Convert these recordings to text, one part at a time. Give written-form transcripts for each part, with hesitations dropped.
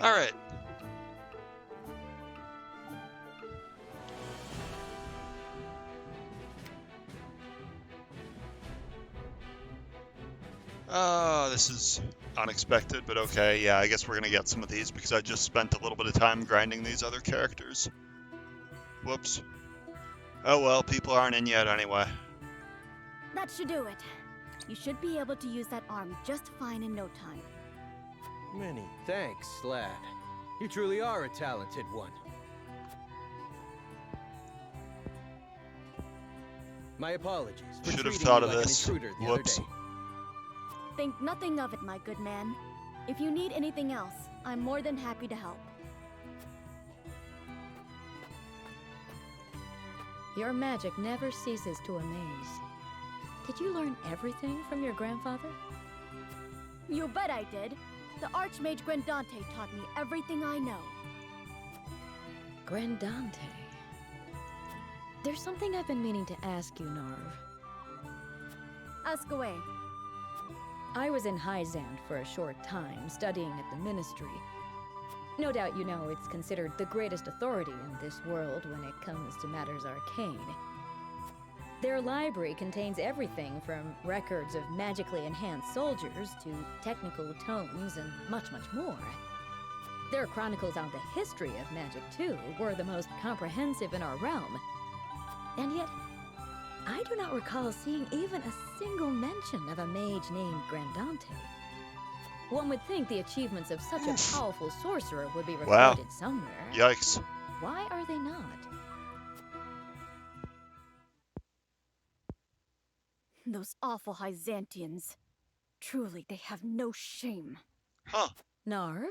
Alright. This is unexpected, but okay. Yeah, I guess we're gonna get some of these because I just spent a little bit of time grinding these other characters. Whoops. Oh well, people aren't in yet anyway. That should do it. You should be able to use that arm just fine in no time. Many thanks, lad. You truly are a talented one. My apologies for Should have treating thought you of like this. an intruder the Whoops. other day. Think nothing of it, my good man. If you need anything else, I'm more than happy to help. Your magic never ceases to amaze. Did you learn everything from your grandfather? You bet I did. The Archmage Grandante taught me everything I know. Grandante. There's something I've been meaning to ask you, Narv. Ask away. I was in Hyzand for a short time, studying at the Ministry. No doubt you know it's considered the greatest authority in this world when it comes to matters arcane. Their library contains everything from records of magically enhanced soldiers to technical tomes and much, much more. Their chronicles on the history of magic, too, were the most comprehensive in our realm. And yet, I do not recall seeing even a single mention of a mage named Grandante. One would think the achievements of such a powerful sorcerer would be Wow. recorded somewhere. Yikes. Why are they not? Those awful Hyzantians. Truly, they have no shame. Huh. Narv?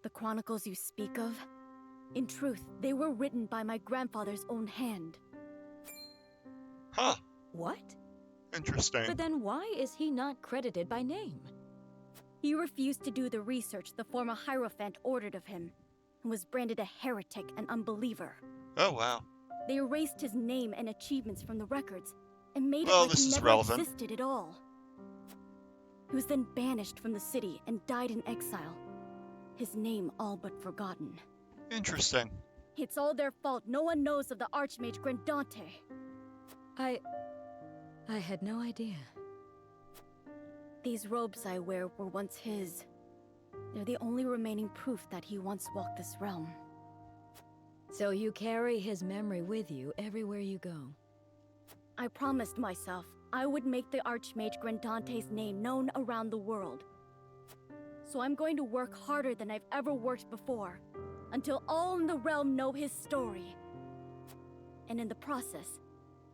The chronicles you speak of, in truth, they were written by my grandfather's own hand. Huh. What? Interesting. But then why is he not credited by name? He refused to do the research the former Hierophant ordered of him, and was branded a heretic and unbeliever. Oh wow. They erased his name and achievements from the records, and made Well, it like this he is never relevant. existed at all. He was then banished from the city and died in exile, his name all but forgotten. Interesting. It's all their fault no one knows of the Archmage Grandante. I had no idea. These robes I wear were once his. They're the only remaining proof that he once walked this realm. So you carry his memory with you everywhere you go. I promised myself I would make the Archmage Grandante's name known around the world. So I'm going to work harder than I've ever worked before, until all in the realm know his story. And in the process,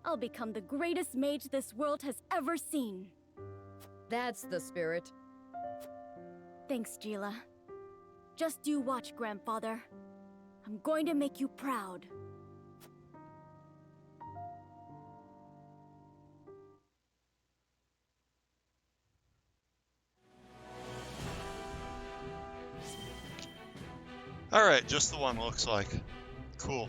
I'll become the greatest mage this world has ever seen. That's the spirit. Thanks, Gila. Just you watch, Grandfather. I'm going to make you proud. Alright, just the one looks like. Cool.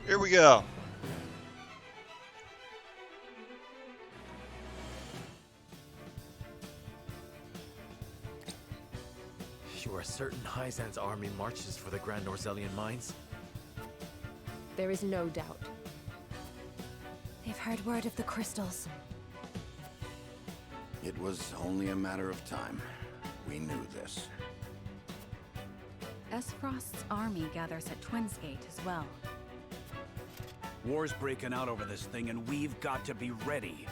Here we go. You are certain Hyzan's army marches for the Grand Norzelian mines? There is no doubt. They've heard word of the crystals. It was only a matter of time. We knew this. Esfrost's army gathers at Twins Gate as well. War's breaking out over this thing, and we've got to be ready.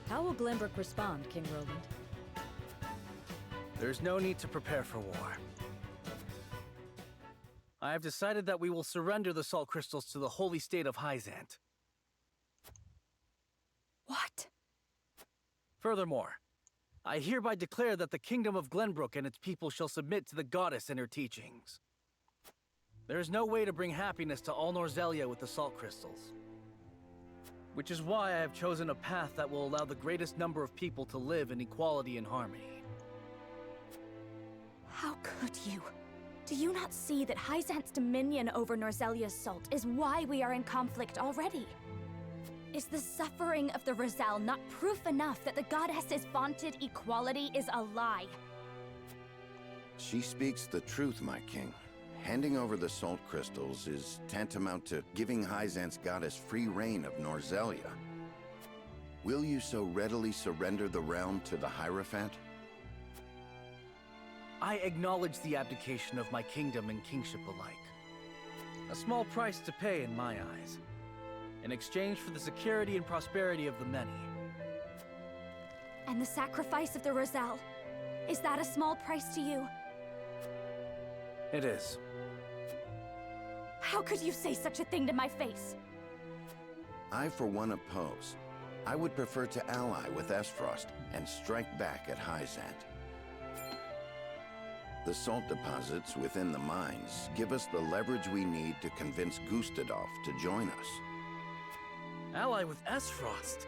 How will Glenbrook respond, King Roland? There's no need to prepare for war. I have decided that we will surrender the salt crystals to the holy state of Hyzant. What? Furthermore, I hereby declare that the kingdom of Glenbrook and its people shall submit to the goddess and her teachings. There is no way to bring happiness to all Norzelia with the salt crystals. Which is why I have chosen a path that will allow the greatest number of people to live in equality and harmony. How could you? Do you not see that Hyzant's dominion over Norzelia's salt is why we are in conflict already? Is the suffering of the Rosal not proof enough that the goddess's vaunted equality is a lie? She speaks the truth, my king. Handing over the salt crystals is tantamount to giving Hyzant's goddess free reign of Norzelia. Will you so readily surrender the realm to the Hierophant? I acknowledge the abdication of my kingdom and kingship alike. A small price to pay in my eyes, in exchange for the security and prosperity of the many. And the sacrifice of the Rosal, is that a small price to you? It is. How could you say such a thing to my face? I, for one, oppose. I would prefer to ally with Esfrost and strike back at Hyzant. The salt deposits within the mines give us the leverage we need to convince Gustadolf to join us. Ally with Esfrost?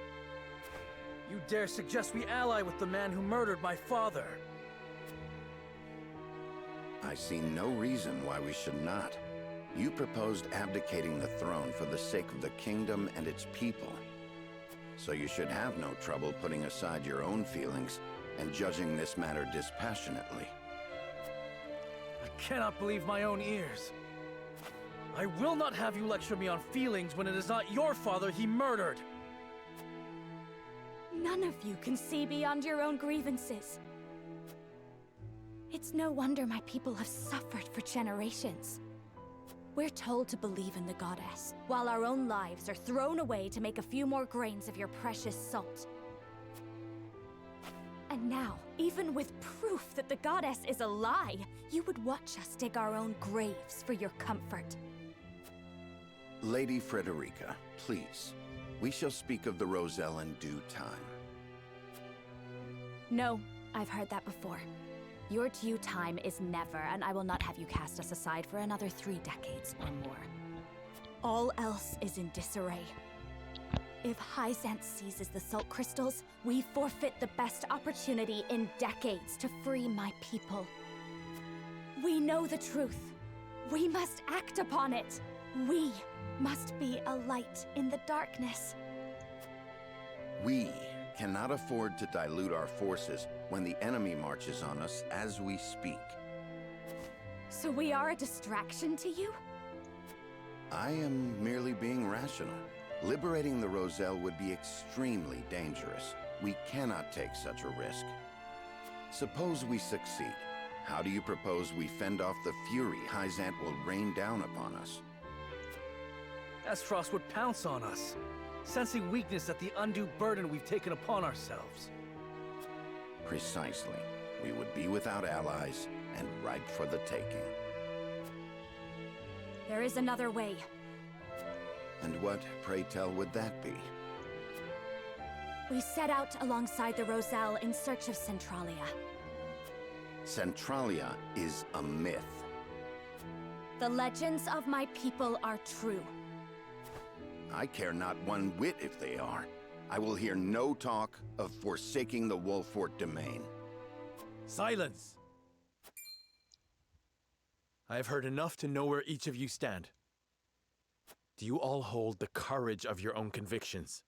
You dare suggest we ally with the man who murdered my father? I see no reason why we should not. You proposed abdicating the throne for the sake of the kingdom and its people. So you should have no trouble putting aside your own feelings and judging this matter dispassionately. I cannot believe my own ears. I will not have you lecture me on feelings when it is not your father he murdered! None of you can see beyond your own grievances. It's no wonder my people have suffered for generations. We're told to believe in the goddess, while our own lives are thrown away to make a few more grains of your precious salt. And now, even with proof that the goddess is a lie, you would watch us dig our own graves for your comfort. Lady Frederica, please. We shall speak of the Rosal in due time. No, I've heard that before. Your due time is never, and I will not have you cast us aside for another 3 decades or more. All else is in disarray. If Hyzant seizes the salt crystals, we forfeit the best opportunity in decades to free my people. We know the truth. We must act upon it. We must be a light in the darkness. We cannot afford to dilute our forces when the enemy marches on us as we speak. So we are a distraction to you? I am merely being rational. Liberating the Rosal would be extremely dangerous. We cannot take such a risk. Suppose we succeed. How do you propose we fend off the fury Hyzant will rain down upon us? Esfrost would pounce on us, sensing weakness at the undue burden we've taken upon ourselves. Precisely. We would be without allies and ripe for the taking. There is another way. And what, pray tell, would that be? We set out alongside the Rosal in search of Centralia. Centralia is a myth. The legends of my people are true. I care not one whit if they are. I will hear no talk of forsaking the Wolfort domain. Silence! I have heard enough to know where each of you stand. Do you all hold the courage of your own convictions?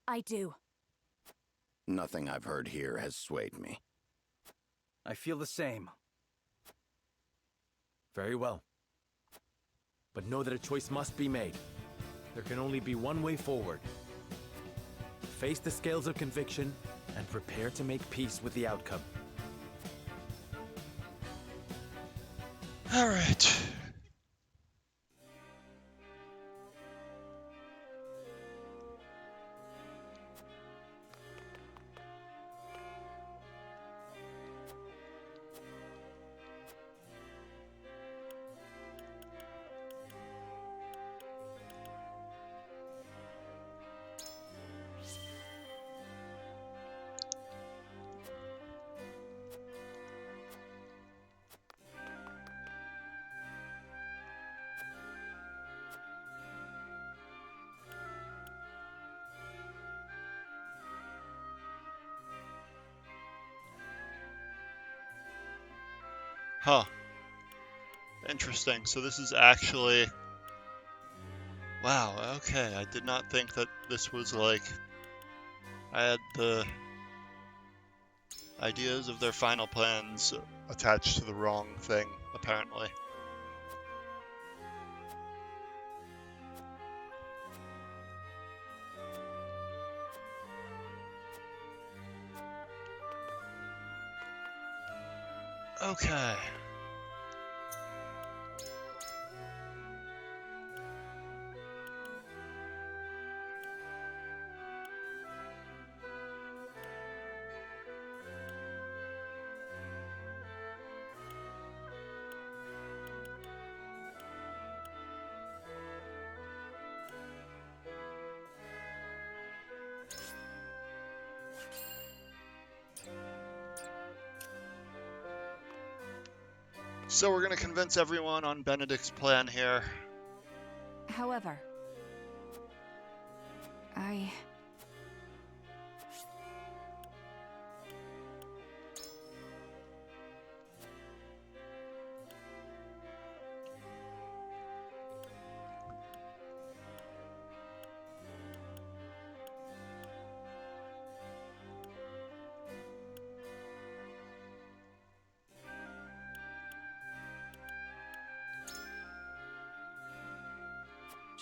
I do. Nothing I've heard here has swayed me. I feel the same. Very well. But know that a choice must be made. There can only be one way forward. Face the scales of conviction and prepare to make peace with the outcome. All right. Huh. Interesting. So this is actually... Wow, okay. I did not think that this was like... I had the ideas of their final plans attached to the wrong thing, apparently. Okay. So we're gonna convince everyone on Benedict's plan here. However, I...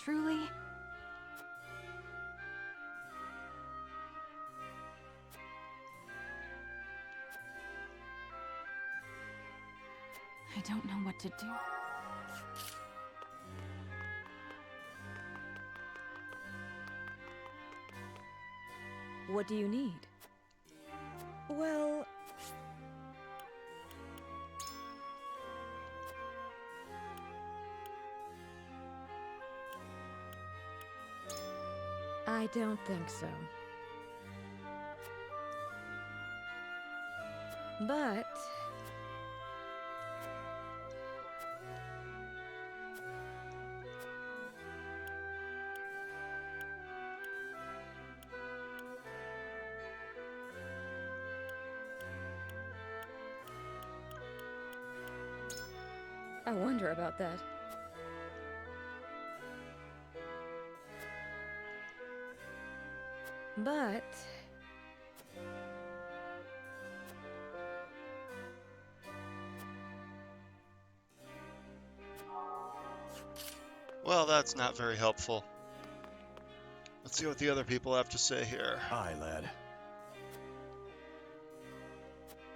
Truly? I don't know what to do. What do you need? Well... I don't think so. But... I wonder about that. But... Well, that's not very helpful. Let's see what the other people have to say here. Aye, lad.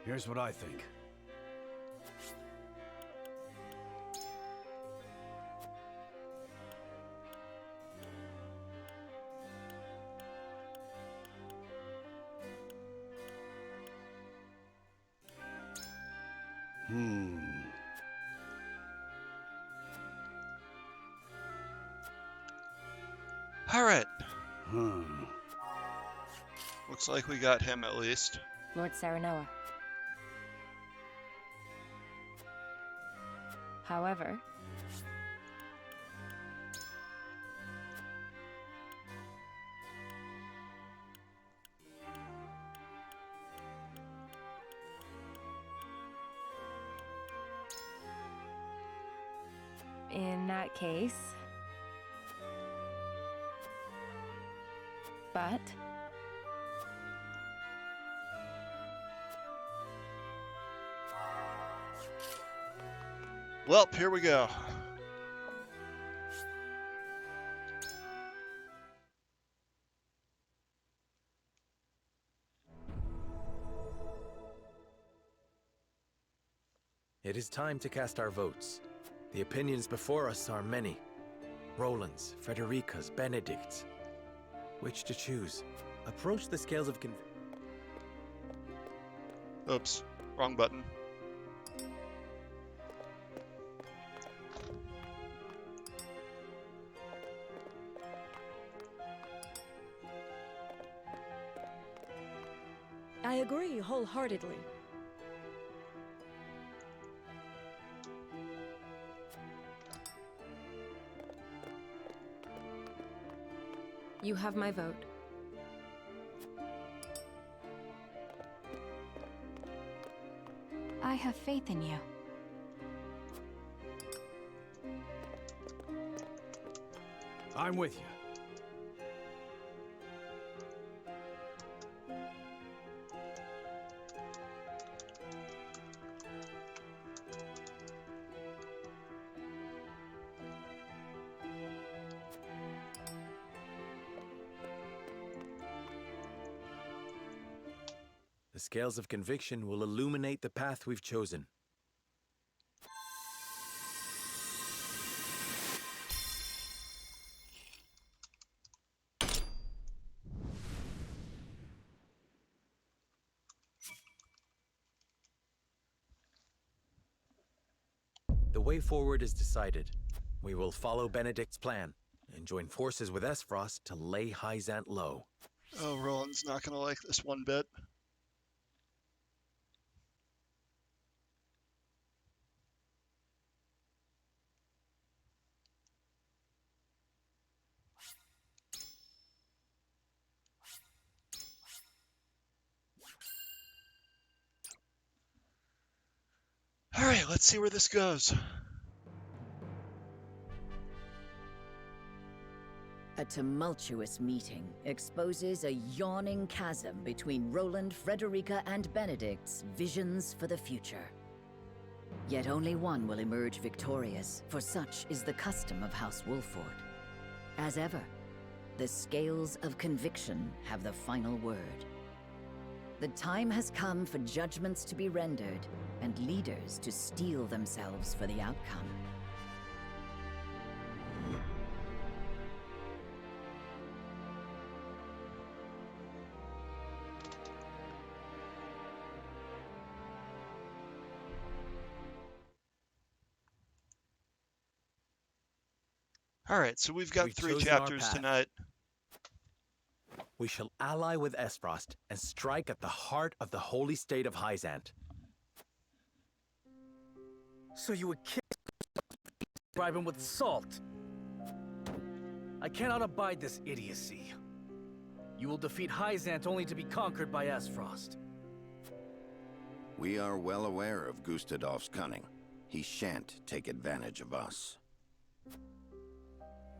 Here's what I think. Alright. Looks like we got him at least. Lord Saranoa. However... in that case... But... Well, here we go. It is time to cast our votes. The opinions before us are many. Roland's, Frederica's, Benedict's. Which to choose? Approach the scales of Oops, wrong button. I agree wholeheartedly. You have my vote. I have faith in you. I'm with you. The scales of conviction will illuminate the path we've chosen. The way forward is decided. We will follow Benedict's plan and join forces with Esfrost to lay Hyzant low. Oh, Roland's not gonna like this one bit. All right, let's see where this goes. A tumultuous meeting exposes a yawning chasm between Roland, Frederica, and Benedict's visions for the future. Yet only one will emerge victorious, for such is the custom of House Wolford. As ever, the scales of conviction have the final word. The time has come for judgments to be rendered, and leaders to steel themselves for the outcome. All right, so we've got We've 3 chosen our chapters path. tonight. We shall ally with Esfrost and strike at the heart of the holy state of Hyzant. So you would kill, bribe him with salt. I cannot abide this idiocy. You will defeat Hyzant only to be conquered by Esfrost. We are well aware of Gustadolf's cunning. He shan't take advantage of us.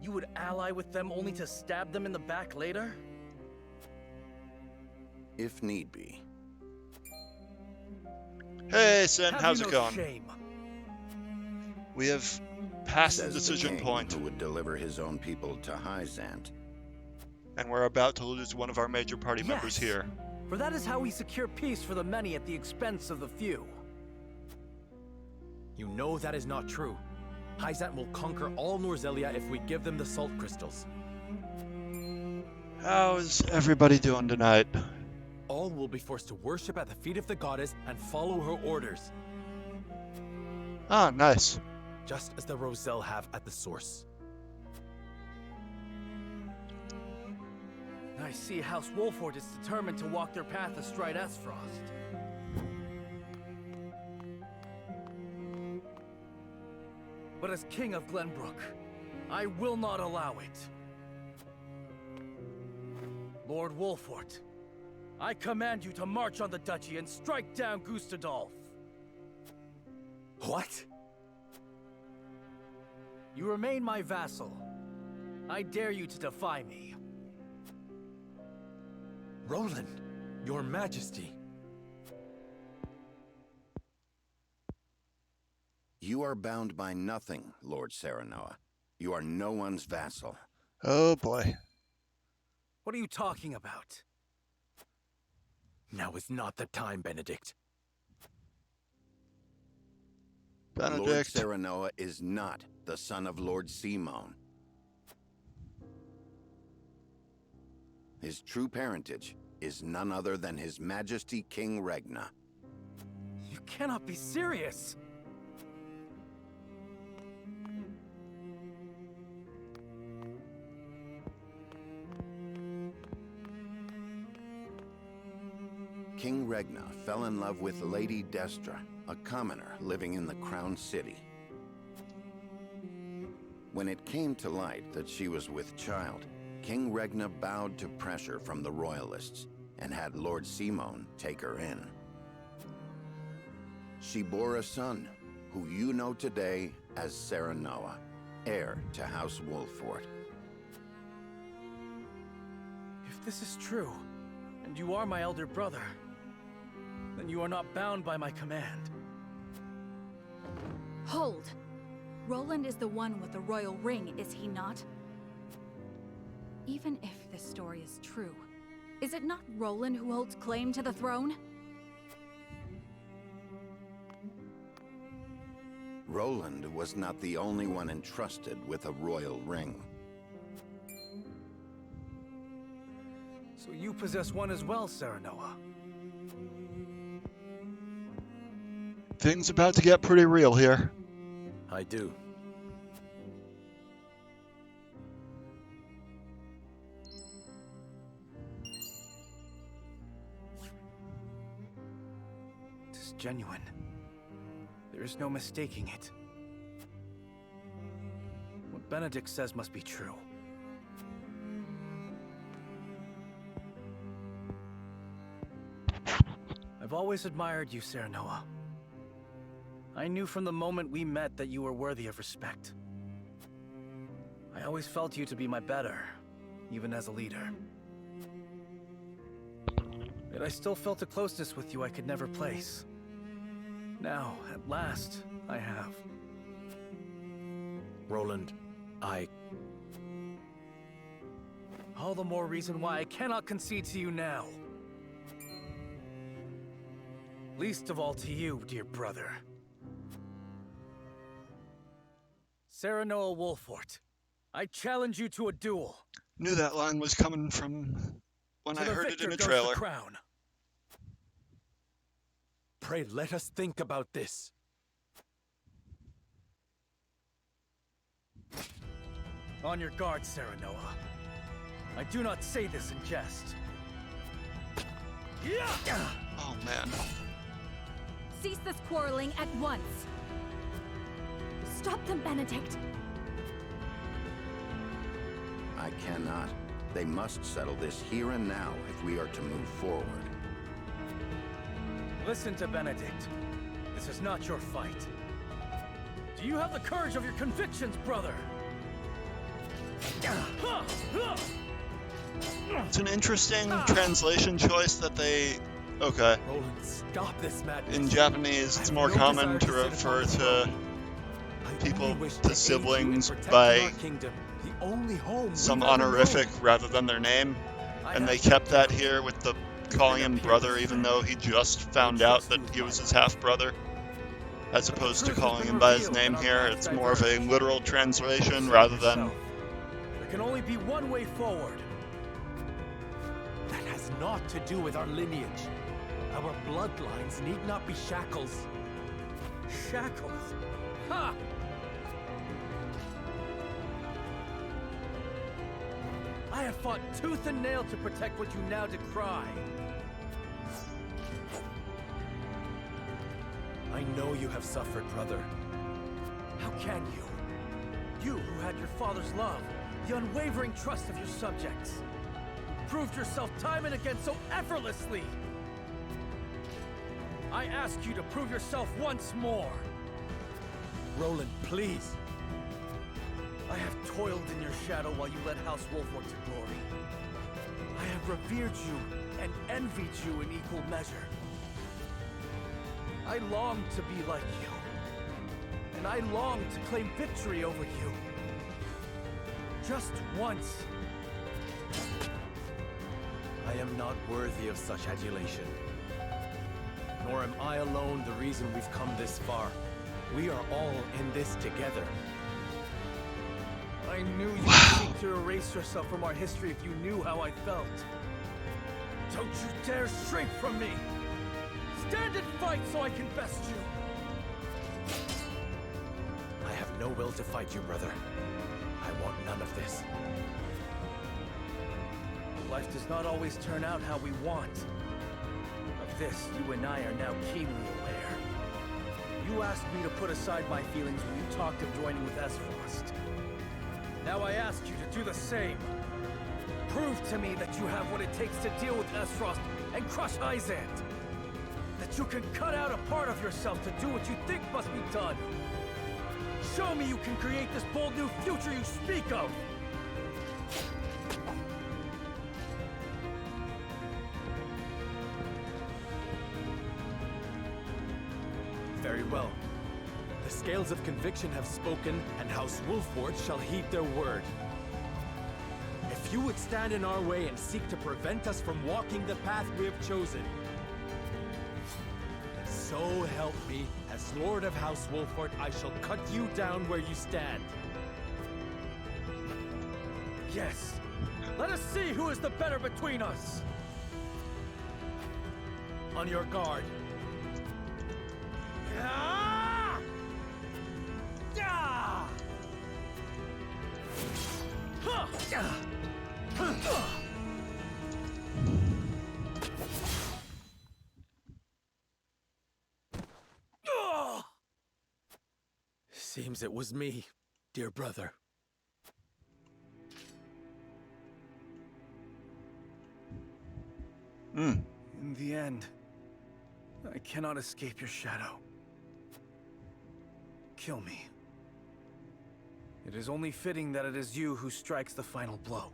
You would ally with them only to stab them in the back later? If need be. Hey, Sin, Have how's you it no going? shame? We have passed the Says decision king point, who would deliver his own people to Hyzant. and we're about to lose one of our major party members Yes. here. For that is how we secure peace for the many at the expense of the few. You know that is not true. Hyzant will conquer all Norzelia if we give them the salt crystals. How's everybody doing tonight? All will be forced to worship at the feet of the goddess and follow her orders, Ah, nice. just as the Roselle have at the source. I see House Wolford is determined to walk their path astride Esfrost. But as King of Glenbrook, I will not allow it. Lord Wolford, I command you to march on the duchy and strike down Gustadolf. What? You remain my vassal. I dare you to defy me. Roland, your majesty. You are bound by nothing, Lord Serenoa. You are no one's vassal. Oh boy. What are you talking about? Now is not the time, Benedict. Lord Benedict. Serenoa is not the son of Lord Simone. His true parentage is none other than His Majesty King Regna. You cannot be serious! King Regna fell in love with Lady Destra, a commoner living in the Crown City. When it came to light that she was with child, King Regna bowed to pressure from the royalists and had Lord Simone take her in. She bore a son, who you know today as Serenoa, heir to House Wolford. If this is true, and you are my elder brother, then you are not bound by my command. Hold! Roland is the one with the royal ring, is he not? Even if this story is true, is it not Roland who holds claim to the throne? Roland was not the only one entrusted with a royal ring. So you possess one as well, Serenoa. Things about to get pretty real here. I do. It is genuine. There is no mistaking it. What Benedict says must be true. I've always admired you, Serenoa. I knew from the moment we met that you were worthy of respect. I always felt you to be my better, even as a leader. Yet I still felt a closeness with you I could never place. Now, at last, I have. Roland, All the more reason why I cannot concede to you now. Least of all to you, dear brother. Serenoa Wolfort, I challenge you to a duel. Knew that line was coming from when I heard it in a goes trailer. the crown. pray let us think about this. On your guard, Serenoa. I do not say this in jest. Oh man. Cease this quarreling at once! Stop them, Benedict! I cannot. They must settle this here and now if we are to move forward. Listen to Benedict. This is not your fight. Do you have the courage of your convictions, brother? It's an interesting translation choice that they... Okay. Roland, stop this madness. In Japanese, it's more common to refer to people, to siblings, by some honorific rather than their name. And they kept that here with the calling him brother, even though he just found out that he was his half-brother. As opposed to calling him by his name here, it's more of a literal translation rather than... There can only be one way forward. That has naught to do with our lineage. Our bloodlines need not be shackles. Shackles? Ha! I have fought tooth and nail to protect what you now decry. I know you have suffered, brother. How can you? You who had your father's love, the unwavering trust of your subjects. Proved yourself time and again so effortlessly. I ask you to prove yourself once more. Roland, please. I have toiled in your shadow while you led House Wolfort to glory. I have revered you and envied you in equal measure. I long to be like you. And I long to claim victory over you. Just once. I am not worthy of such adulation. Nor am I alone the reason we've come this far. We are all in this together. I knew you would seek to erase yourself from our history if you knew how I felt. Don't you dare shrink from me! Stand and fight so I can best you! I have no will to fight you, brother. I want none of this. Life does not always turn out how we want. Of this, you and I are now keenly aware. You asked me to put aside my feelings when you talked of joining with Esfrost. Now I ask you to do the same. Prove to me that you have what it takes to deal with Esfrost and crush Izant. That you can cut out a part of yourself to do what you think must be done. Show me you can create this bold new future you speak of! Very well. The scales of conviction have spoken, and House Wolford shall heed their word. If you would stand in our way and seek to prevent us from walking the path we have chosen, then so help me, as Lord of House Wolford, I shall cut you down where you stand. Yes. Let us see who is the better between us. On your guard. Ah! Ah! Huh! Seems it was me, dear brother. In the end, I cannot escape your shadow. Kill me. It is only fitting that it is you who strikes the final blow.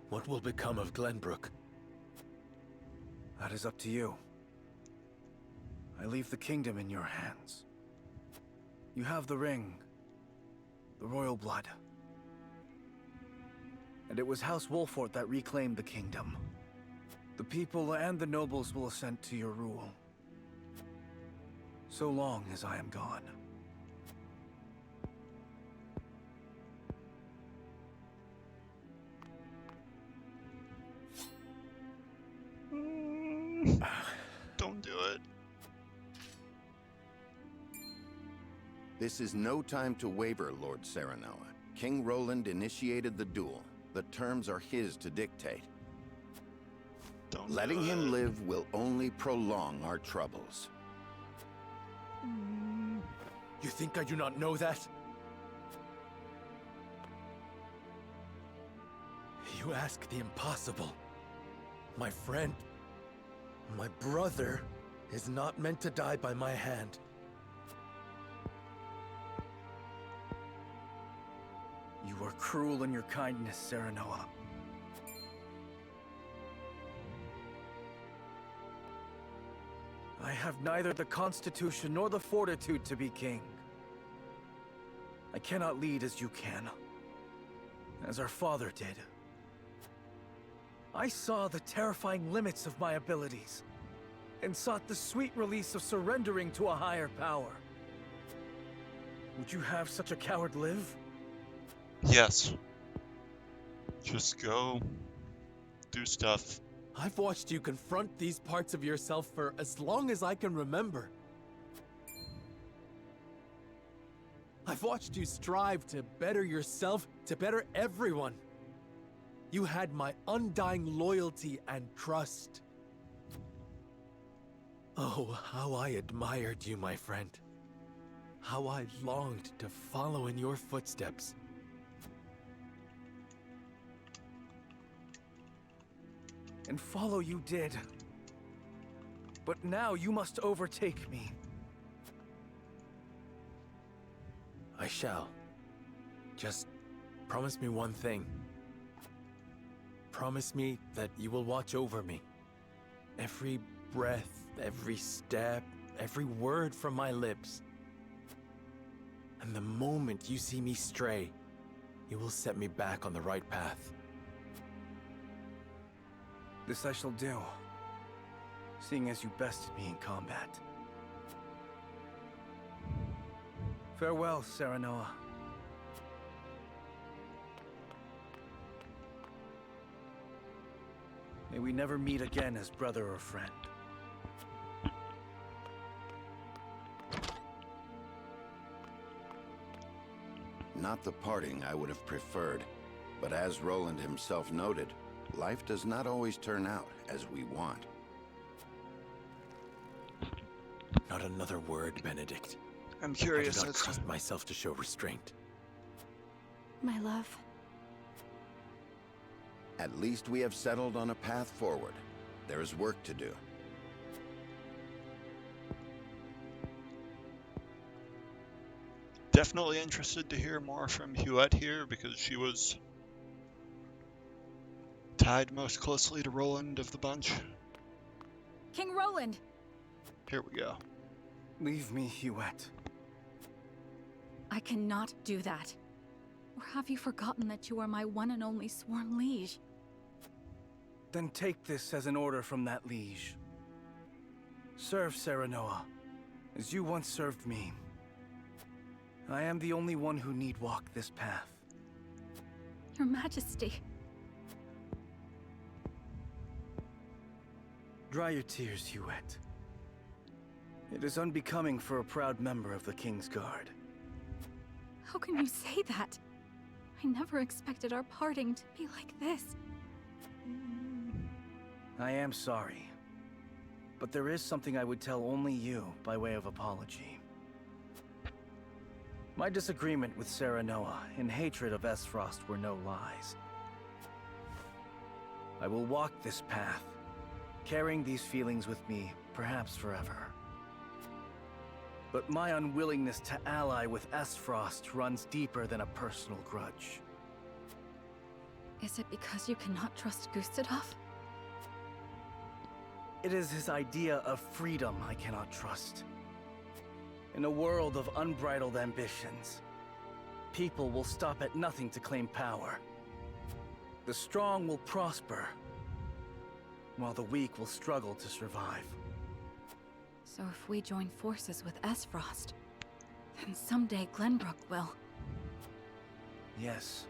What will become of Glenbrook? That is up to you. I leave the kingdom in your hands. You have the ring, the royal blood. And it was House Wolford that reclaimed the kingdom. The people and the nobles will assent to your rule. So long as I am gone. Don't do it. This is no time to waver, Lord Serenoa. King Roland initiated the duel. The terms are his to dictate. Don't Letting do him it. live will only prolong our troubles. You think I do not know that? You ask the impossible. My friend, my brother, is not meant to die by my hand. You are cruel in your kindness, Serenoa. I have neither the constitution nor the fortitude to be king. I cannot lead as you can, as our father did. I saw the terrifying limits of my abilities, and sought the sweet release of surrendering to a higher power. Would you have such a coward live? Yes. Just go do stuff. I've watched you confront these parts of yourself for as long as I can remember. I've watched you strive to better yourself, to better everyone. You had my undying loyalty and trust. Oh, how I admired you, my friend. How I longed to follow in your footsteps. And follow you did. But now you must overtake me. I shall. Just promise me one thing. Promise me that you will watch over me. Every breath, every step, every word from my lips. And the moment you see me stray, you will set me back on the right path. This I shall do, seeing as you bested me in combat. Farewell, Serenoa. May we never meet again as brother or friend. Not the parting I would have preferred, but as Roland himself noted, life does not always turn out as we want. Not another word, Benedict. I'm I curious do not as to trust myself to show restraint. My love. At least we have settled on a path forward. There is work to do. definitely interested to hear more from Huette here because she was tied most closely to Roland of the bunch. King Roland! Here we go. Leave me, Huette. I cannot do that. Or have you forgotten that you are my one and only sworn liege? Then take this as an order from that liege. Serve Serenoa, as you once served me. I am the only one who need walk this path. Your Majesty. Dry your tears, Huette. It is unbecoming for a proud member of the King's Guard. How can you say that? I never expected our parting to be like this. I am sorry. But there is something I would tell only you by way of apology. My disagreement with Serenoa and hatred of Esfrost were no lies. I will walk this path, carrying these feelings with me, perhaps forever. But my unwillingness to ally with Esfrost runs deeper than a personal grudge. Is it because you cannot trust Gustadov? It is his idea of freedom I cannot trust. In a world of unbridled ambitions, people will stop at nothing to claim power. The strong will prosper, while the weak will struggle to survive. So if we join forces with Esfrost, then someday Glenbrook will. Yes.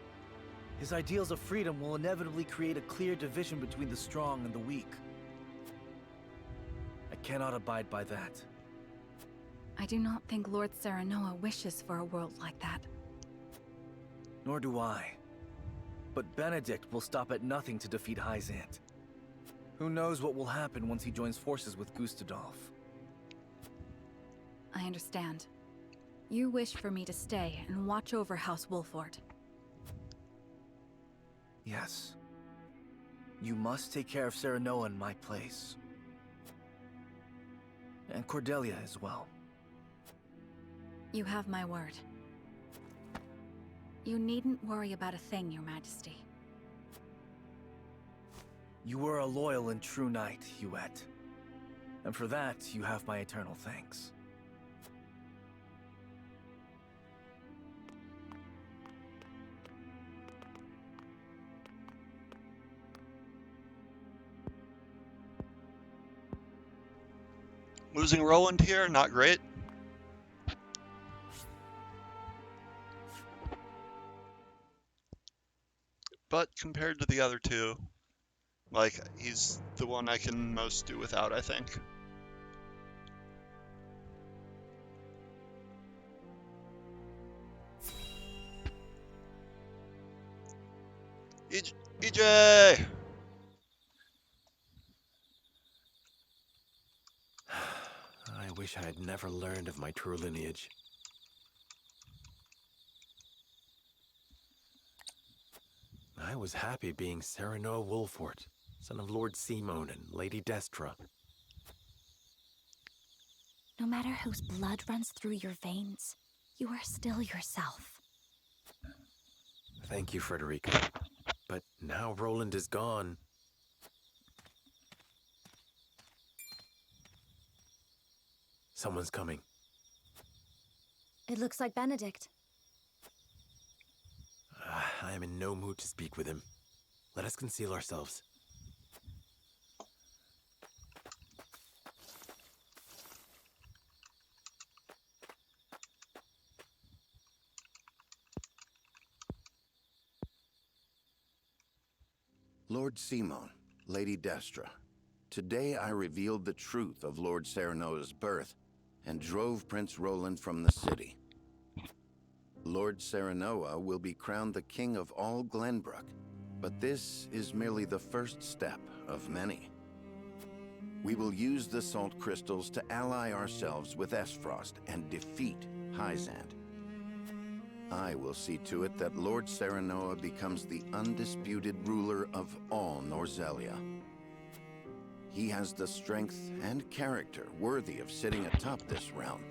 His ideals of freedom will inevitably create a clear division between the strong and the weak. I cannot abide by that. I do not think Lord Serenoa wishes for a world like that. Nor do I. But Benedict will stop at nothing to defeat Hyzant. Who knows what will happen once he joins forces with Gustadolf? I understand. You wish for me to stay and watch over House Wolfort. Yes. You must take care of Serenoa in my place. And Cordelia as well. You have my word. You needn't worry about a thing, Your Majesty. You were a loyal and true knight, Huette. And for that, you have my eternal thanks. Losing Roland here, not great. But compared to the other two, like, he's the one I can most do without, I think. EJ! I wish I had never learned of my true lineage. I was happy being Serenoa Wolfort, son of Lord Simon and Lady Destra. No matter whose blood runs through your veins, you are still yourself. Thank you, Frederica. But now Roland is gone. Someone's coming. It looks like Benedict. I am in no mood to speak with him. Let us conceal ourselves. Lord Simon, Lady Destra, today I revealed the truth of Lord Serenoa's birth and drove Prince Roland from the city. Lord Serenoa will be crowned the king of all Glenbrook, but this is merely the first step of many. We will use the salt crystals to ally ourselves with Esfrost and defeat Hyzant. I will see to it that Lord Serenoa becomes the undisputed ruler of all Norzelia. He has the strength and character worthy of sitting atop this realm,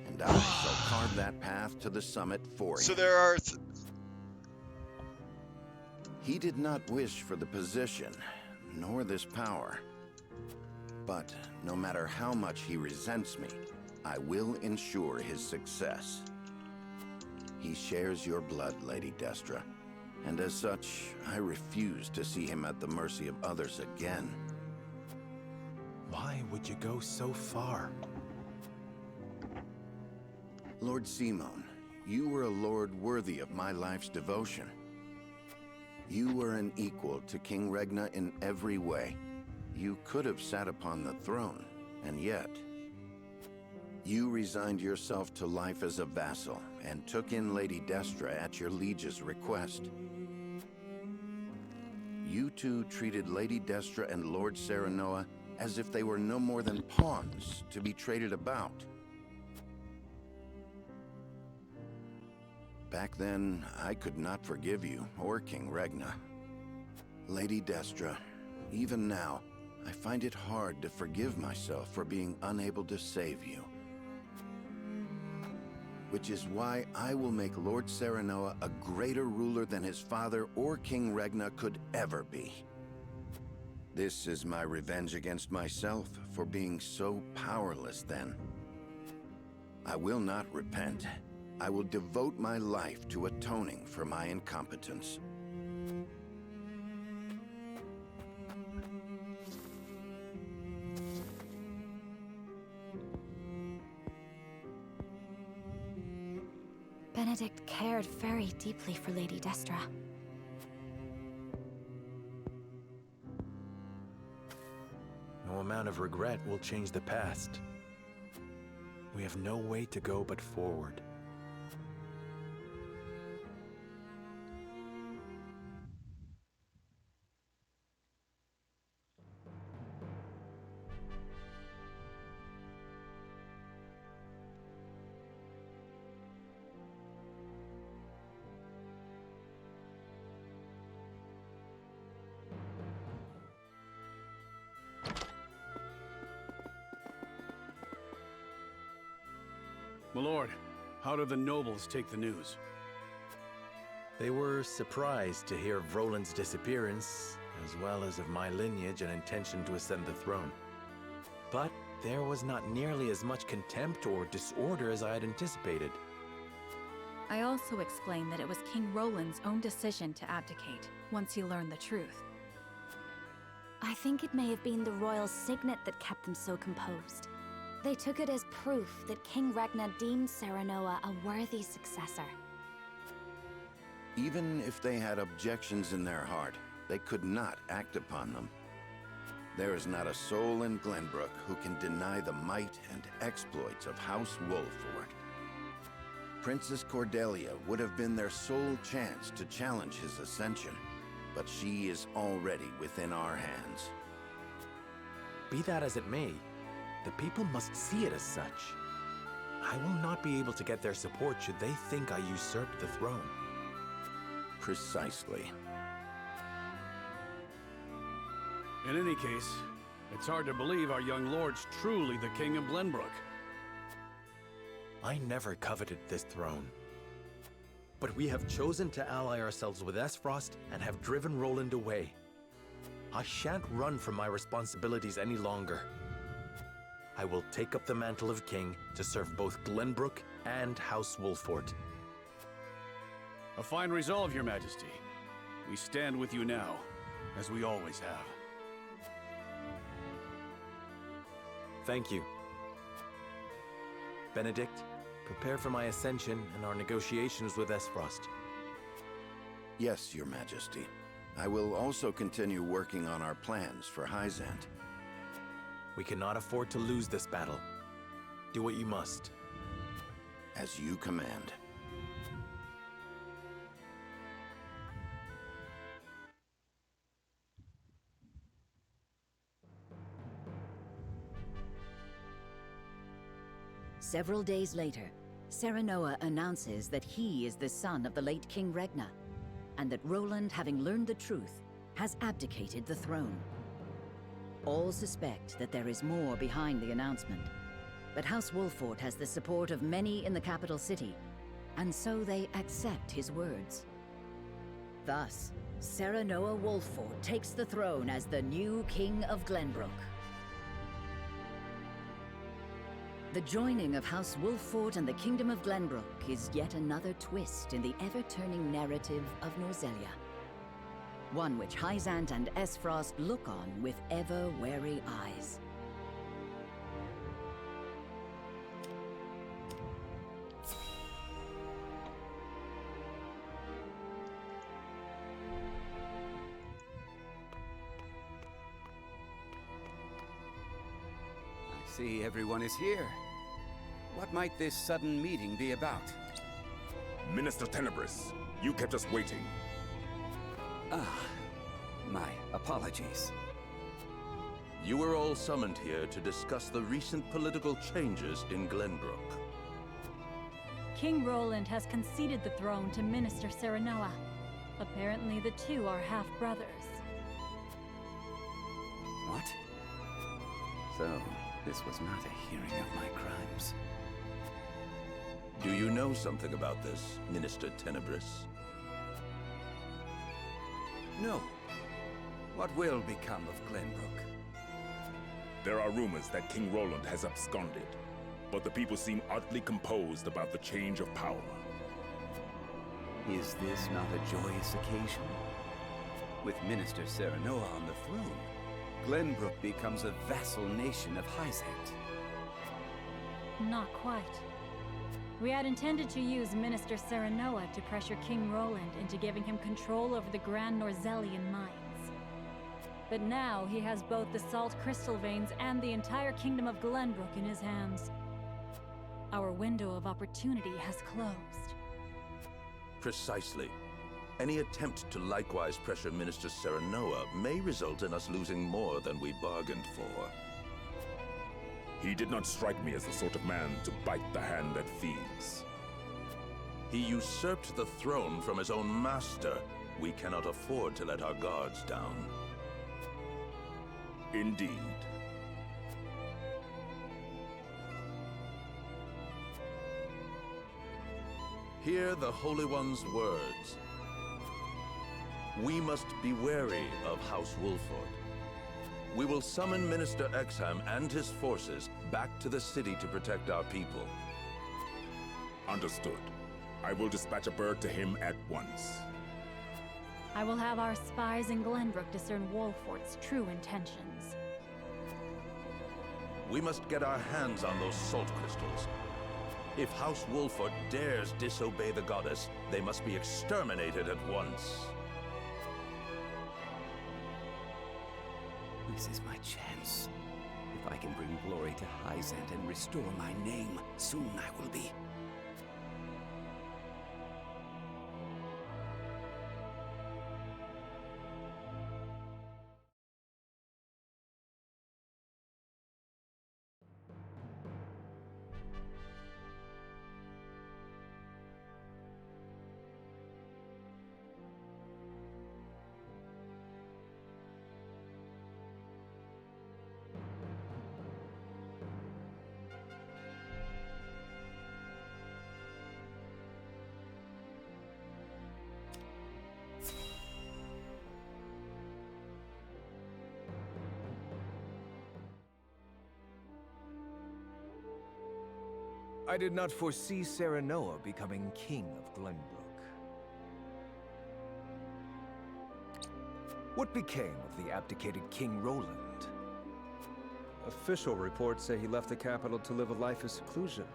and I shall carve that path to the summit for him. So there are... He did not wish for the position, nor this power. But no matter how much he resents me, I will ensure his success. He shares your blood, Lady Destra, and as such, I refuse to see him at the mercy of others again. Why would you go so far? Lord Simon, you were a lord worthy of my life's devotion. You were an equal to King Regna in every way. You could have sat upon the throne, and yet... you resigned yourself to life as a vassal, and took in Lady Destra at your liege's request. You two treated Lady Destra and Lord Serenoa as if they were no more than pawns to be traded about. Back then, I could not forgive you, or King Regna. Lady Destra, even now, I find it hard to forgive myself for being unable to save you. Which is why I will make Lord Serenoa a greater ruler than his father or King Regna could ever be. This is my revenge against myself for being so powerless then. I will not repent. I will devote my life to atoning for my incompetence. Benedict cared very deeply for Lady Destra. No amount of regret will change the past. We have no way to go but forward. My lord, how did the nobles take the news? They were surprised to hear of Roland's disappearance, as well as of my lineage and intention to ascend the throne. But there was not nearly as much contempt or disorder as I had anticipated. I also explained that it was King Roland's own decision to abdicate, once he learned the truth. I think it may have been the royal signet that kept them so composed. They took it as proof that King Regna deemed Serenoa a worthy successor. Even if they had objections in their heart, they could not act upon them. There is not a soul in Glenbrook who can deny the might and exploits of House Wolford. Princess Cordelia would have been their sole chance to challenge his ascension, but she is already within our hands. Be that as it may, the people must see it as such. I will not be able to get their support should they think I usurped the throne. Precisely. In any case, it's hard to believe our young lord's truly the King of Glenbrook. I never coveted this throne. But we have chosen to ally ourselves with Esfrost and have driven Roland away. I shan't run from my responsibilities any longer. I will take up the mantle of king to serve both Glenbrook and House Wolford. A fine resolve, Your Majesty. We stand with you now, as we always have. Thank you. Benedict, prepare for my ascension and our negotiations with Esfrost. Yes, Your Majesty. I will also continue working on our plans for Hyzant. We cannot afford to lose this battle. Do what you must. As you command. Several days later, Serenoa announces that he is the son of the late King Regna, and that Roland, having learned the truth, has abdicated the throne. All suspect that there is more behind the announcement, but House Wolford has the support of many in the capital city, and so they accept his words. Thus, Serenoa Wolford takes the throne as the new King of Glenbrook. The joining of House Wolffort and the Kingdom of Glenbrook is yet another twist in the ever-turning narrative of Norzelia. One which Hyzant and Esfrost look on with ever-wary eyes. I see everyone is here. What might this sudden meeting be about? Minister Tenebris, you kept us waiting. Ah, my apologies. You were all summoned here to discuss the recent political changes in Glenbrook. King Roland has conceded the throne to Minister Serenoa. Apparently the two are half-brothers. What? So, this was not a hearing of my crimes. Do you know something about this, Minister Tenebris? No. What will become of Glenbrook? There are rumors that King Roland has absconded, but the people seem oddly composed about the change of power. Is this not a joyous occasion? With Minister Serenoa on the throne, Glenbrook becomes a vassal nation of Hyzant. Not quite. We had intended to use Minister Serenoa to pressure King Roland into giving him control over the Grand Norzelian mines. But now he has both the salt crystal veins and the entire kingdom of Glenbrook in his hands. Our window of opportunity has closed. Precisely. Any attempt to likewise pressure Minister Serenoa may result in us losing more than we bargained for. He did not strike me as the sort of man to bite the hand that feeds. He usurped the throne from his own master. We cannot afford to let our guards down. Indeed. Hear the Holy One's words. We must be wary of House Wolffort. We will summon Minister Exham and his forces back to the city to protect our people. Understood. I will dispatch a bird to him at once. I will have our spies in Glenbrook discern Wolffort's true intentions. We must get our hands on those salt crystals. If House Wolffort dares disobey the goddess, they must be exterminated at once. This is my chance. If I can bring glory to Hyzant and restore my name, soon I will be. I did not foresee Serenoa becoming king of Glenbrook. What became of the abdicated King Roland? Official reports say he left the capital to live a life of seclusion.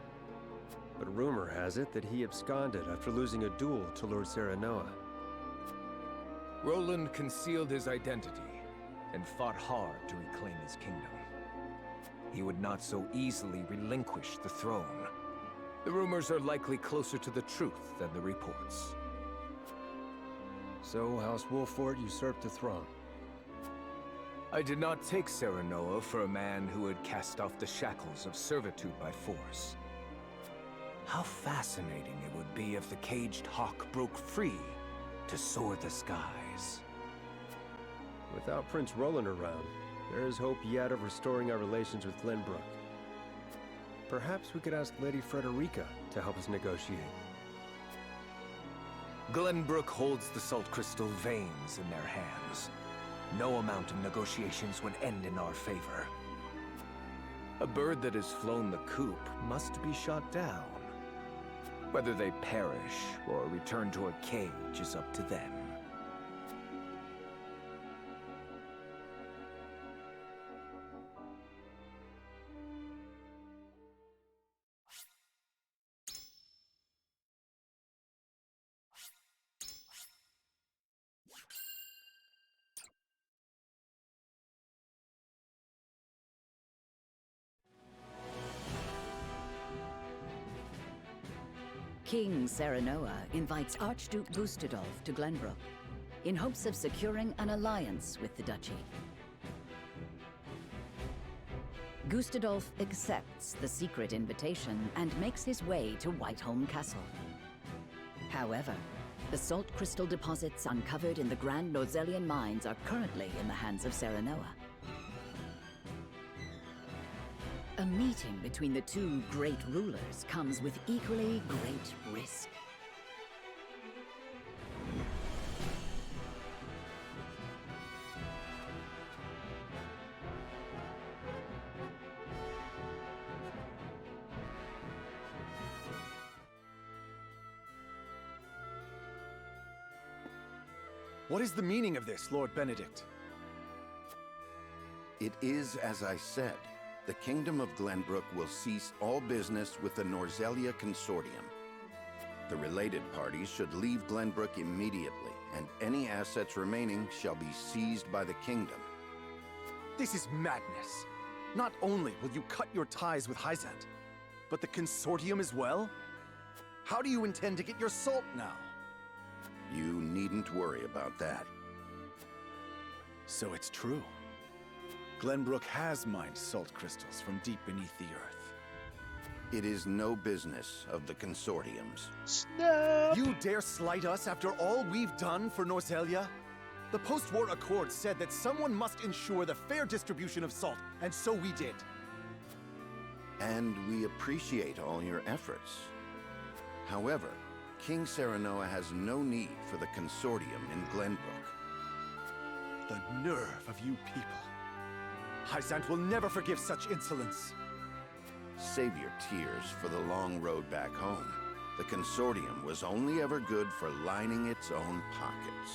But rumor has it that he absconded after losing a duel to Lord Serenoa. Roland concealed his identity and fought hard to reclaim his kingdom. He would not so easily relinquish the throne. The rumors are likely closer to the truth than the reports. So House Wolffort usurped the throne. I did not take Serenoa for a man who had cast off the shackles of servitude by force. How fascinating it would be if the caged hawk broke free to soar the skies. Without Prince Roland around, there is hope yet of restoring our relations with Glenbrook. Perhaps we could ask Lady Frederica to help us negotiate. Glenbrook holds the salt crystal veins in their hands. No amount of negotiations would end in our favor. A bird that has flown the coop must be shot down. Whether they perish or return to a cage is up to them. King Serenoa invites Archduke Gustadolf to Glenbrook in hopes of securing an alliance with the duchy. Gustadolf accepts the secret invitation and makes his way to Whiteholm Castle. However, the salt crystal deposits uncovered in the Grand Norzellian mines are currently in the hands of Serenoa. A meeting between the two great rulers comes with equally great risk. What is the meaning of this, Lord Benedict? It is as I said. The Kingdom of Glenbrook will cease all business with the Norzellia Consortium. The related parties should leave Glenbrook immediately, and any assets remaining shall be seized by the Kingdom. This is madness. Not only will you cut your ties with Hyzant, but the Consortium as well? How do you intend to get your salt now? You needn't worry about that. So it's true. Glenbrook has mined salt crystals from deep beneath the earth. It is no business of the Consortium's. Snap! You dare slight us after all we've done for Norzellia? The post-war accord said that someone must ensure the fair distribution of salt, and so we did. And we appreciate all your efforts. However, King Serenoa has no need for the Consortium in Glenbrook. The nerve of you people. Hyzant will never forgive such insolence. Save your tears for the long road back home. The Consortium was only ever good for lining its own pockets.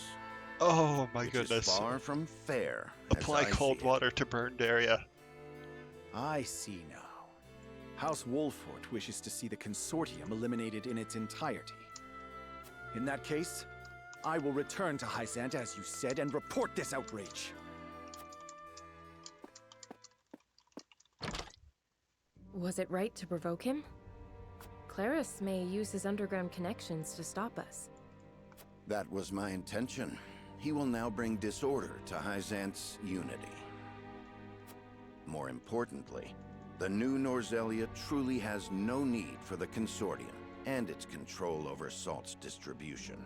Oh my which goodness. Is far from fair. Apply cold water to burned area. I see now. House Wolfort wishes to see the Consortium eliminated in its entirety. In that case, I will return to Hyzant as you said and report this outrage. Was it right to provoke him? Claris may use his underground connections to stop us. That was my intention. He will now bring disorder to Hyzant's unity. More importantly, the new Norzellia truly has no need for the Consortium and its control over salt's distribution.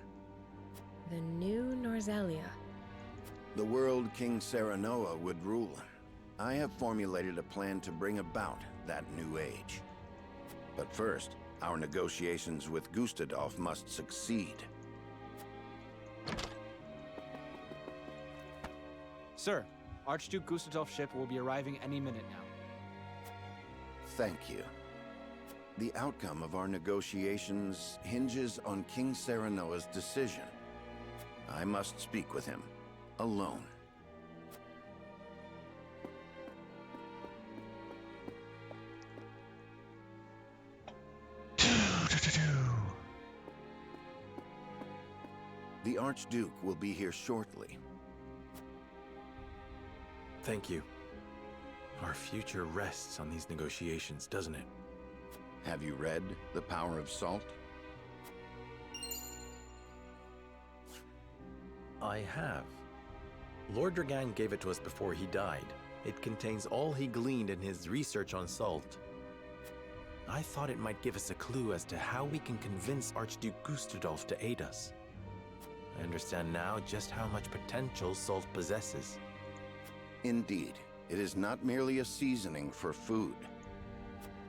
The new Norzellia. The world King Serenoa would rule. I have formulated a plan to bring about that new age. But first, our negotiations with Gustadolf must succeed. Sir, Archduke Gustadolf's ship will be arriving any minute now. Thank you. The outcome of our negotiations hinges on King Serenoa's decision. I must speak with him, alone. The Archduke will be here shortly. Thank you. Our future rests on these negotiations, doesn't it? Have you read The Power of Salt? I have. Lord Dragan gave it to us before he died. It contains all he gleaned in his research on salt. I thought it might give us a clue as to how we can convince Archduke Gustadolf to aid us. I understand now just how much potential salt possesses. Indeed, it is not merely a seasoning for food.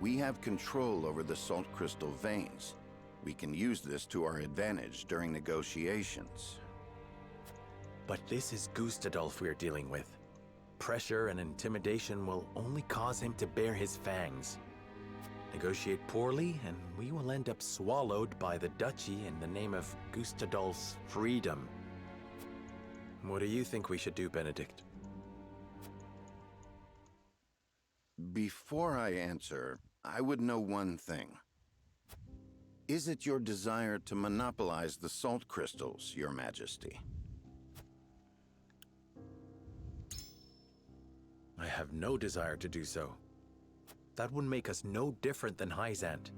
We have control over the salt crystal veins. We can use this to our advantage during negotiations. But this is Gustadolf we're dealing with. pressure and intimidation will only cause him to bare his fangs. Negotiate poorly, and we will end up swallowed by the duchy in the name of Gustadolf's freedom. What do you think we should do, Benedict? Before I answer, I would know one thing. Is it your desire to monopolize the salt crystals, Your Majesty? I have no desire to do so. That would make us no different than Hyzant.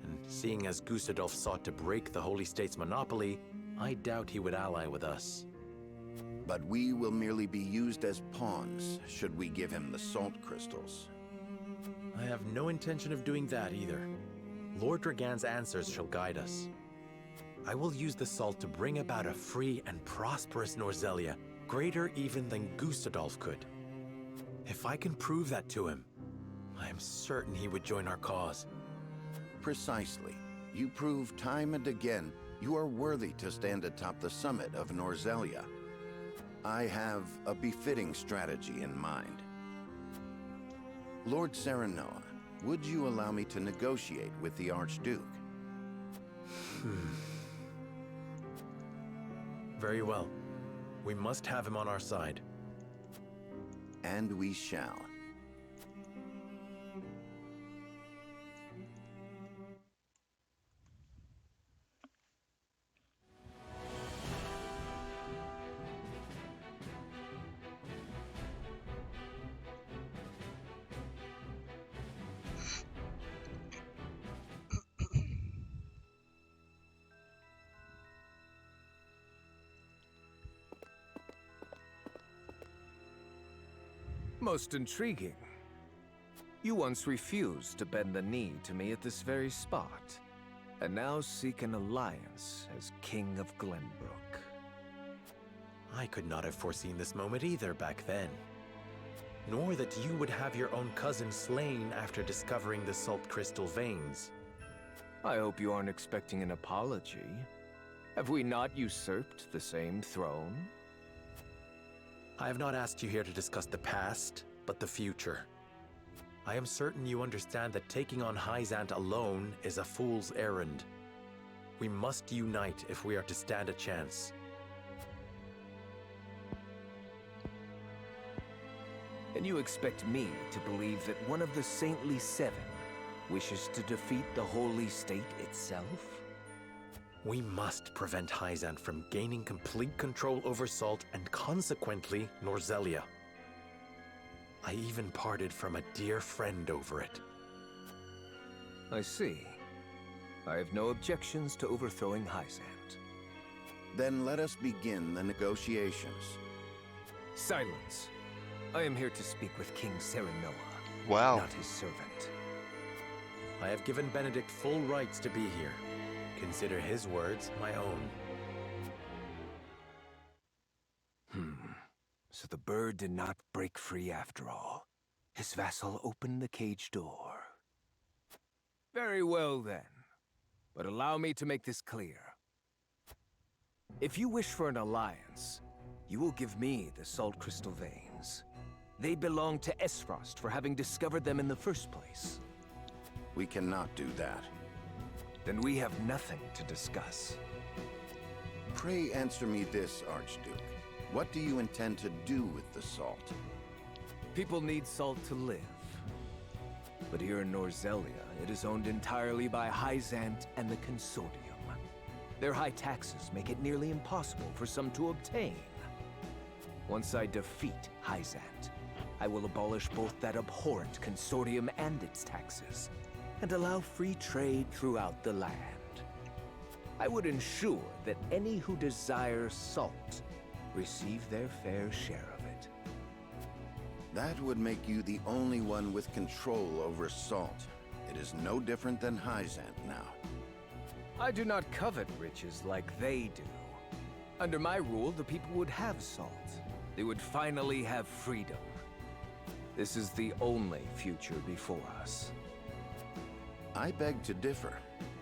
And seeing as Gustadolf sought to break the Holy State's monopoly, I doubt he would ally with us. But we will merely be used as pawns, should we give him the salt crystals. I have no intention of doing that either. Lord Dragan's answers shall guide us. I will use the salt to bring about a free and prosperous Norzelia, greater even than Gustadolf could. If I can prove that to him, I am certain he would join our cause. Precisely. You prove time and again you are worthy to stand atop the summit of Norzelia. I have a befitting strategy in mind. Lord Serenoa, would you allow me to negotiate with the Archduke? Very well. We must have him on our side. And we shall. Most intriguing. You once refused to bend the knee to me at this very spot, and now seek an alliance as King of Glenbrook. I could not have foreseen this moment either back then. Nor that you would have your own cousin slain after discovering the salt crystal veins. I hope you aren't expecting an apology. Have we not usurped the same throne? I have not asked you here to discuss the past, but the future. I am certain you understand that taking on Hyzant alone is a fool's errand. We must unite if we are to stand a chance. And you expect me to believe that one of the Saintly Seven wishes to defeat the Holy State itself? We must prevent Hyzant from gaining complete control over Salt and consequently Norzelia. I even parted from a dear friend over it. I see. I have no objections to overthrowing Hyzant. Then let us begin the negotiations. Silence. I am here to speak with King Serenoa, Wow. not his servant. I have given Benedict full rights to be here. Consider his words my own. So the bird did not break free after all. His vassal opened the cage door. Very well then. But allow me to make this clear. If you wish for an alliance, you will give me the salt crystal veins. They belong to Esfrost for having discovered them in the first place. We cannot do that. Then we have nothing to discuss. Pray answer me this, Archduke. What do you intend to do with the salt? People need salt to live. But here in Norzelia, it is owned entirely by Hyzant and the Consortium. Their high taxes make it nearly impossible for some to obtain. Once I defeat Hyzant, I will abolish both that abhorrent Consortium and its taxes, and allow free trade throughout the land. I would ensure that any who desire salt receive their fair share of it. That would make you the only one with control over salt. It is no different than Hyzant now. I do not covet riches like they do. Under my rule, the people would have salt. They would finally have freedom. This is the only future before us. I beg to differ.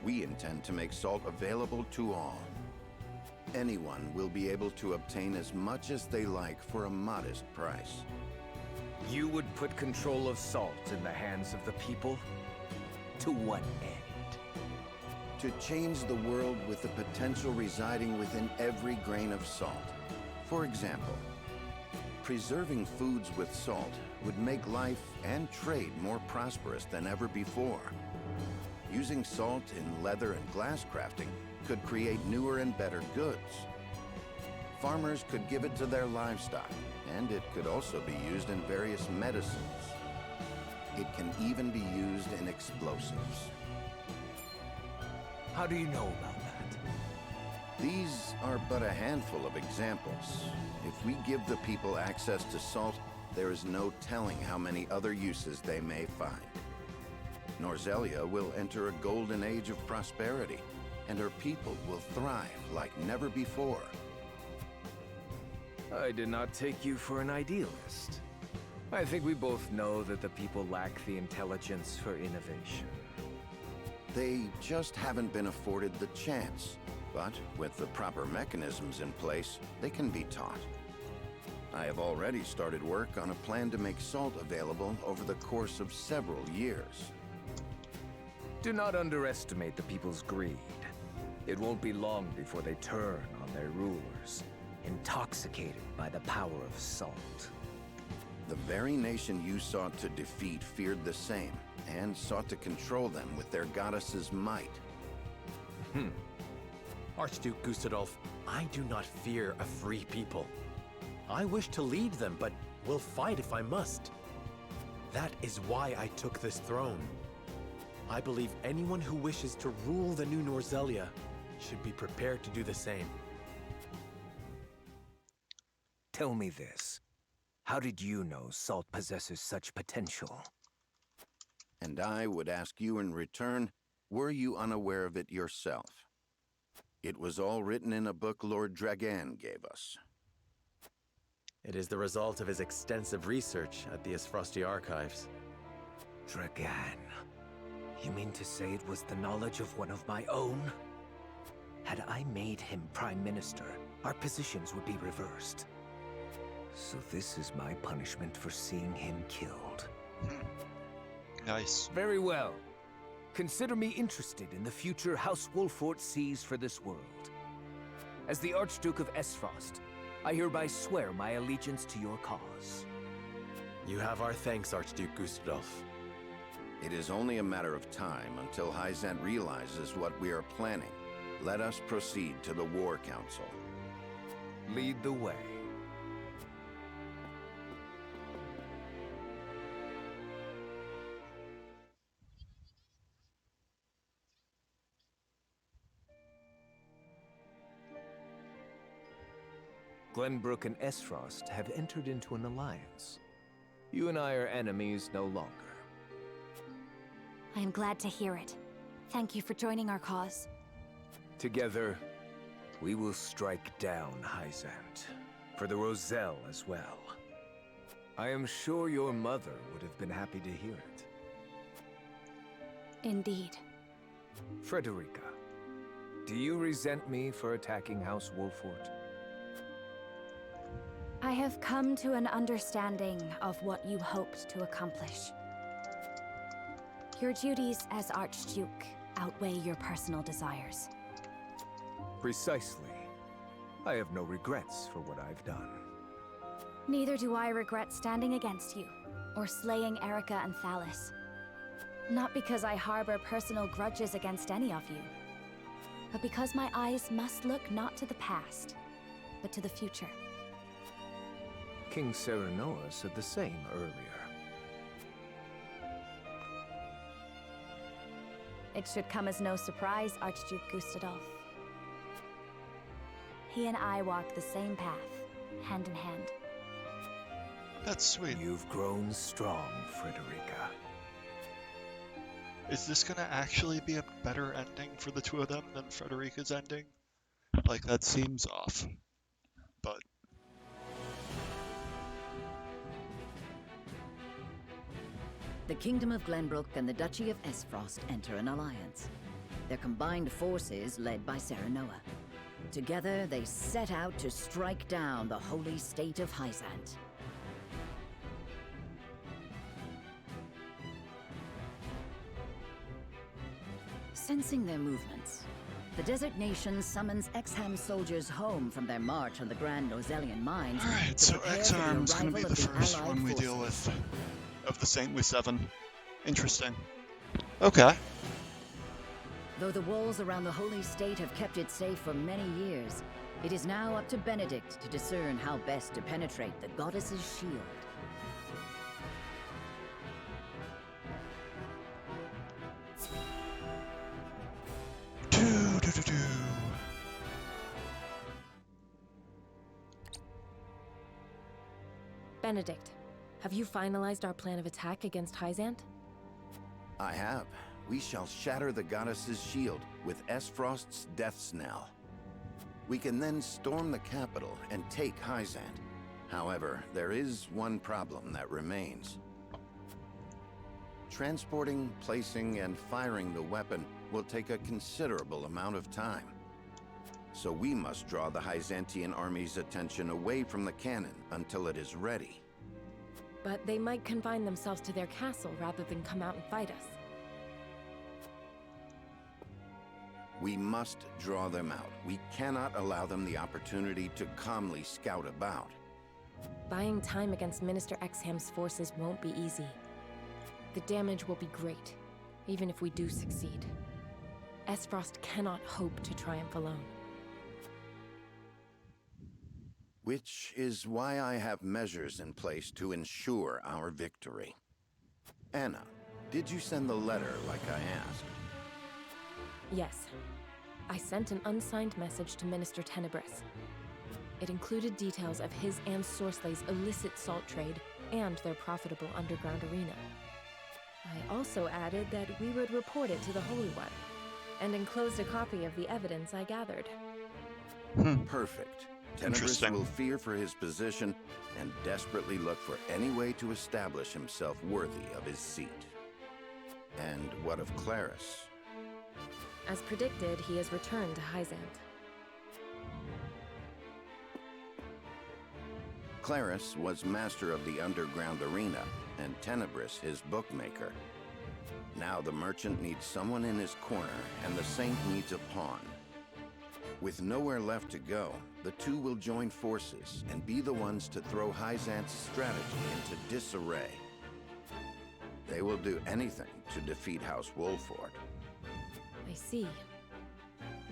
We intend to make salt available to all. anyone will be able to obtain as much as they like for a modest price. You would put control of salt in the hands of the people? To what end? To change the world with the potential residing within every grain of salt. For example, preserving foods with salt would make life and trade more prosperous than ever before. Using salt in leather and glass crafting could create newer and better goods. Farmers could give it to their livestock, and it could also be used in various medicines. It can even be used in explosives. How do you know about that? These are but a handful of examples. If we give the people access to salt, there is no telling how many other uses they may find. Norzelia will enter a golden age of prosperity, and her people will thrive like never before. I did not take you for an idealist. I think we both know that the people lack the intelligence for innovation. They just haven't been afforded the chance. But with the proper mechanisms in place, they can be taught. I have already started work on a plan to make salt available over the course of several years. Do not underestimate the people's greed. It won't be long before they turn on their rulers, intoxicated by the power of salt. The very nation you sought to defeat feared the same, and sought to control them with their goddess's might. Archduke Gustadolf, I do not fear a free people. I wish to lead them, but will fight if I must. That is why I took this throne. I believe anyone who wishes to rule the new Norzelia should be prepared to do the same. Tell me this. How did you know salt possesses such potential? And I would ask you in return, were you unaware of it yourself? It was all written in a book Lord Dragan gave us. It is the result of his extensive research at the Isfrosti archives. Dragan. You mean to say it was the knowledge of one of my own? Had I made him Prime Minister, our positions would be reversed. So this is my punishment for seeing him killed. Nice. Very well. Consider me interested in the future House Wolfort sees for this world. As the Archduke of Esfrost, I hereby swear my allegiance to your cause. You have our thanks, Archduke Gustadolf. It is only a matter of time until Hyzant realizes what we are planning. Let us proceed to the War Council. Lead the way. Glenbrook and Esfrost have entered into an alliance. You and I are enemies no longer. I am glad to hear it. Thank you for joining our cause. Together, we will strike down Hyzant. For the Roselle as well. I am sure your mother would have been happy to hear it. Indeed. Frederica, do you resent me for attacking House Wolfort? I have come to an understanding of what you hoped to accomplish. Your duties as Archduke outweigh your personal desires. Precisely. I have no regrets for what I've done. Neither do I regret standing against you, or slaying Erica and Thalis. Not because I harbor personal grudges against any of you, but because my eyes must look not to the past, but to the future. King Serenoa said the same earlier. It should come as no surprise, Archduke Gustadolf. He and I walked the same path, hand in hand. That's sweet. You've grown strong, Frederica. Is this gonna actually be a better ending for the two of them than Frederica's ending? Like, that seems off. But The Kingdom of Glenbrook and the Duchy of Esfrost enter an alliance. Their combined forces led by Serenoa. Together, they set out to strike down the holy state of Hyzant. Sensing their movements, the Desert Nation summons Exham soldiers home from their march on the Grand Nozellian mines. Alright, so Exarm's gonna be the first one we deal with of the Saintly Seven. Interesting. Okay. Though the walls around the holy state have kept it safe for many years, it is now up to Benedict to discern how best to penetrate the goddess's shield. Benedict, have you finalized our plan of attack against Hyzant? I have. We shall shatter the goddess's shield with Esfrost's death knell. We can then storm the capital and take Hyzant. However, there is one problem that remains. Transporting, placing, and firing the weapon will take a considerable amount of time. So we must draw the Hyzantian army's attention away from the cannon until it is ready. But they might confine themselves to their castle rather than come out and fight us. We must draw them out. We cannot allow them the opportunity to calmly scout about. Buying time against Minister Exham's forces won't be easy. The damage will be great, even if we do succeed. Esfrost cannot hope to triumph alone. Which is why I have measures in place to ensure our victory. Anna, did you send the letter like I asked? Yes. I sent an unsigned message to Minister Tenebris. It included details of his and Sorslay's illicit salt trade and their profitable underground arena. I also added that we would report it to the Holy One, and enclosed a copy of the evidence I gathered. Perfect. Tenebris will fear for his position and desperately look for any way to establish himself worthy of his seat. And what of Claris? As predicted, he has returned to Hyzant. Claris was master of the underground arena, and Tenebris his bookmaker. Now the merchant needs someone in his corner, and the saint needs a pawn. With nowhere left to go, the two will join forces and be the ones to throw Hyzant's strategy into disarray. They will do anything to defeat House Wolford. I see.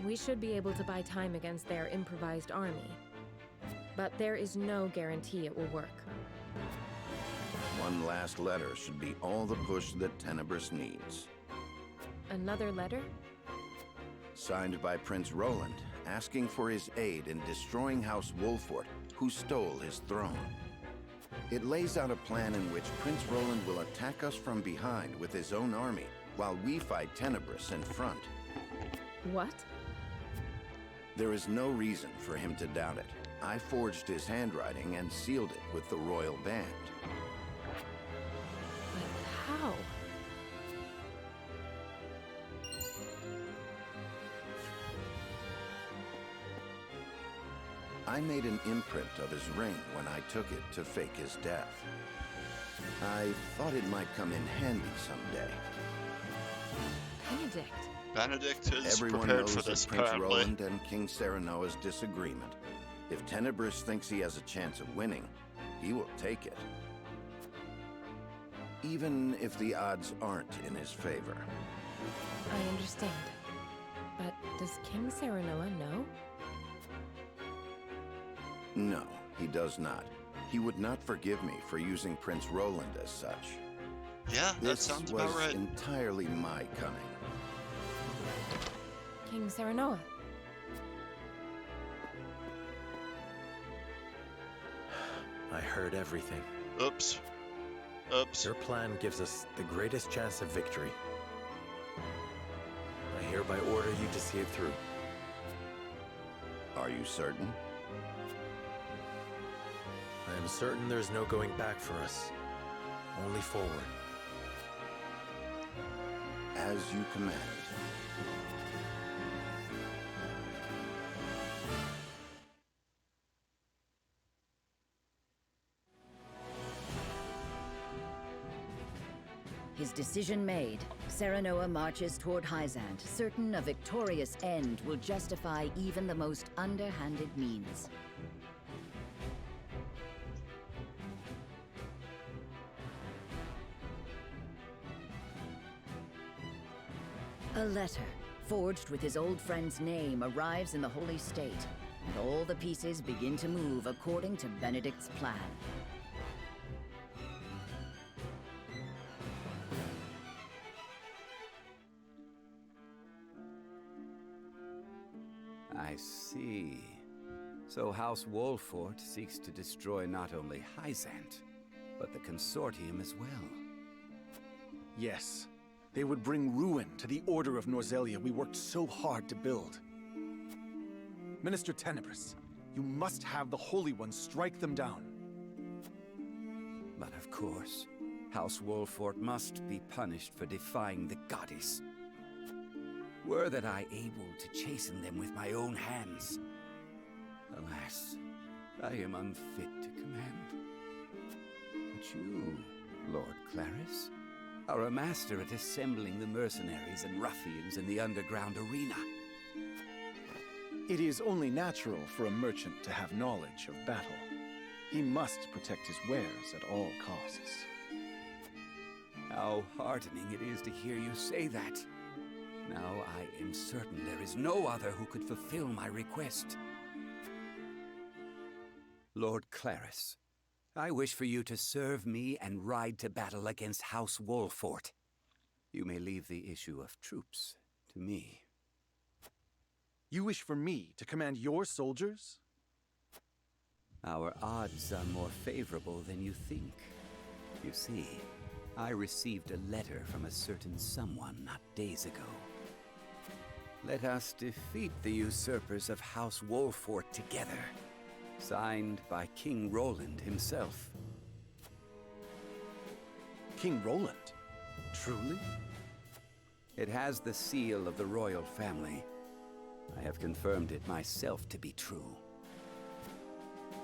We should be able to buy time against their improvised army. But there is no guarantee it will work. One last letter should be all the push that Tenebris needs. Another letter? Signed by Prince Roland, asking for his aid in destroying House Wolford, who stole his throne. It lays out a plan in which Prince Roland will attack us from behind with his own army, while we fight Tenebris in front. What? There is no reason for him to doubt it. I forged his handwriting and sealed it with the royal band. But how? I made an imprint of his ring when I took it to fake his death. I thought it might come in handy someday. Benedict. Benedict is Everyone prepared knows for of this, Prince apparently. Roland and King Serenoa's disagreement. If Tenebris thinks he has a chance of winning, he will take it. Even if the odds aren't in his favor. I understand. But does King Serenoa know? No, he does not. He would not forgive me for using Prince Roland as such. Yeah, that This sounds was about right. entirely my cunning. King Serenoa. I heard everything. Oops. Oops. Your plan gives us the greatest chance of victory. I hereby order you to see it through. Are you certain? I am certain there's no going back for us. Only forward. As you command. His decision made, Serenoa marches toward Hyzant, certain a victorious end will justify even the most underhanded means. A letter, forged with his old friend's name, arrives in the Holy State, and all the pieces begin to move according to Benedict's plan. I see. So House Wolfort seeks to destroy not only Hyzant, but the Consortium as well. Yes. They would bring ruin to the Order of Norzelia we worked so hard to build. Minister Tenebris, you must have the Holy Ones strike them down. But of course, House Wolfort must be punished for defying the goddess. Were that I able to chasten them with my own hands. Alas, I am unfit to command. But you, Lord Claris, are a master at assembling the mercenaries and ruffians in the underground arena. It is only natural for a merchant to have knowledge of battle. He must protect his wares at all costs. How heartening it is to hear you say that. Now I am certain there is no other who could fulfill my request. Lord Claris, I wish for you to serve me and ride to battle against House Wolfort. You may leave the issue of troops to me. You wish for me to command your soldiers? Our odds are more favorable than you think. You see, I received a letter from a certain someone not days ago. Let us defeat the usurpers of House Wolfort together. Signed by King Roland himself. King Roland? Truly? It has the seal of the royal family. I have confirmed it myself to be true.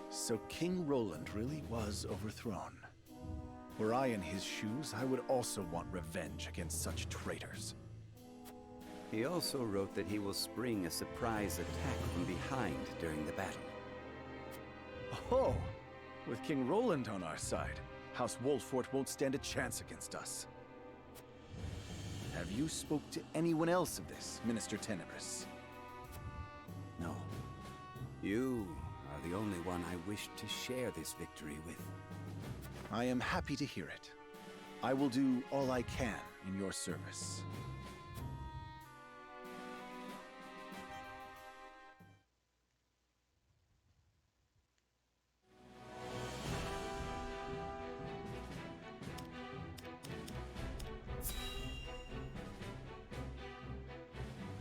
So King Roland really was overthrown. Were I in his shoes, I would also want revenge against such traitors. He also wrote that he will spring a surprise attack from behind during the battle. Oh, with King Roland on our side, House Wolfort won't stand a chance against us. Have you spoke to anyone else of this, Minister Tenebris? No. You are the only one I wish to share this victory with. I am happy to hear it. I will do all I can in your service.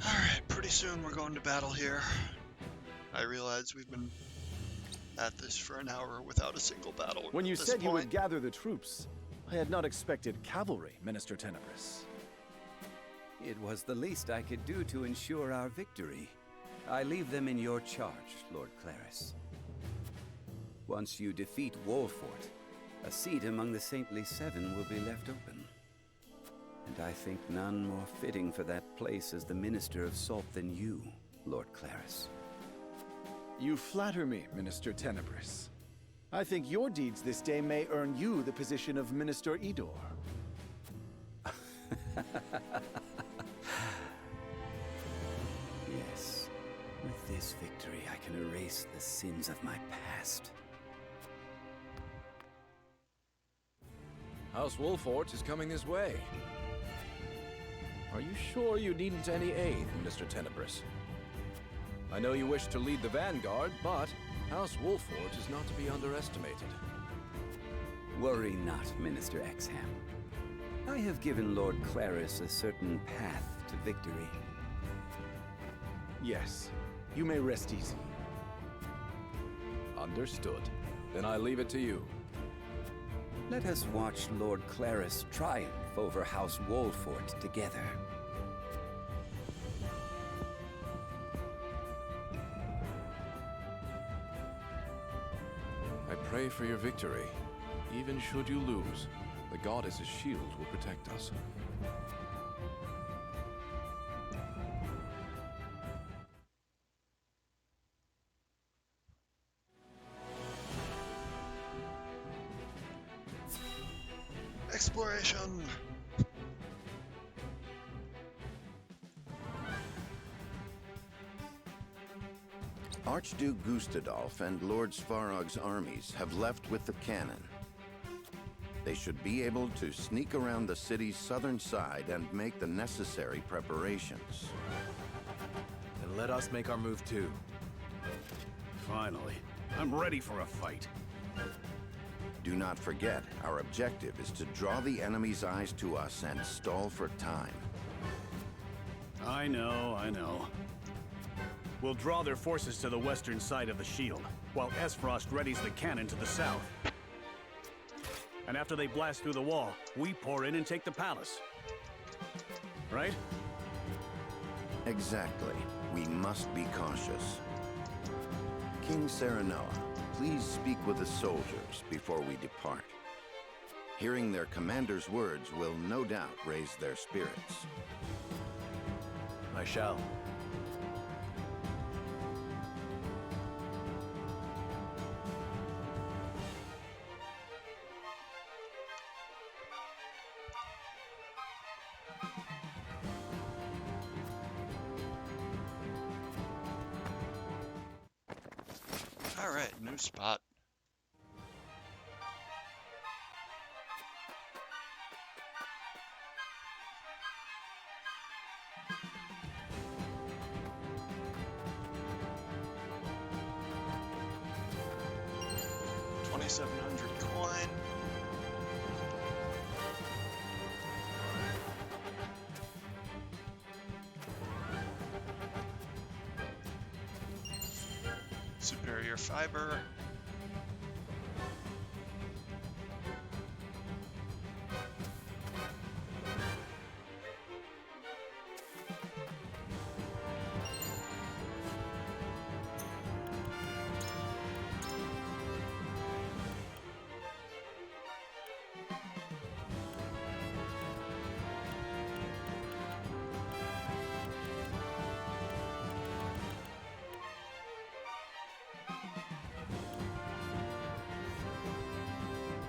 Alright, pretty soon we're going to battle here. I realize we've been at this for an hour without a single battle. When you at this said you point. would gather the troops, I had not expected cavalry, Minister Tenebris. It was the least I could do to ensure our victory. I leave them in your charge, Lord Claris. Once you defeat Wolfort, a seat among the Saintly Seven will be left open. And I think none more fitting for that place as the Minister of Salt than you, Lord Claris. You flatter me, Minister Tenebris. I think your deeds this day may earn you the position of Minister Idor. Yes, with this victory I can erase the sins of my past. House Wolfort is coming this way. Are you sure you needn't any aid, Mr. Tenebris? I know you wish to lead the vanguard, but House Wolfort is not to be underestimated. Worry not, Minister Exham. I have given Lord Claris a certain path to victory. Yes, you may rest easy. Understood. Then I leave it to you. Let us watch Lord Claris triumph over House Wolfort together. I pray for your victory, even should you lose. The goddess's shield will protect us. Exploration! Archduke Gustadolf and Lord Svarog's armies have left with the cannon. They should be able to sneak around the city's southern side and make the necessary preparations. Then let us make our move too. Finally, I'm ready for a fight. Do not forget, our objective is to draw the enemy's eyes to us and stall for time. I know. We'll draw their forces to the western side of the shield, while Esfrost readies the cannon to the south. And after they blast through the wall, we pour in and take the palace. Right? Exactly. We must be cautious. King Serenoa, please speak with the soldiers before we depart. Hearing their commander's words will no doubt raise their spirits. I shall. Alright, new spot. $2,700 coin. Superior fiber.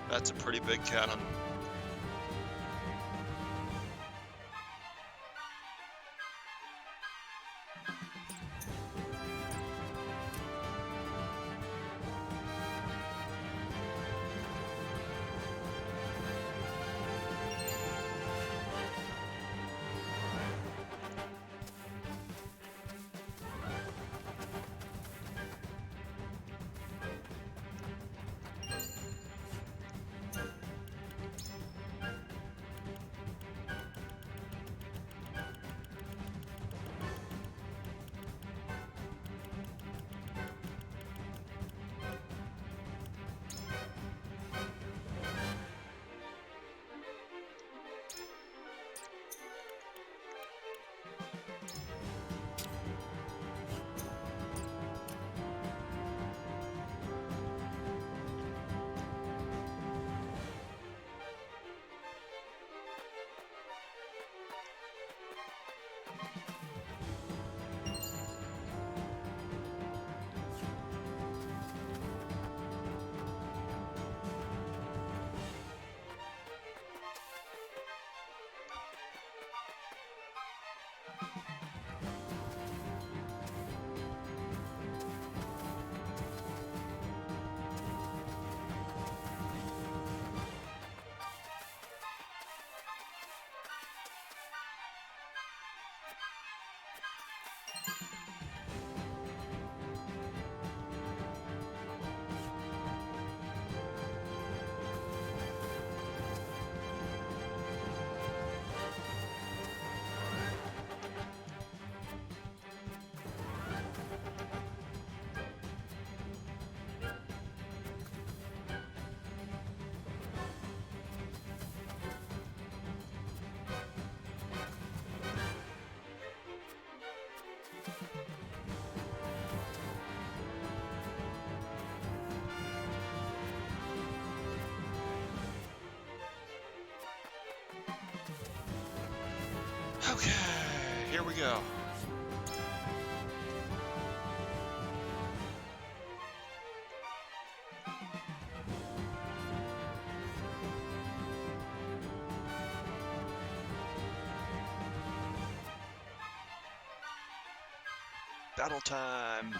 That's a pretty big cannon. Okay, here we go. Battle time.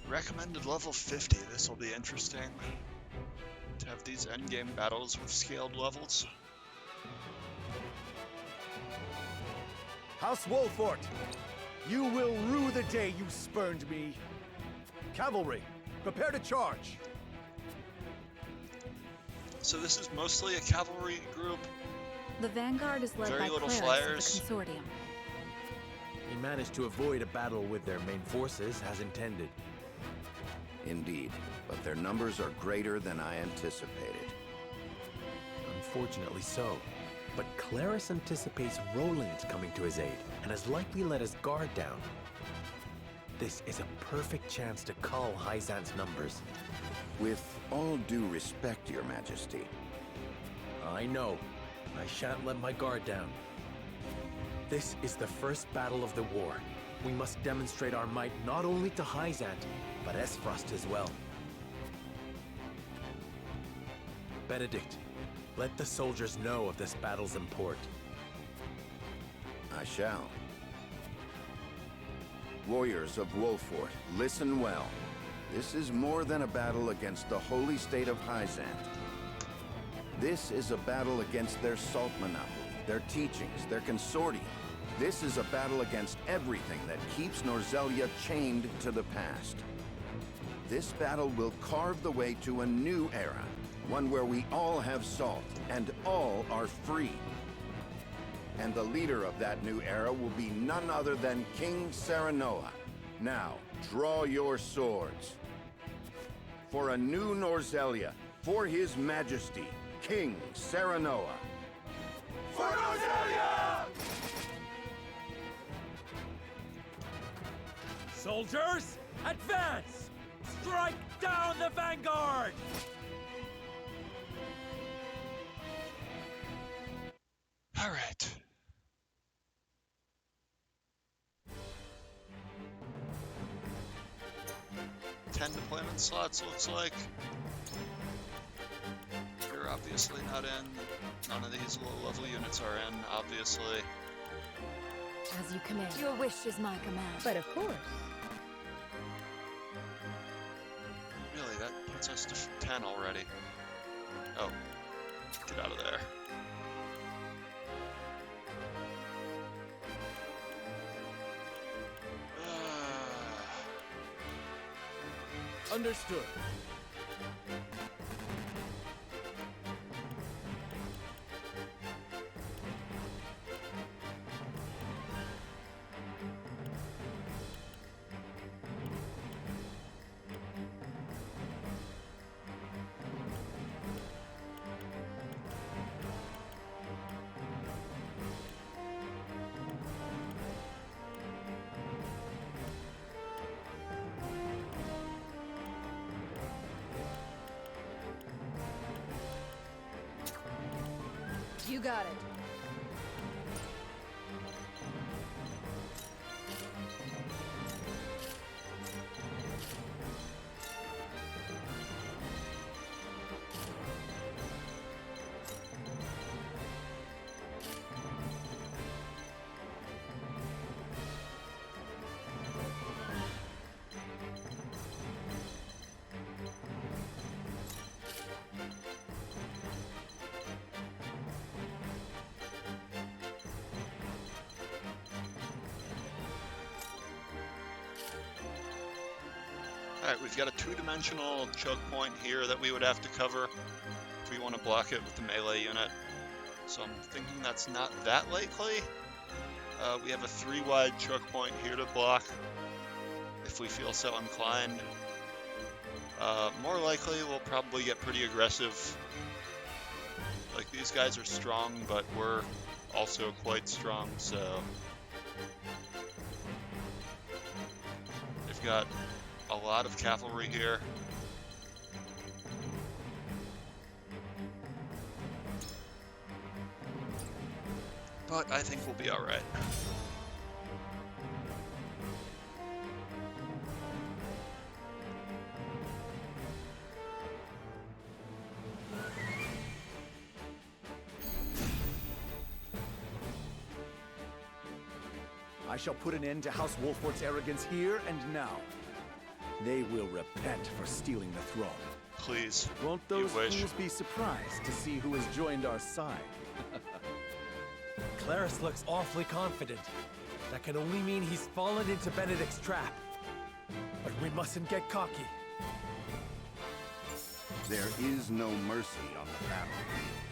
Recommended level 50. This will be interesting to have these endgame battles with scaled levels. House Wolfort, you will rue the day you spurned me. Cavalry, prepare to charge. So this is mostly a cavalry group. The vanguard is led Very by little clerics of flyers. the consortium. We managed to avoid a battle with their main forces as intended. Indeed, but their numbers are greater than I anticipated. Unfortunately so. But Claris anticipates Roland coming to his aid, and has likely let his guard down. This is a perfect chance to cull Hyzant's numbers. With all due respect, Your Majesty. I know. I shan't let my guard down. This is the first battle of the war. We must demonstrate our might not only to Hyzant, but Esfrost as well. Benedict, let the soldiers know of this battle's import. I shall. Warriors of Wolfort, listen well. This is more than a battle against the holy state of Hyzant. This is a battle against their salt monopoly, their teachings, their consortium. This is a battle against everything that keeps Norzelia chained to the past. This battle will carve the way to a new era, one where we all have salt and all are free. And the leader of that new era will be none other than King Serenoa. Now, draw your swords. For a new Norzelia, for His Majesty, King Serenoa. For Norzelia! Soldiers, advance! Strike down the vanguard! All right. Ten deployment slots looks like. You're obviously not in. None of these low-level units are in, obviously. As you command. Your wish is my command. But of course. Really, that puts us to 10 already. Oh, get out of there. Understood. You got it. Alright, we've got a two-dimensional choke point here that we would have to cover if we want to block it with the melee unit. So I'm thinking that's not that likely. We have a 3-wide choke point here to block if we feel so inclined. More likely we'll probably get pretty aggressive. Like, these guys are strong, but we're also quite strong, so... we've got a lot of cavalry here. But I think we'll be alright. I shall put an end to House Wolfort's arrogance here and now. They will repent for stealing the throne. Please. Won't those fools be surprised to see who has joined our side? Claris looks awfully confident. That can only mean he's fallen into Benedict's trap. But we mustn't get cocky. There is no mercy on the battlefield.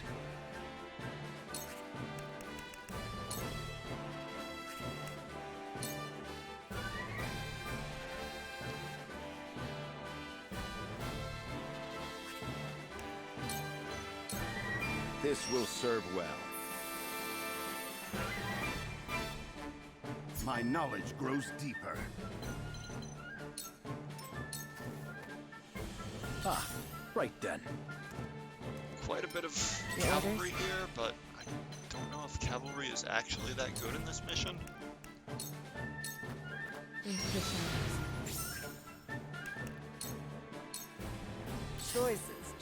This will serve well. My knowledge grows deeper. Ah, right then. Quite a bit of cavalry here, but I don't know if cavalry is actually that good in this mission.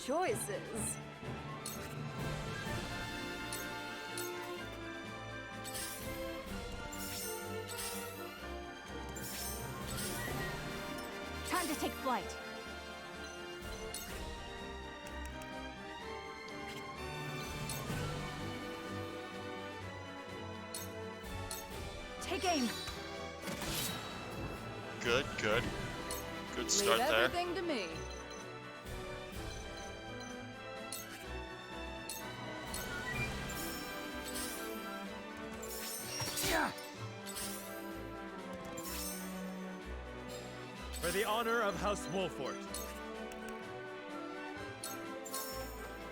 Choices. Time to take flight. Take aim. Good. Good start Leave there. everything to me. For the honor of House Wolfort.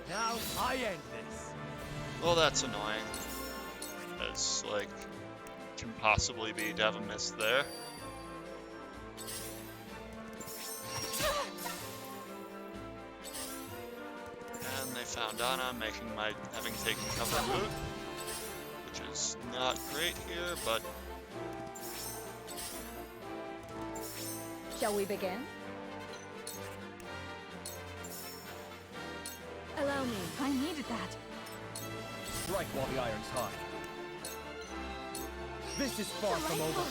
Now I end this. Well, that's annoying. As, like, can possibly be to have a miss there. And they found Anna, having taken cover route, which is not great here, but Shall we begin? Allow me. I needed that. Strike while the iron's hot. This is far from over.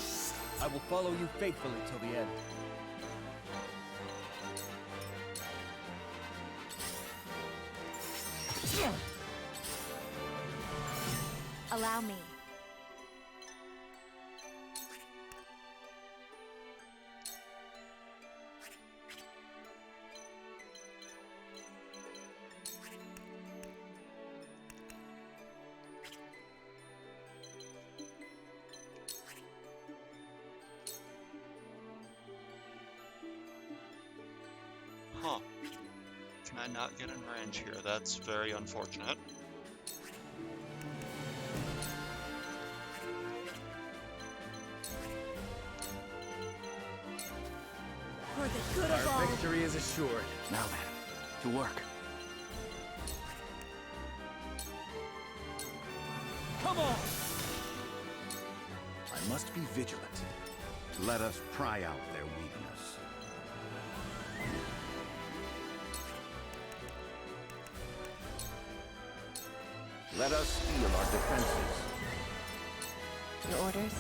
I will follow you faithfully till the end. Allow me. huh. Can I not get in range here? That's very unfortunate. For the good of all. Our victory is assured. Now then, to work. Come on! I must be vigilant. Let us pry out their weakness. Let us steel our defenses. Your orders?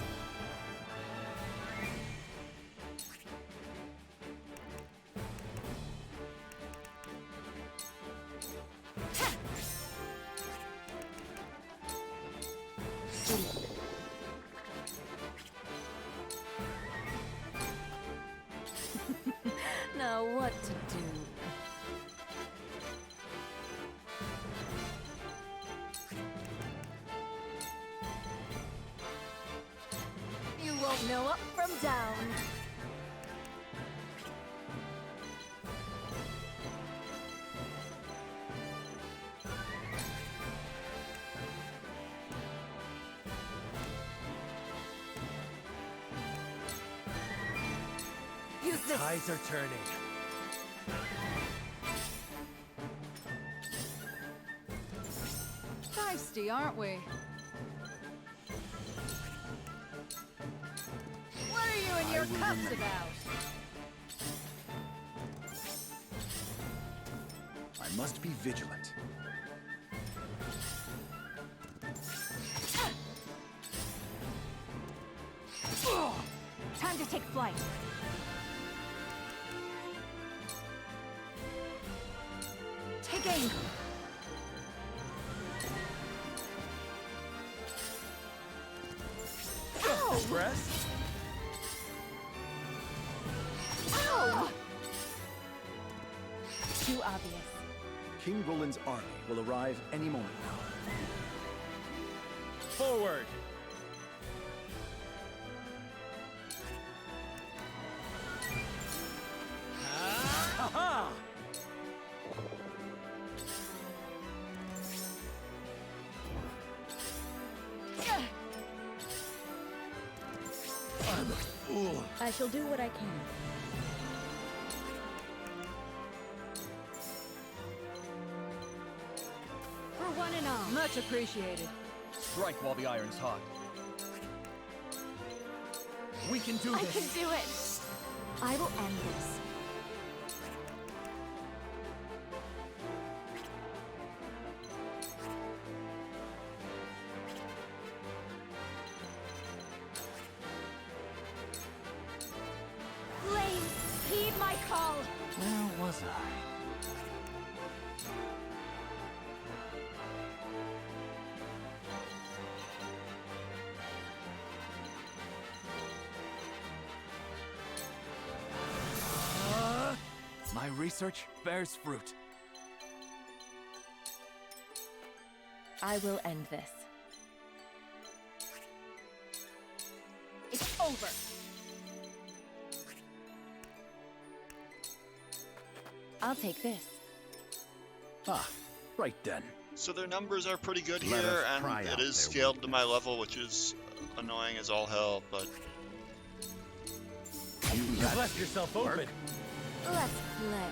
Now what to do? You won't know up from down. The tides are turning. Feisty, aren't we? What are you and your cups about? I must be vigilant. Time to take flight. Take aim. Ow! Breath? Ow! Too obvious. King Roland's army will arrive any moment now. Forward! Ha-ha! I'm a fool. I shall do what I can. For one and all. Much appreciated. Strike while the iron's hot. We can do I this. can do it. I will end this. Flames, heed my call. Where was I? My research bears fruit. I will end this. It's over. I'll take this. Ah, right then. So their numbers are pretty good Let here, us and pry it out is their scaled to my level, which is annoying as all hell, but... You left yourself open. Let's play.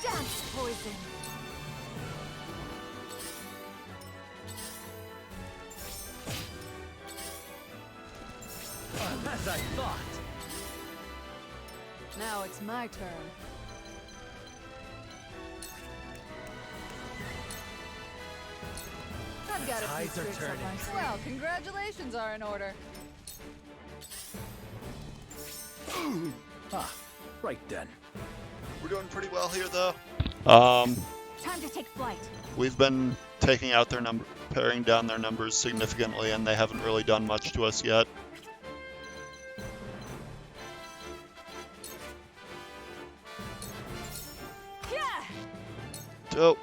Dance poison. As I thought. Now it's my turn. I've got a few Tides are tricks up turning. my sleeve. Well, congratulations are in order. Ah, right then. We're doing pretty well here, though. Time to take flight. We've been taking out their number, paring down their numbers significantly, and they haven't really done much to us yet. Yeah! Dope.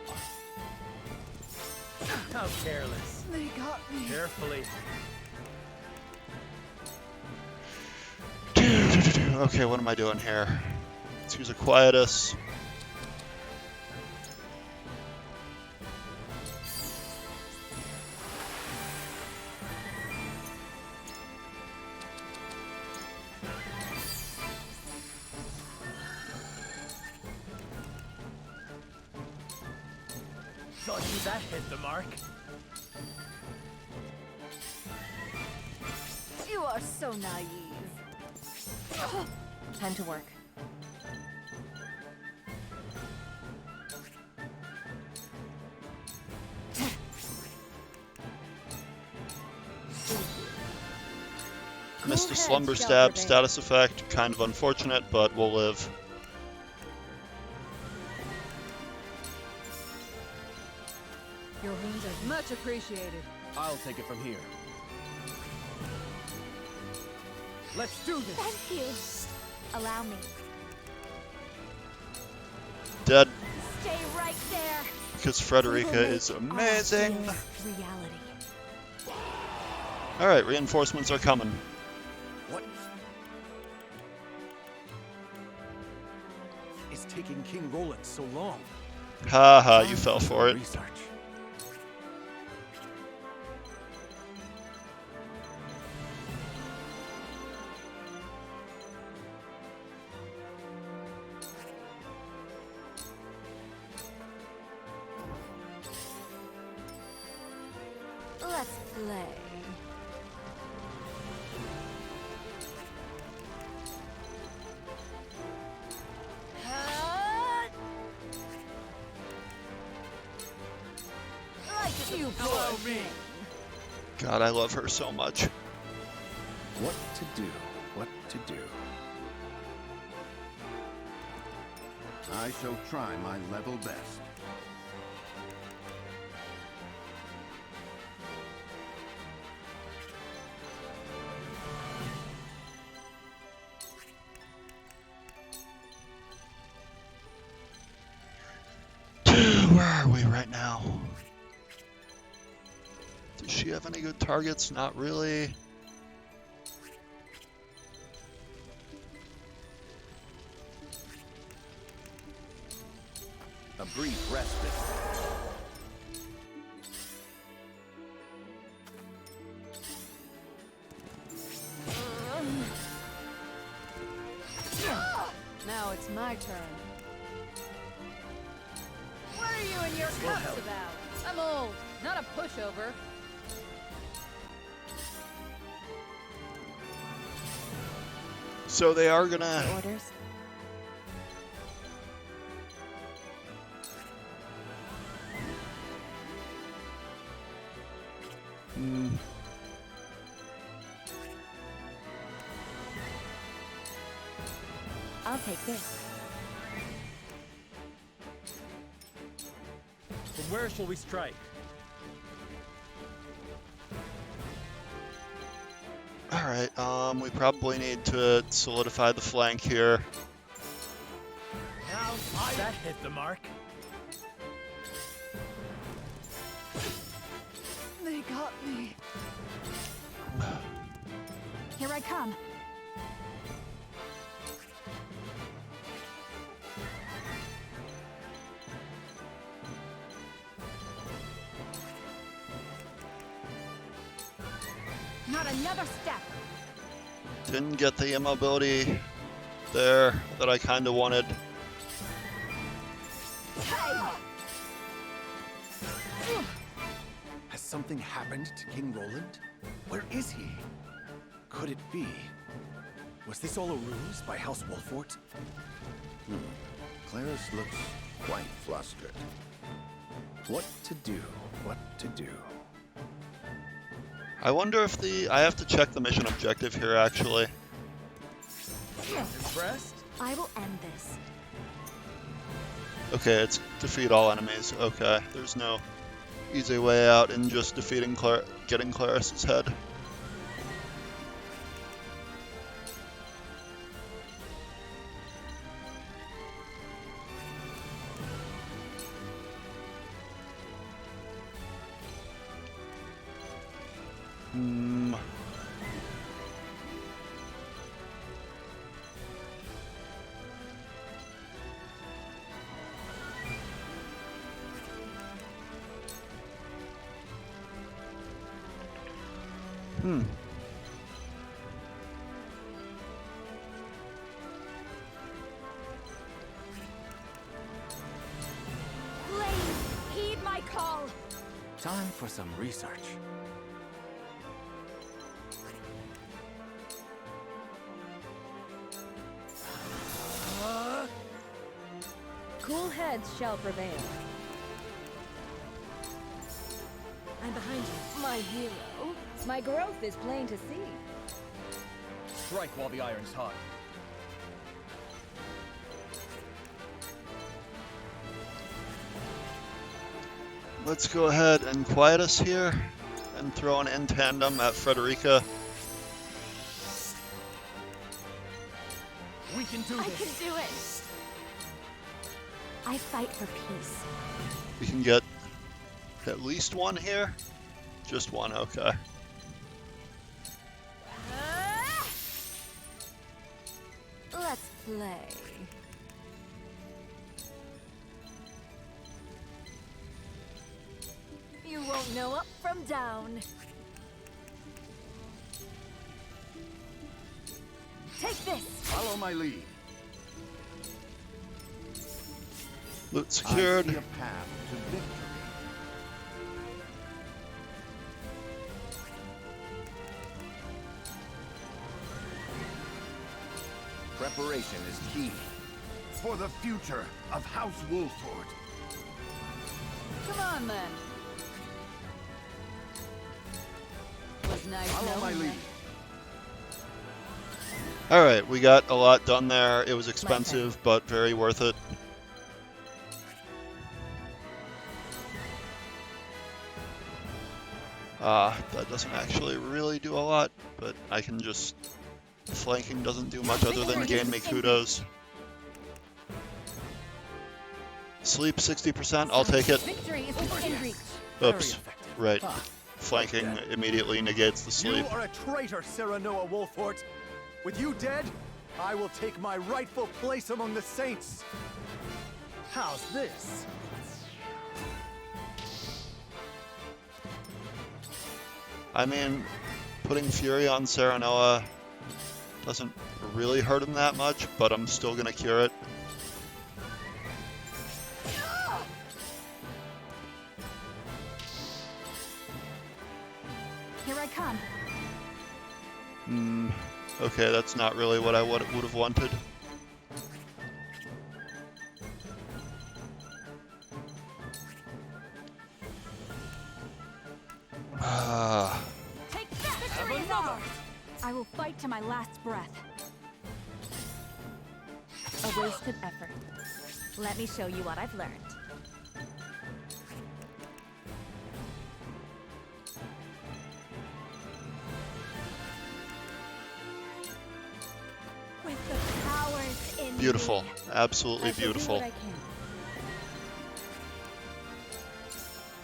How careless. They got me. Carefully. Okay, what am I doing here? Let's use a Quietus. Thought you that hit the mark. You are so naive. Time to work. Missed a Slumber Stab status effect. Kind of unfortunate, but we'll live. Your wounds are much appreciated. I'll take it from here. Let's do this. Thank you. Allow me. Dead. Stay right there. Because Frederica is amazing. Reality. Alright, reinforcements are coming. What is taking King Roland so long? Haha, you fell for it. Research. Let's play. Like you, poor me. God, I love her so much. What to do? What to do? I shall try my level best. Where are we right now? Does she have any good targets? Not really. A brief respite. Now it's my turn. What are you and your cups about? I'm old, not a pushover. So they are gonna... Orders? I'll take this. From where shall we strike? Alright, we probably need to solidify the flank here. Now, that hit the mark. They got me. Here I come. Not another step. Didn't get the immobility there that I kind of wanted. Has something happened to King Roland? Where is he? Could it be? Was this all a ruse by House Wolfort? Claris looks quite flustered. What to do? What to do? I wonder if I have to check the mission objective here, actually. Impressed? I will end this. Okay, it's defeat all enemies. Okay, there's no easy way out in just defeating getting Claris's head. Please, heed my call. Time for some research. Cool heads shall prevail. I'm behind you, my hero. My growth is plain to see. Strike while the iron's hot. Let's go ahead and quiet us here and throw an in tandem at Frederica. We can do I this. can do it. I fight for peace. We can get at least one here. Just one, okay. Let's play. won't know up from down. Take this! Follow my lead. Loot secured. I see a path to victory. Preparation is key for the future of House Wolford. Come on, then. Was nice Follow my knowing lead. you. Alright, we got a lot done there. It was expensive, but very worth it. That doesn't actually really do a lot, but I can just... Flanking doesn't do much other than gain me kudos. Sleep 60%, I'll take it. Victory is within reach. Oops, right. Flanking immediately negates the sleep. You are a traitor, Serenoa Wolfort. With you dead, I will take my rightful place among the saints. How's this? I mean, putting Fury on Serenoa doesn't really hurt him that much, but I'm still gonna cure it. Here I come. Okay, that's not really what I would have wanted. Take that! Victory is ours! I will fight to my last breath. A wasted effort. Let me show you what I've learned. With the powers in Beautiful, me. absolutely I shall do beautiful. what I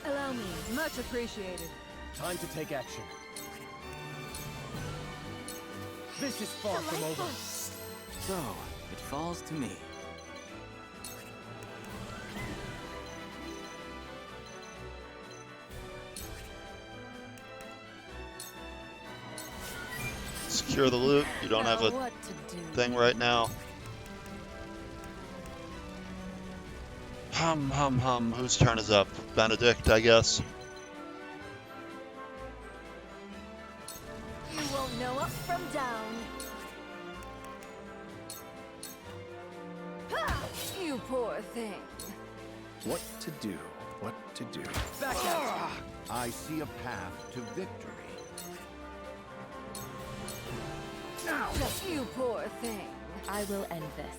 can. Allow me. Much appreciated. Time to take action. This is far from over. So, it falls to me. Secure the loot. You don't have a thing right now. Hum. Whose turn is up? Benedict, I guess. You won't know up from down. Ha! You poor thing. What to do? What to do? Back at you. I see a path to victory. Now, you poor thing. I will end this.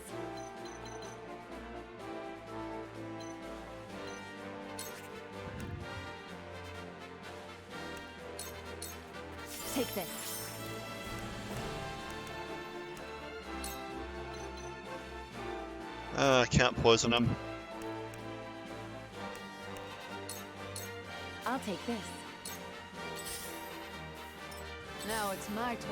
Take this. I can't poison him. I'll take this. Now it's my turn.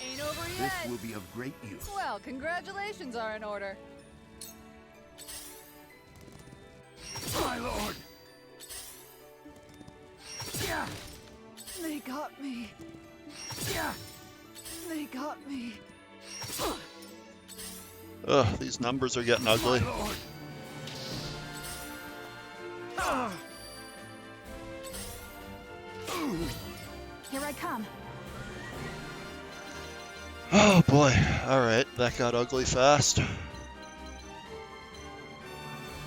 Ain't over This yet. will be of great use. Well, congratulations are in order. My lord! Yeah. They got me. Yeah. They got me. Ugh, these numbers are getting ugly. Here I come. Oh boy, alright, that got ugly fast.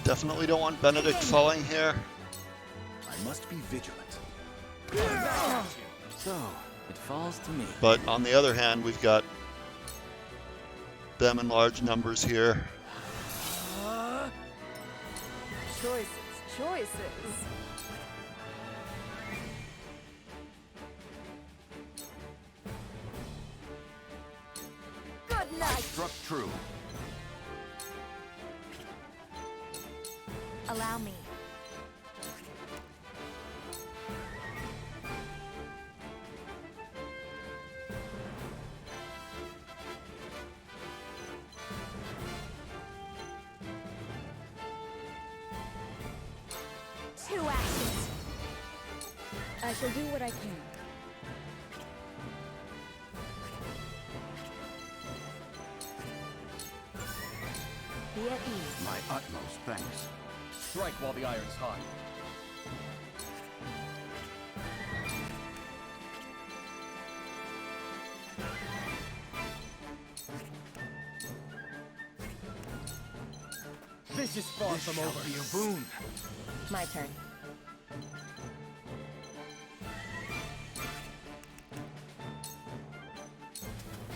Definitely don't want Benedict falling here. I must be vigilant. So, it falls to me. But on the other hand, we've got them in large numbers here. Choices. Good night. Struck true. Allow me. shall do what I can. Be at ease. My utmost thanks. Strike while the iron's hot. This is far from over. Be a boon. My turn.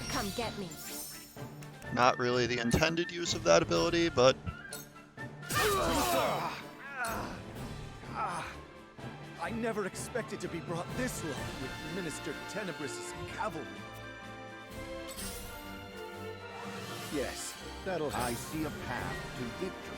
Come get me. Not really the intended use of that ability, but I never expected to be brought this low with Minister Tenebris' cavalry. Yes, that'll help. I see a path to victory.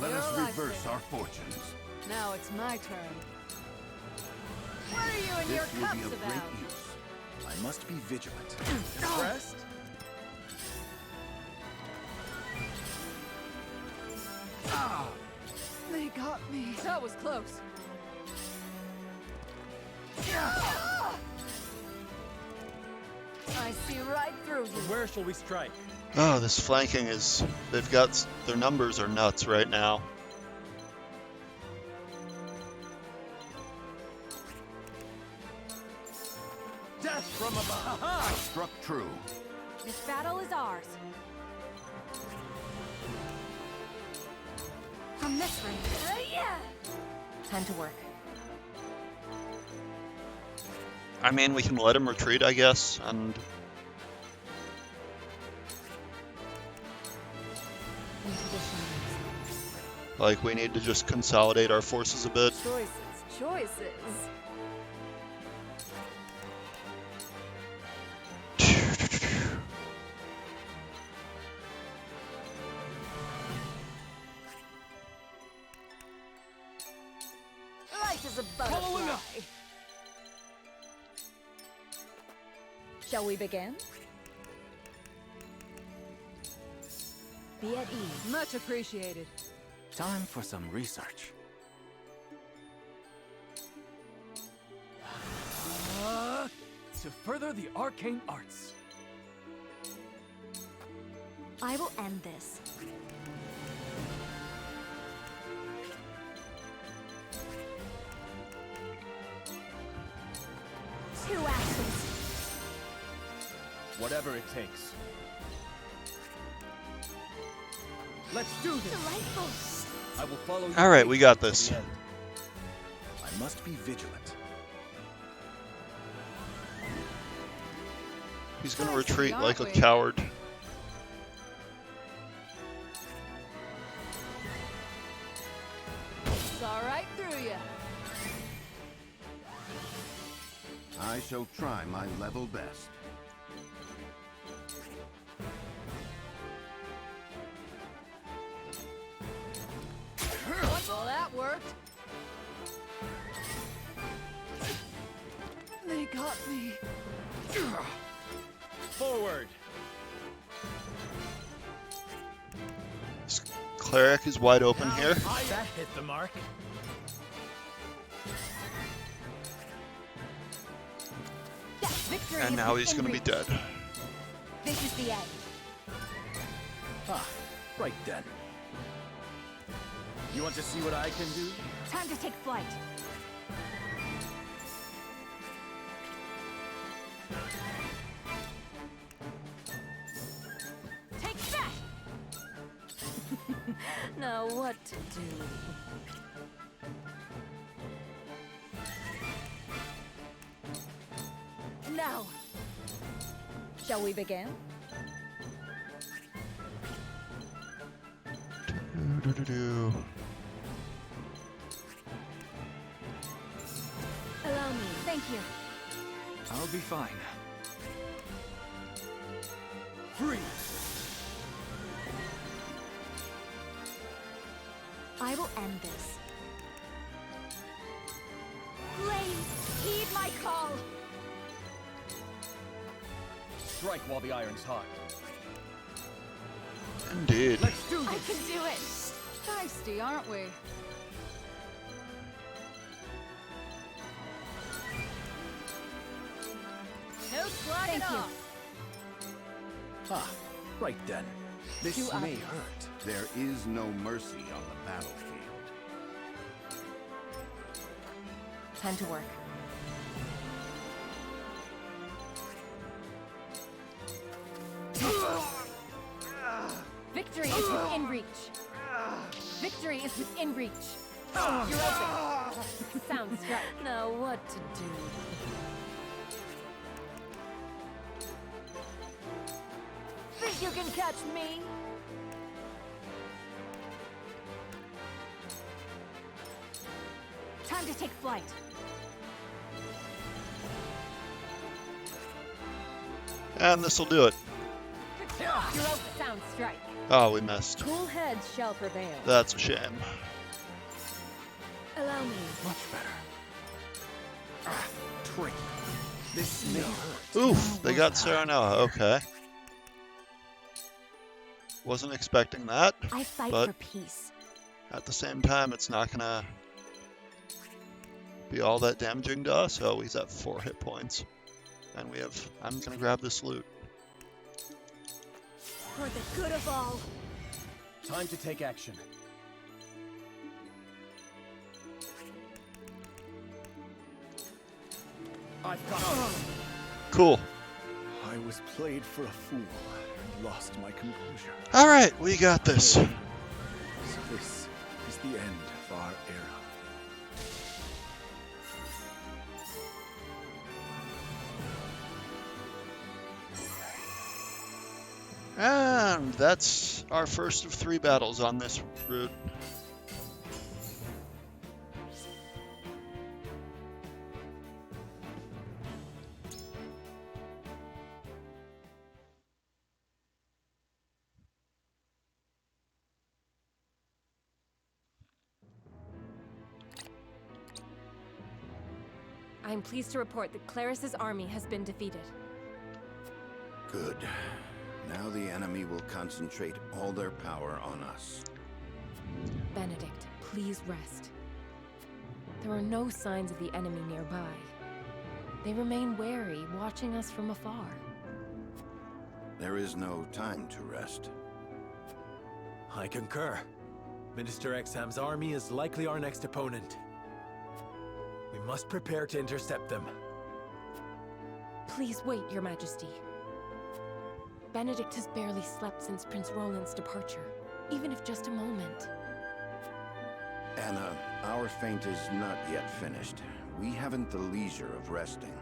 Let us reverse our fortunes. Now it's my turn. What are you and This your will cups be of about? great use. I must be vigilant. Impressed? They got me. That was close. I see right through you. Where shall we strike? oh, this flanking is... They've got... Their numbers are nuts right now. Death from above! I struck true. This battle is ours. From this range. Yeah! Time to work. I mean, we can let him retreat, I guess, and... Like, we need to just consolidate our forces a bit. Choices. Light as a butterfly. Shall we begin? Be at ease. Much appreciated. Time for some research. To further the arcane arts. I will end this. Two actions. Whatever it takes. Let's do this. Delightful. I will follow you. Alright, we got this. I must be vigilant. He's gonna retreat like a coward. Saw right through you. I shall try my level best. Well, that worked. They got me. Forward. This cleric is wide open here. That hit the mark. That victory And is now he's within gonna be reach. dead. This is the end. Ah, right then. You want to see what I can do? Time to take flight. Take that! Now what to do? Now! Shall we begin? Do-do-do-do. Allow me. Thank you. I'll be fine. Freeze! I will end this. Flames, heed my call! Strike while the iron's hot. Indeed. Let's do I this! can do it! Feisty, aren't we? No slacking Thank you. off. Ah, right then. This Too may obvious. hurt. There is no mercy on the battlefield. Time to work. Victory is within reach. Victory is within reach. You're open. Sound strike. Now what to do? Think you can catch me? Time to take flight. And this'll do it. You're open. Sound strike. Oh, we missed. Cool heads shall prevail. That's a shame. Allow me. Much better. Ah, trick. This may hurt. Oof, they got Serenoa. Okay. Wasn't expecting that, I fight but for peace. at the same time, it's not gonna be all that damaging to us. Oh, he's at 4 hit points. And we have... I'm gonna grab this loot. For the good of all. Time to take action. I've got this. Cool. I was played for a fool and lost my composure. Alright, we got this. So this is the end of our era. And that's our first of 3 battles on this route. I am pleased to report that Claris's army has been defeated. Good. Now the enemy will concentrate all their power on us. Benedict, please rest. There are no signs of the enemy nearby. They remain wary, watching us from afar. There is no time to rest. I concur. Minister Exham's army is likely our next opponent. We must prepare to intercept them. Please wait, Your Majesty. Benedict has barely slept since Prince Roland's departure, even if just a moment. Anna, our feint is not yet finished. We haven't the leisure of resting.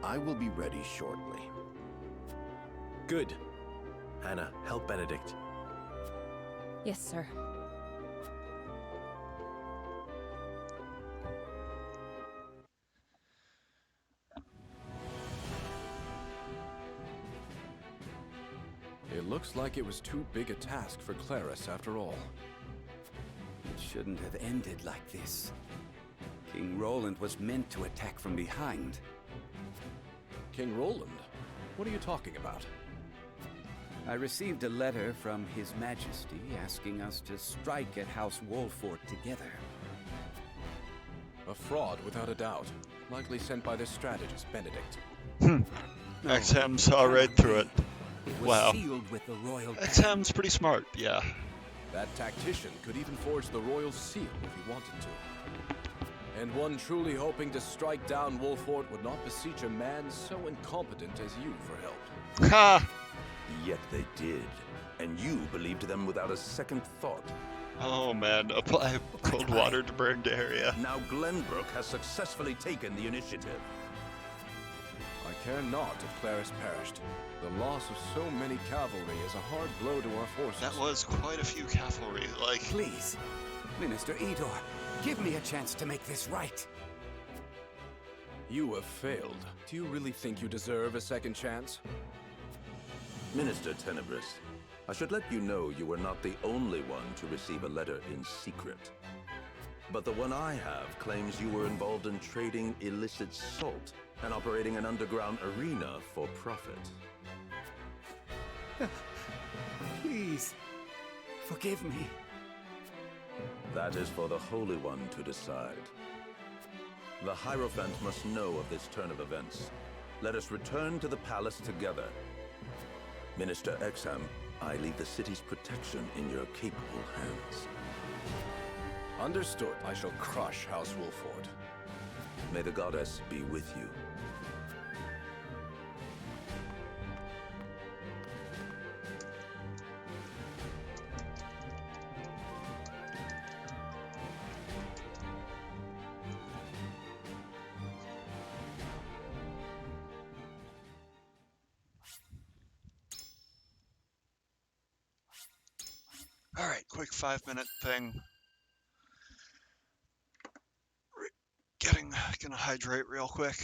I will be ready shortly. Good. Anna, help Benedict. Yes, sir. It looks like it was too big a task for Claris after all. It shouldn't have ended like this. King Roland was meant to attack from behind. King Roland? What are you talking about? I received a letter from His Majesty asking us to strike at House Wolfort together. A fraud, without a doubt. Likely sent by their strategist, Benedict. Exham saw right through it. It was Wow. sealed with the royal Exham's pretty smart, yeah. That tactician could even forge the royal seal if he wanted to. And one truly hoping to strike down Wolfort would not beseech a man so incompetent as you for help. Ha! Yet they did. And you believed them without a second thought. Oh man, apply cold water to burned area. Now Glenbrook has successfully taken the initiative. I care not if Claris perished. The loss of so many cavalry is a hard blow to our forces. That was quite a few cavalry, like... Please, Minister Edor, give me a chance to make this right. You have failed. Do you really think you deserve a second chance? Minister Tenebris, I should let you know you were not the only one to receive a letter in secret. But the one I have claims you were involved in trading illicit salt and operating an underground arena for profit. Please, forgive me. That is for the Holy One to decide. The Hierophant must know of this turn of events. Let us return to the palace together. Minister Exham, I leave the city's protection in your capable hands. Understood. I shall crush House Wolford. May the goddess be with you. All right, quick 5-minute thing. Gonna hydrate real quick.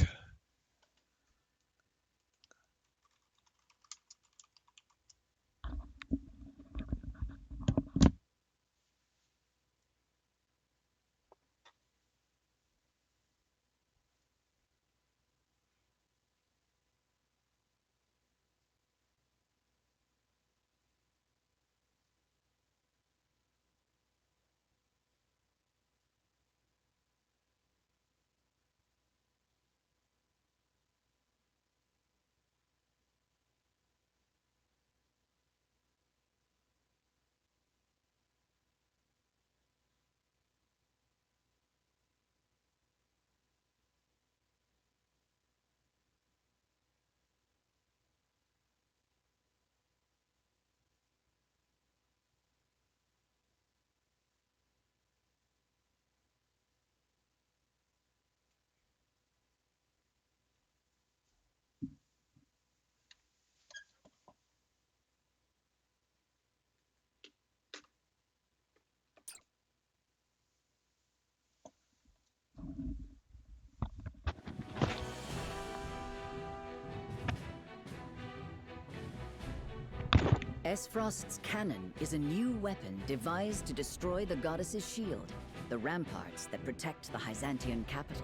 Esfrost's cannon is a new weapon devised to destroy the goddess's shield, the ramparts that protect the Hyzantian capital.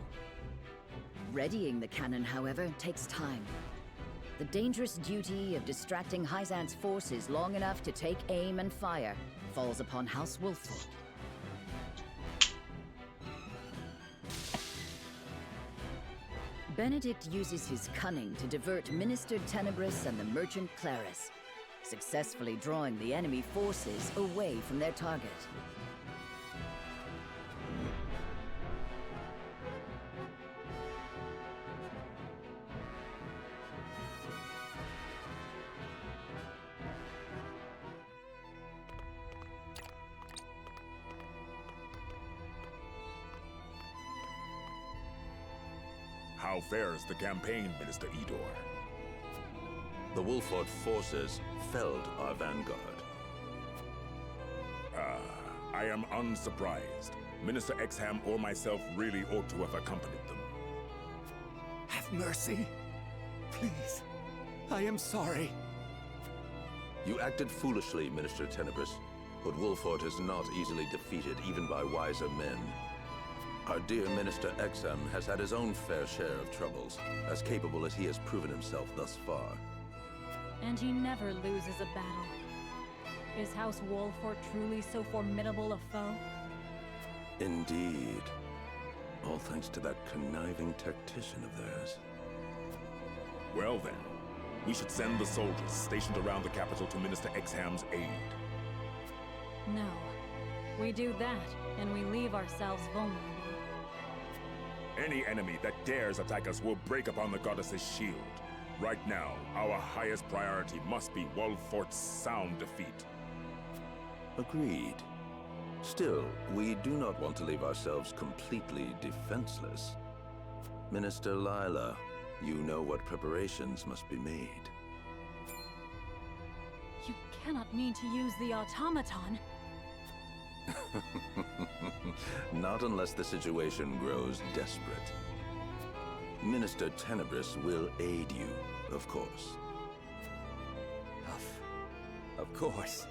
Readying the cannon, however, takes time. The dangerous duty of distracting Hyzant's forces long enough to take aim and fire falls upon House Wolford. Benedict uses his cunning to divert Minister Tenebris and the merchant Claris, successfully drawing the enemy forces away from their target. How fares the campaign, Minister Edor? The Wolford forces felled our vanguard. I am unsurprised. Minister Exham or myself really ought to have accompanied them. Have mercy. Please. I am sorry. You acted foolishly, Minister Tenebris, but Wolford is not easily defeated even by wiser men. Our dear Minister Exham has had his own fair share of troubles, as capable as he has proven himself thus far. And he never loses a battle. Is House Wolford truly so formidable a foe? Indeed. All thanks to that conniving tactician of theirs. Well then, we should send the soldiers stationed around the capital to Minister Exham's aid. No. We do that, and we leave ourselves vulnerable. Any enemy that dares attack us will break upon the goddess's shield. Right now, our highest priority must be Wolford's sound defeat. Agreed. Still, we do not want to leave ourselves completely defenseless. Minister Lila, you know what preparations must be made. You cannot mean to use the automaton. Not unless the situation grows desperate. Minister Tenebris will aid you, of course. Of course.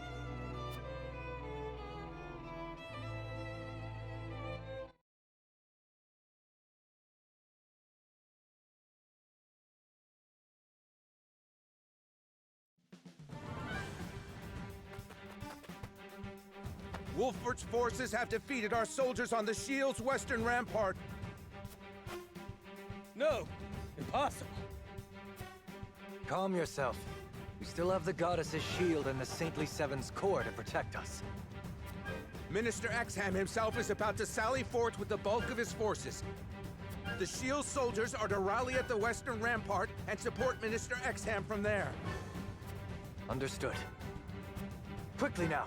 Wolfort's forces have defeated our soldiers on the shield's western rampart. No! Impossible! Calm yourself. We still have the Goddess's shield and the Saintly Seven's core to protect us. Minister Exham himself is about to sally forth with the bulk of his forces. The shield soldiers are to rally at the western rampart and support Minister Exham from there. Understood. Quickly now!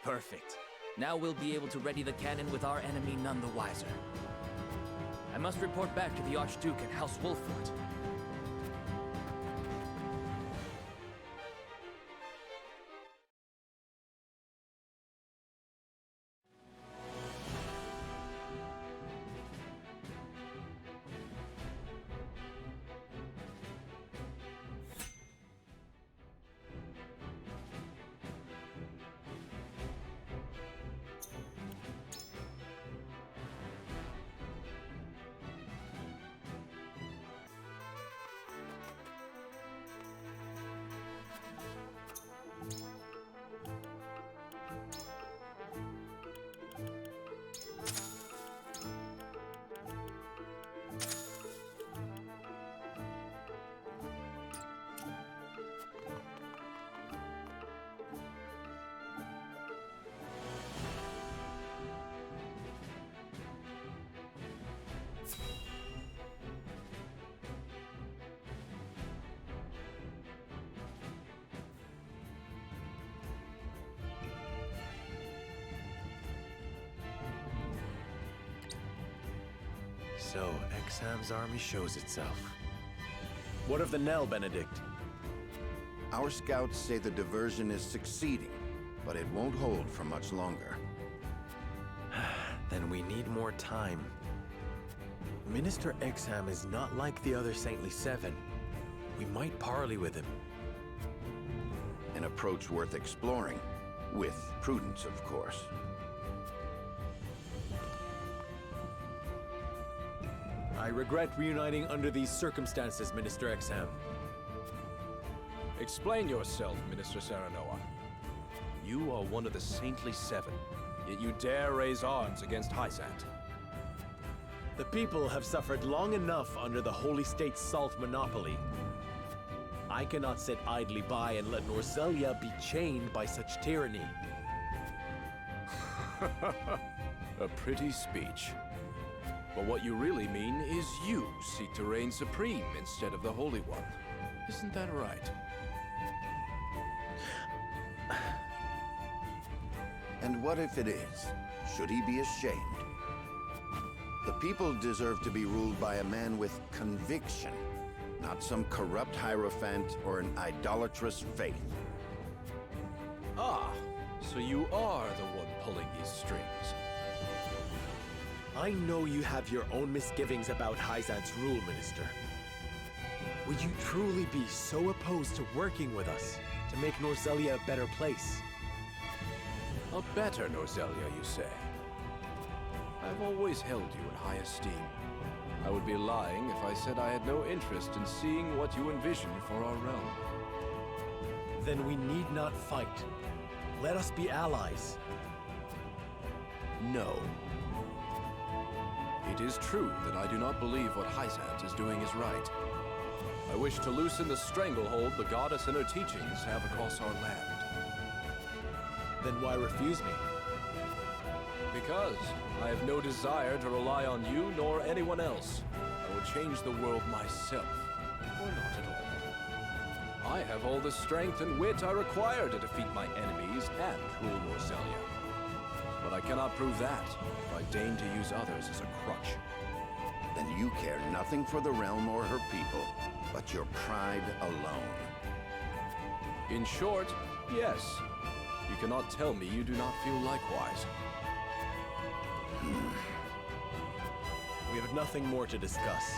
Perfect. Now we'll be able to ready the cannon with our enemy none the wiser. I must report back to the Archduke at House Wolfort. So, Exham's army shows itself. What of the Nell, Benedict? Our scouts say the diversion is succeeding, but it won't hold for much longer. Then we need more time. Minister Exham is not like the other Saintly Seven. We might parley with him. An approach worth exploring, with prudence, of course. I regret reuniting under these circumstances, Minister Exham. Explain yourself, Minister Serenoa. You are one of the Saintly Seven, yet you dare raise arms against Hyzant. The people have suffered long enough under the Holy State's salt monopoly. I cannot sit idly by and let Norzelia be chained by such tyranny. A pretty speech. But what you really mean is you seek to reign supreme instead of the Holy One. Isn't that right? And what if it is? Should he be ashamed? The people deserve to be ruled by a man with conviction, not some corrupt hierophant or an idolatrous faith. Ah, so you are the one pulling these strings. I know you have your own misgivings about Hyzant's rule, Minister. Would you truly be so opposed to working with us to make Norzelia a better place? A better Norzelia, you say? I've always held you in high esteem. I would be lying if I said I had no interest in seeing what you envision for our realm. Then we need not fight. Let us be allies. No. It is true that I do not believe what Hyzant is doing is right. I wish to loosen the stranglehold the goddess and her teachings have across our land. Then why refuse me? Because I have no desire to rely on you nor anyone else. I will change the world myself, or not at all. I have all the strength and wit I require to defeat my enemies and rule Norzelia. But I cannot prove that if I deign to use others as a crutch. Then you care nothing for the realm or her people, but your pride alone. In short, yes. You cannot tell me you do not feel likewise. We have nothing more to discuss.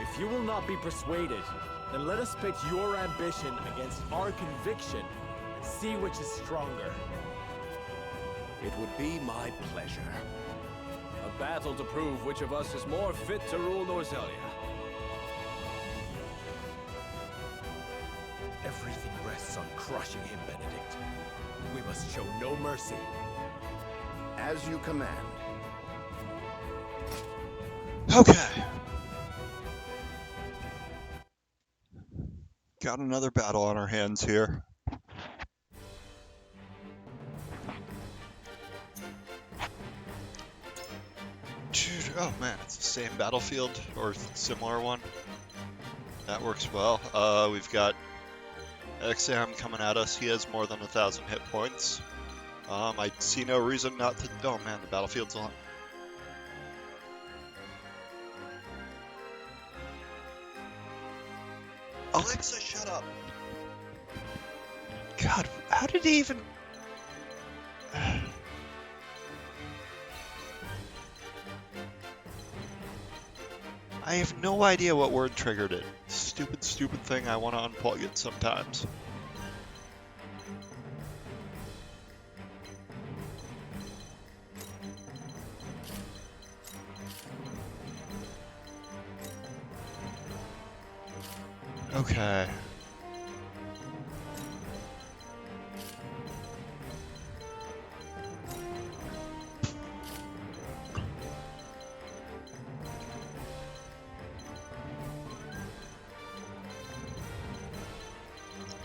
If you will not be persuaded, then let us pit your ambition against our conviction and see which is stronger. It would be my pleasure. A battle to prove which of us is more fit to rule Norzelia. Everything rests on crushing him, Benedict. We must show no mercy. As you command. Okay. Got another battle on our hands here. Oh man, it's the same battlefield or similar one. That works well. We've got Exam coming at us. He has more than 1,000 hit points. I see no reason not to. Oh man, the battlefield's on. Alexa, shut up! God, how did he even... I have no idea what word triggered it. Stupid, stupid thing, I want to unplug it sometimes. Okay.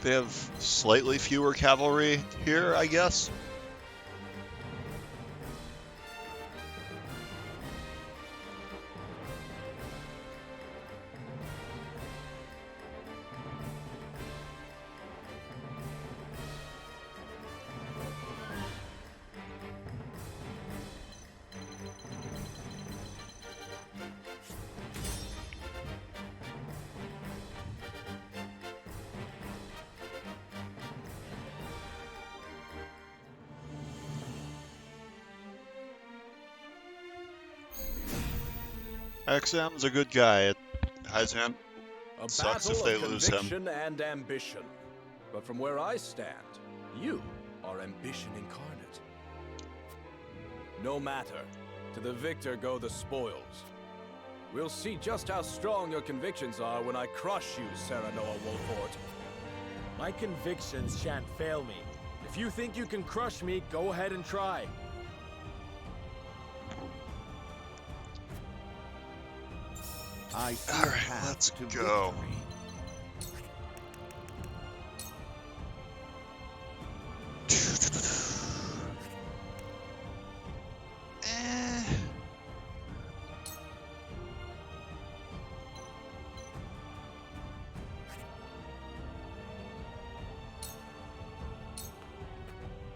They have slightly fewer cavalry here, I guess. XM's a good guy. Hyzan sucks if they lose him. Conviction and ambition. But from where I stand, you are ambition incarnate. No matter. To the victor go the spoils. We'll see just how strong your convictions are when I crush you, Serenoa Wolfort. My convictions shan't fail me. If you think you can crush me, go ahead and try. All right, let's go.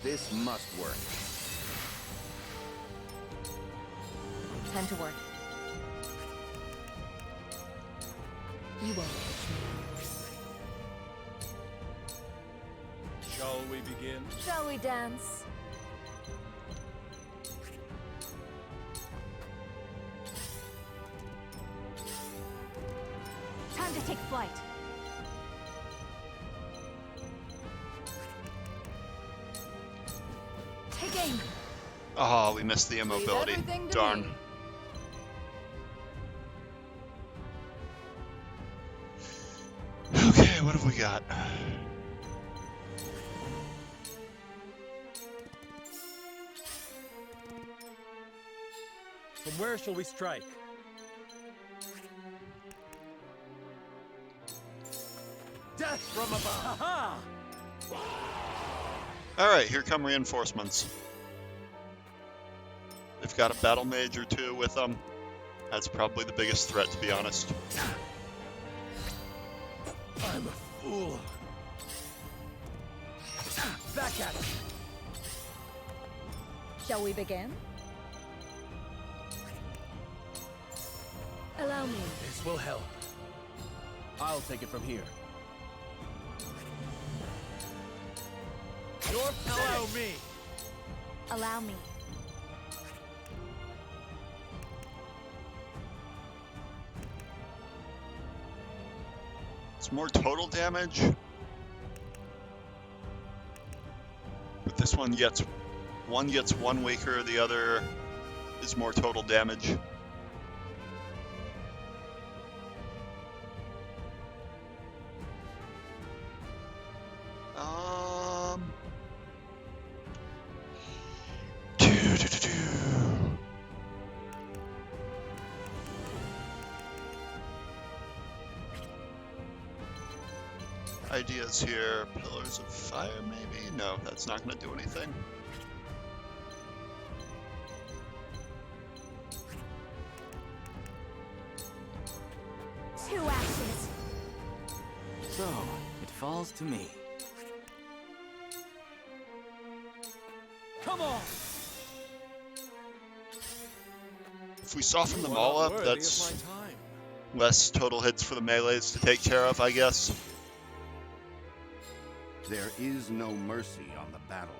This must work. Time to work. You won't catch me. Shall we begin? Shall we dance? Time to take flight. Take aim. Oh, we missed the immobility. Darn. Okay, what have we got? From where shall we strike? Death from above! Ha Alright, here come reinforcements. They've got a battle mage or two with them. That's probably the biggest threat, to be honest. I'm a fool. Back at it. Shall we begin? Allow me. This will help. I'll take it from here. Allow me. Allow me. It's more total damage. But this one gets one weaker, the other is more total damage. Ideas here. Pillars of fire, maybe? No, that's not going to do anything. Two actions. So, it falls to me. Come on! If we soften them all up, that's less total hits for the melees to take care of, I guess. There is no mercy on the battlefield.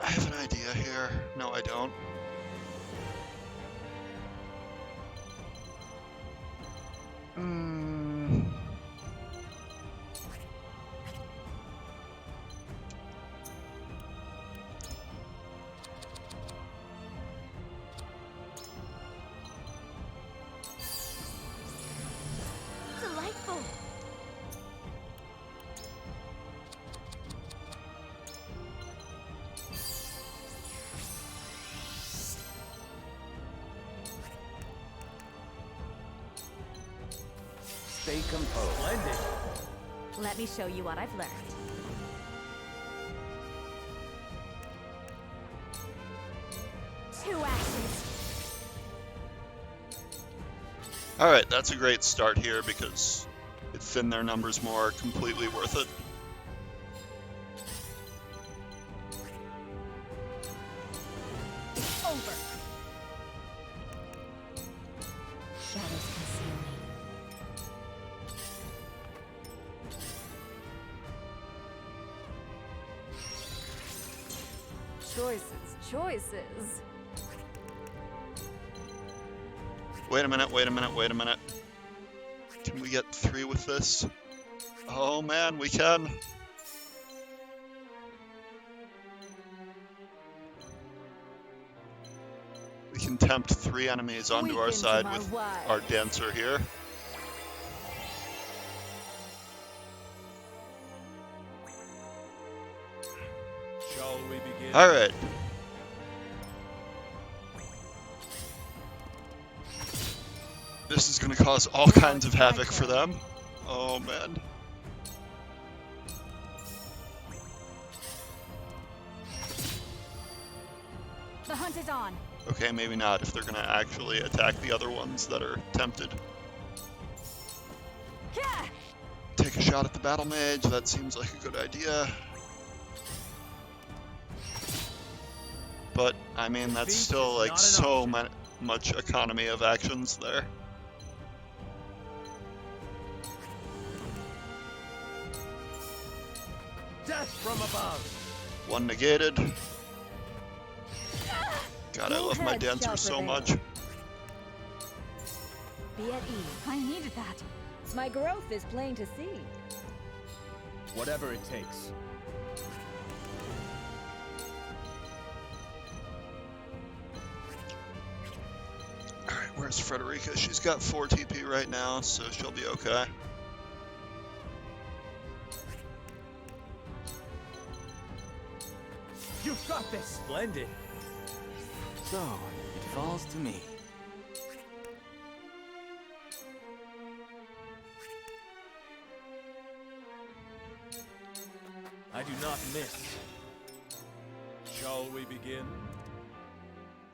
I have an idea here. No, I don't. Delightful. Stay composed. Splendid. Let me show you what I've learned. Two actions. Alright, that's a great start here because it thinned their numbers more, completely worth it. It's over. Shadows conceal me. Choices. Wait a minute, wait a minute, wait a minute. Can we get 3 with this? Oh man, we can. We can tempt 3 enemies onto our side with our dancer here. Shall we begin? Alright. This is going to cause all kinds of havoc for them. Oh man. The hunt is on. Okay, maybe not if they're going to actually attack the other ones that are tempted. Take a shot at the battle mage, that seems like a good idea. But, I mean, that's still like so much economy of actions there. Death from above. 1 negated. God, I love my dancer so much. Be at ease. I needed that. My growth is plain to see. Whatever it takes. Alright, where's Frederica? She's got 4 TP right now, so she'll be okay. You've got this. Splendid. So, it falls to me. I do not miss. Shall we begin?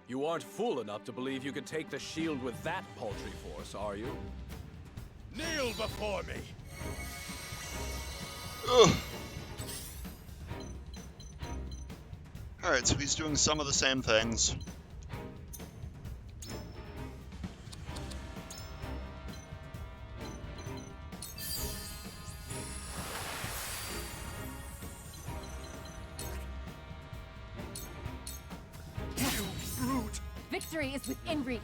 You aren't fool enough to believe you can take the shield with that paltry force, are you? Kneel before me! Ugh. Alright, so he's doing some of the same things. Victory is within reach.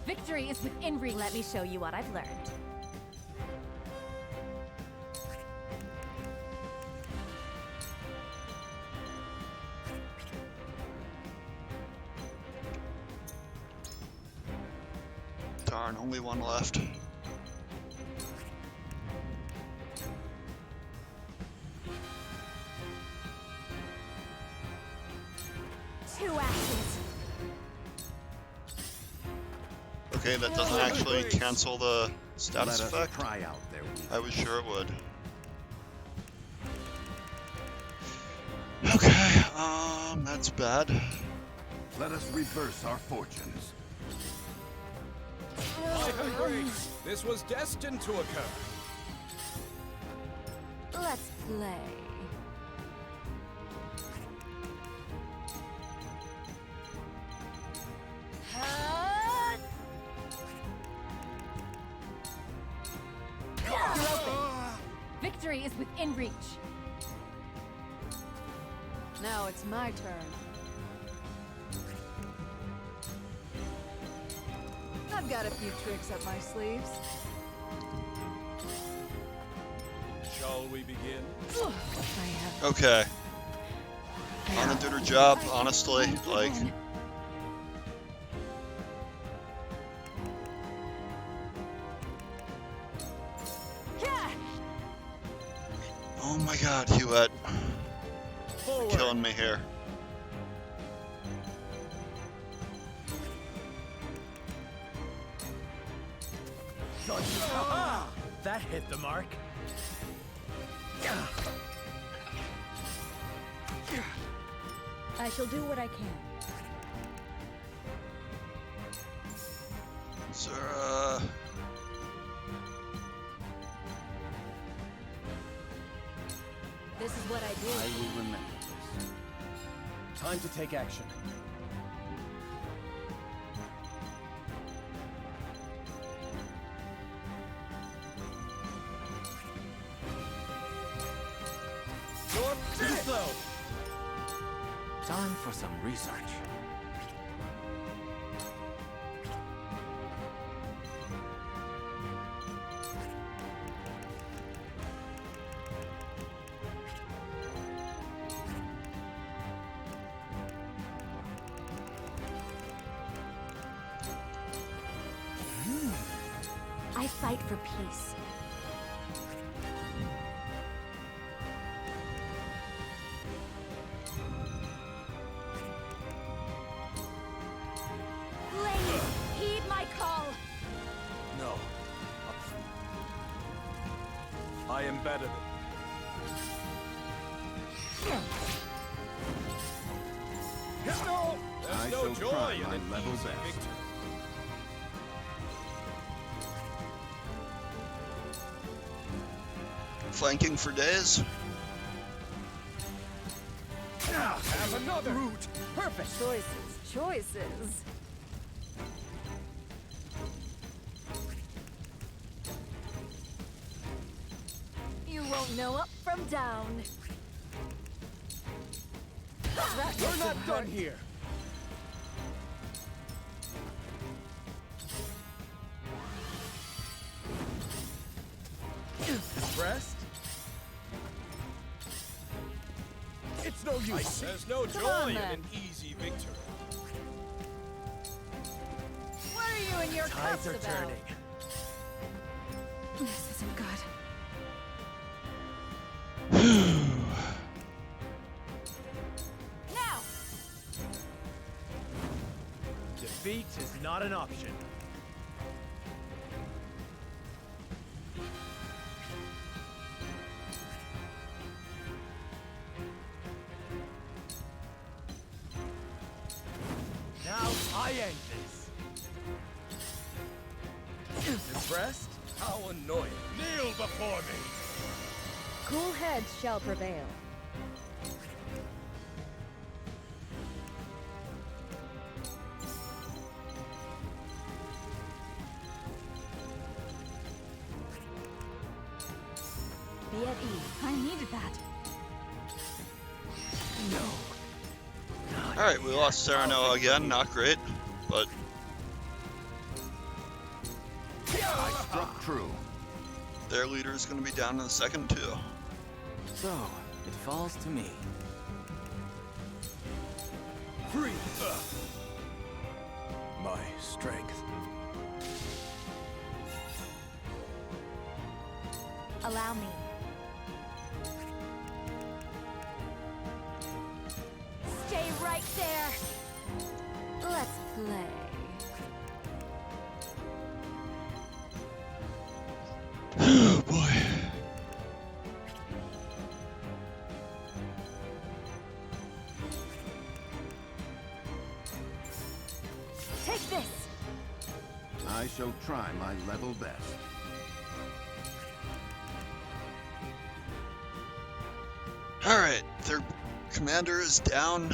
Victory is within reach. Let me show you what I've learned. only one left. Two actions. Okay, that doesn't actually cancel the status Let us effect. pry out their weakness. I was sure it would. Okay, that's bad. Let us reverse our fortunes. This was destined to occur. Let's play. You're open. Victory is within reach. Now it's my turn. I've got a few tricks up my sleeves. Shall we begin? Okay. Anna did her job, honestly. Like, oh my god, Hewitt. Killing me here. That hit the mark. I shall do what I can. Sir, This is what I do. I will remember this. Time to take action. You're finished, though. Time for some research. I fight for peace. Ladies, heed my call. No. I am better than... No! There's I no shall joy try in my an level easy best. victory. flanking for days. Have another! Root! Perfect! Choices. You won't know up from down. We're not done here! Rest? It's no use! There's no Come joy on, in then. an easy victory. What are you and your Tides cups are about? turning. This isn't good. Now! Defeat is not an option. Now I end this. Impressed? How annoying. Kneel before me! Cool heads shall prevail. Be at ease. I needed that. Alright, we lost Sereno again, not great, but I struck true. their leader is going to be down in the second too. So, it falls to me. Free! My strength. Allow me. Stay right there. Let's play. Oh boy. Take this. I shall try my level best. Alright, their commander is down.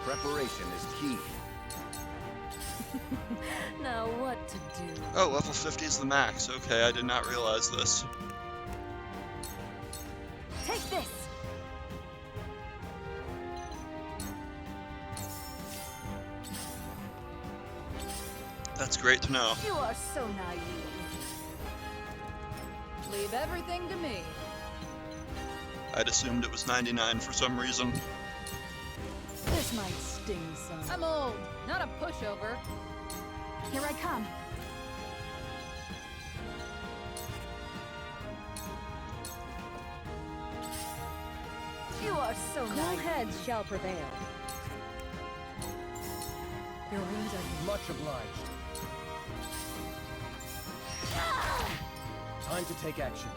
Preparation is key. Now what to do? Oh, level 50 is the max. Okay, I did not realize this. Take this. That's great to know. You are so naive. Leave everything to me. I'd assumed it was 99 for some reason. This might sting some. I'm old, not a pushover. Here I come. You are so Cool naive. heads shall prevail. Your wounds are much obliged. Time to take action.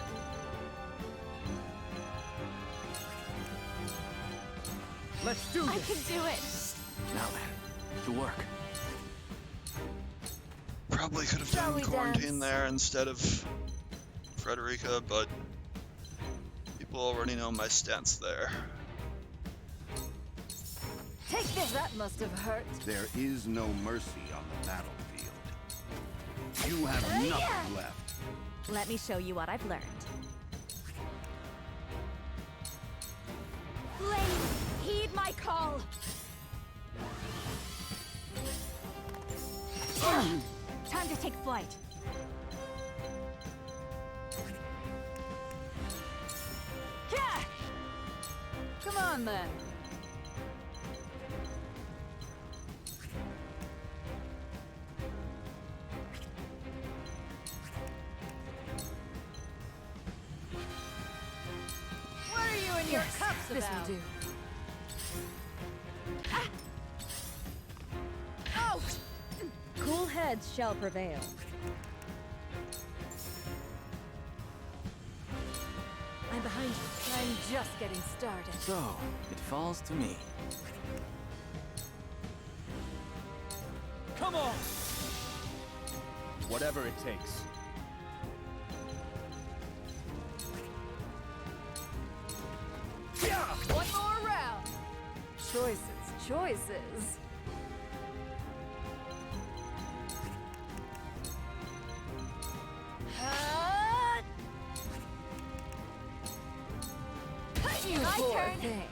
Let's do I this! can do it. Now then, to work. Probably could have Shall done we quarantine dance? there instead of Frederica, but people already know my stance there. Take this. That must have hurt. There is no mercy on the battlefield. You have nothing left. Let me show you what I've learned. Flames, heed my call. Time to take flight. Yeah! Come on then. What are you and your cups This about? will do. Oh! Cool heads shall prevail. I'm behind you. I'm just getting started. So, it falls to me. Come on! Whatever it takes. One more round. Choices, choices. You My poor turn. thing.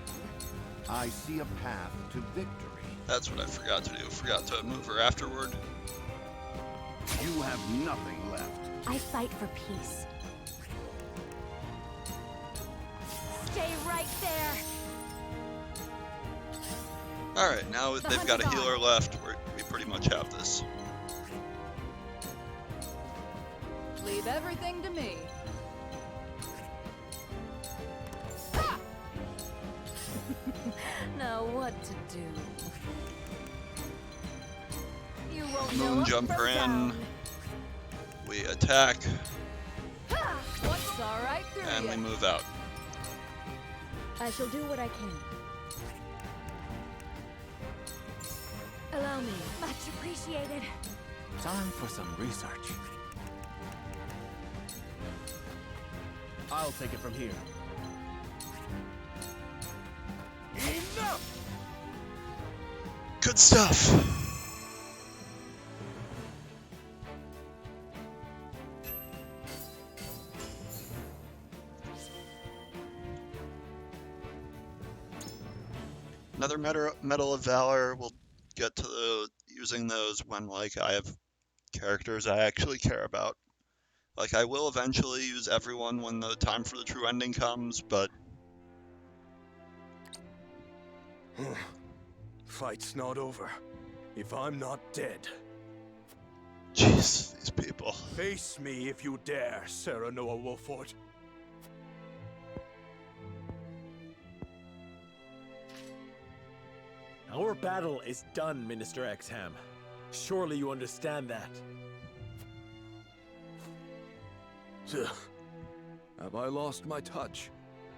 I see a path to victory. That's what I forgot to do. Forgot to move her afterward. You have nothing left. I fight for peace. Stay right there. Alright, now The they've got a hunt is healer on. left. We pretty much have this. Leave everything to me. Now what to do? You won't know Moon up jump from her in. down. We attack, What's all right through and ya? we move out. I shall do what I can. Allow me. Much appreciated. Time for some research. I'll take it from here. Enough! Good stuff! Another Medal of Valor. We'll get to using those when, like, I have characters I actually care about. Like, I will eventually use everyone when the time for the true ending comes, but... Fight's not over. If I'm not dead. Jeez, these people. Face me if you dare, Serenoa Wolfort. Our battle is done, Minister Exham. Surely you understand that. Have I lost my touch?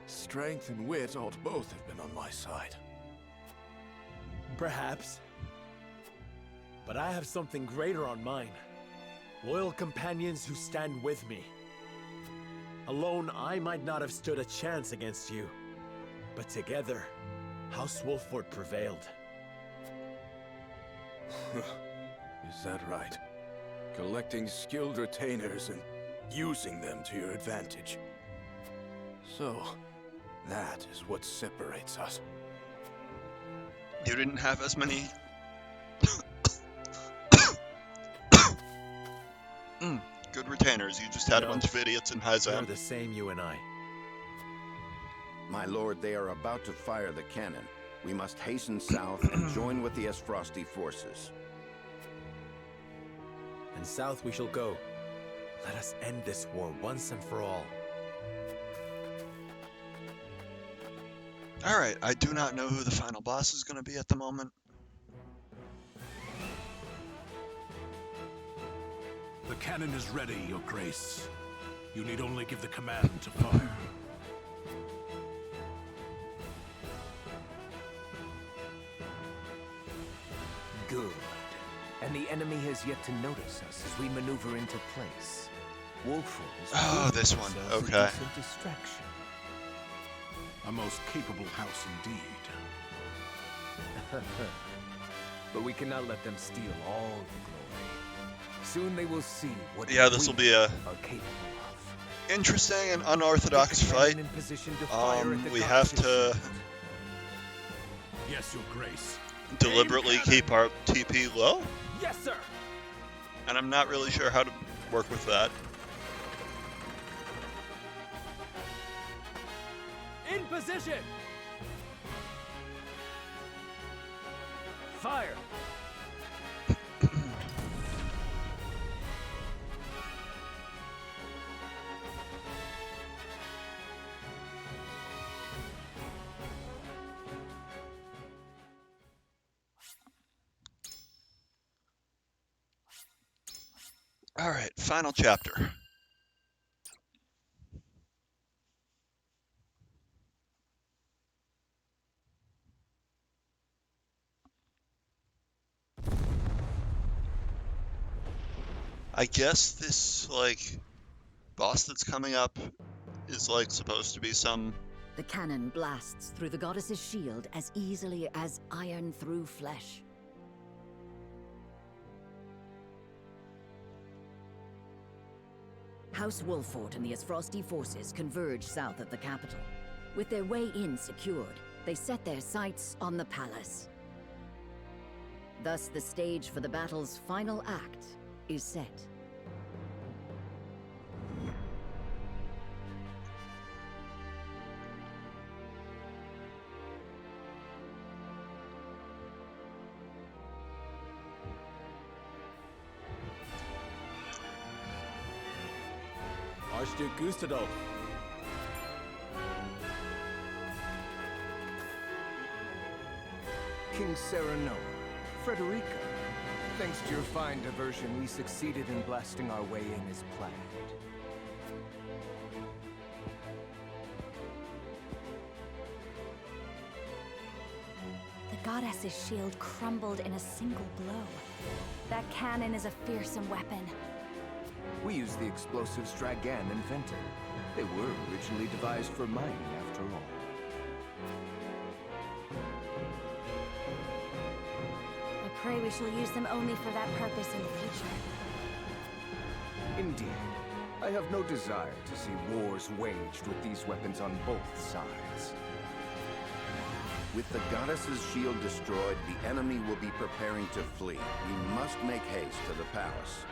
Strength and wit ought both have been on my side. Perhaps. But I have something greater on mine. Loyal companions who stand with me. Alone, I might not have stood a chance against you. But together, House Wolfort prevailed. Is that right? Collecting skilled retainers and using them to your advantage. So, that is what separates us. You didn't have as many... good retainers. You just had a bunch of idiots in Hyzan. We're the same, you and I. My lord, they are about to fire the cannon. We must hasten south and join with the Esfrosti forces. And south we shall go. Let us end this war once and for all. Alright, I do not know who the final boss is going to be at the moment. The cannon is ready, Your Grace. You need only give the command to fire. Good. And the enemy has yet to notice us as we maneuver into place. Wolfort is Oh, this one. Okay. a distraction. A most capable house indeed. But we cannot let them steal all the glory. Soon they will see what Yeah, this will be a are capable of. interesting and unorthodox fight. We have to Yes, Your Grace. deliberately keep our TP low, Yes, sir! and I'm not really sure how to work with that. In position! Fire! Alright, final chapter. I guess this, like, boss that's coming up is, like, supposed to be some... The cannon blasts through the goddess's shield as easily as iron through flesh. House Wolfort and the Esfrosti forces converge south of the capital. With their way in secured, they set their sights on the palace. Thus, the stage for the battle's final act is set. Archduke Gustavo. King Serenoa, Frederica. Thanks to your fine diversion, we succeeded in blasting our way in as planned. The goddess's shield crumbled in a single blow. That cannon is a fearsome weapon. We used the explosives Dragan invented. They were originally devised for mining, after all. I pray we shall use them only for that purpose in the future. Indeed. I have no desire to see wars waged with these weapons on both sides. With the goddess's shield destroyed, the enemy will be preparing to flee. We must make haste to the palace.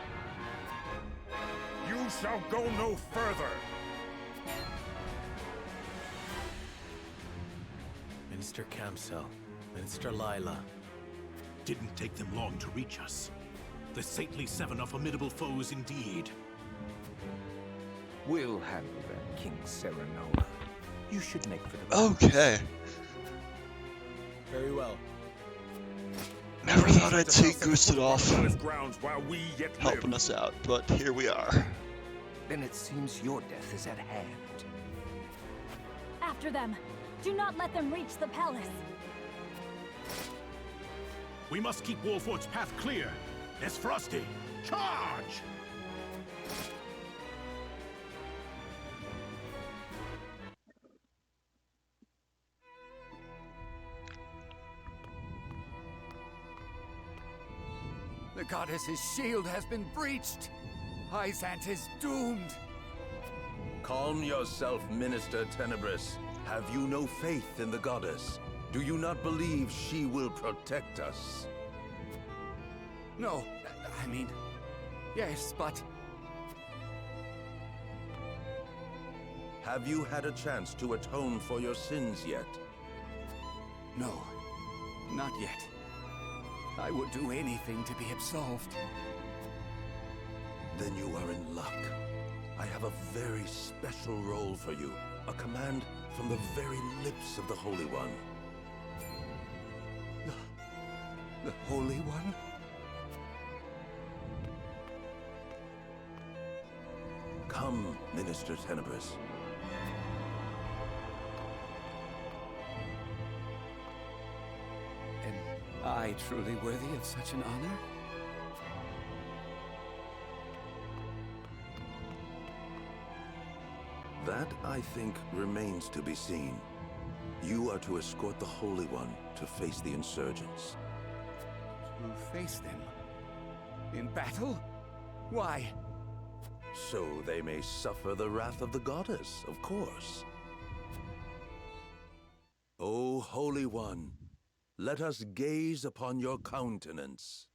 You shall go no further! Minister Kamsel, Minister Lila. Didn't take them long to reach us. The Saintly Seven are formidable foes indeed. We'll handle them, King Serenoa. You should make for the Okay. Very well. Never thought I'd see Gustadolf grounds while we yet helping live. us out, but here we are. Then it seems your death is at hand. After them! Do not let them reach the palace! We must keep Wolfort's path clear. Esfrosti, charge! The goddess's shield has been breached. Hyzant is doomed. Calm yourself, Minister Tenebris. Have you no faith in the goddess? Do you not believe she will protect us? No, I mean, yes, but... Have you had a chance to atone for your sins yet? No, not yet. I would do anything to be absolved. Then you are in luck. I have a very special role for you. A command from the very lips of the Holy One. The Holy One? Come, Minister Tenebris. Am I truly worthy of such an honor? That, I think, remains to be seen. You are to escort the Holy One to face the insurgents. To face them? In battle? Why? So they may suffer the wrath of the goddess, of course. O Holy One, let us gaze upon your countenance.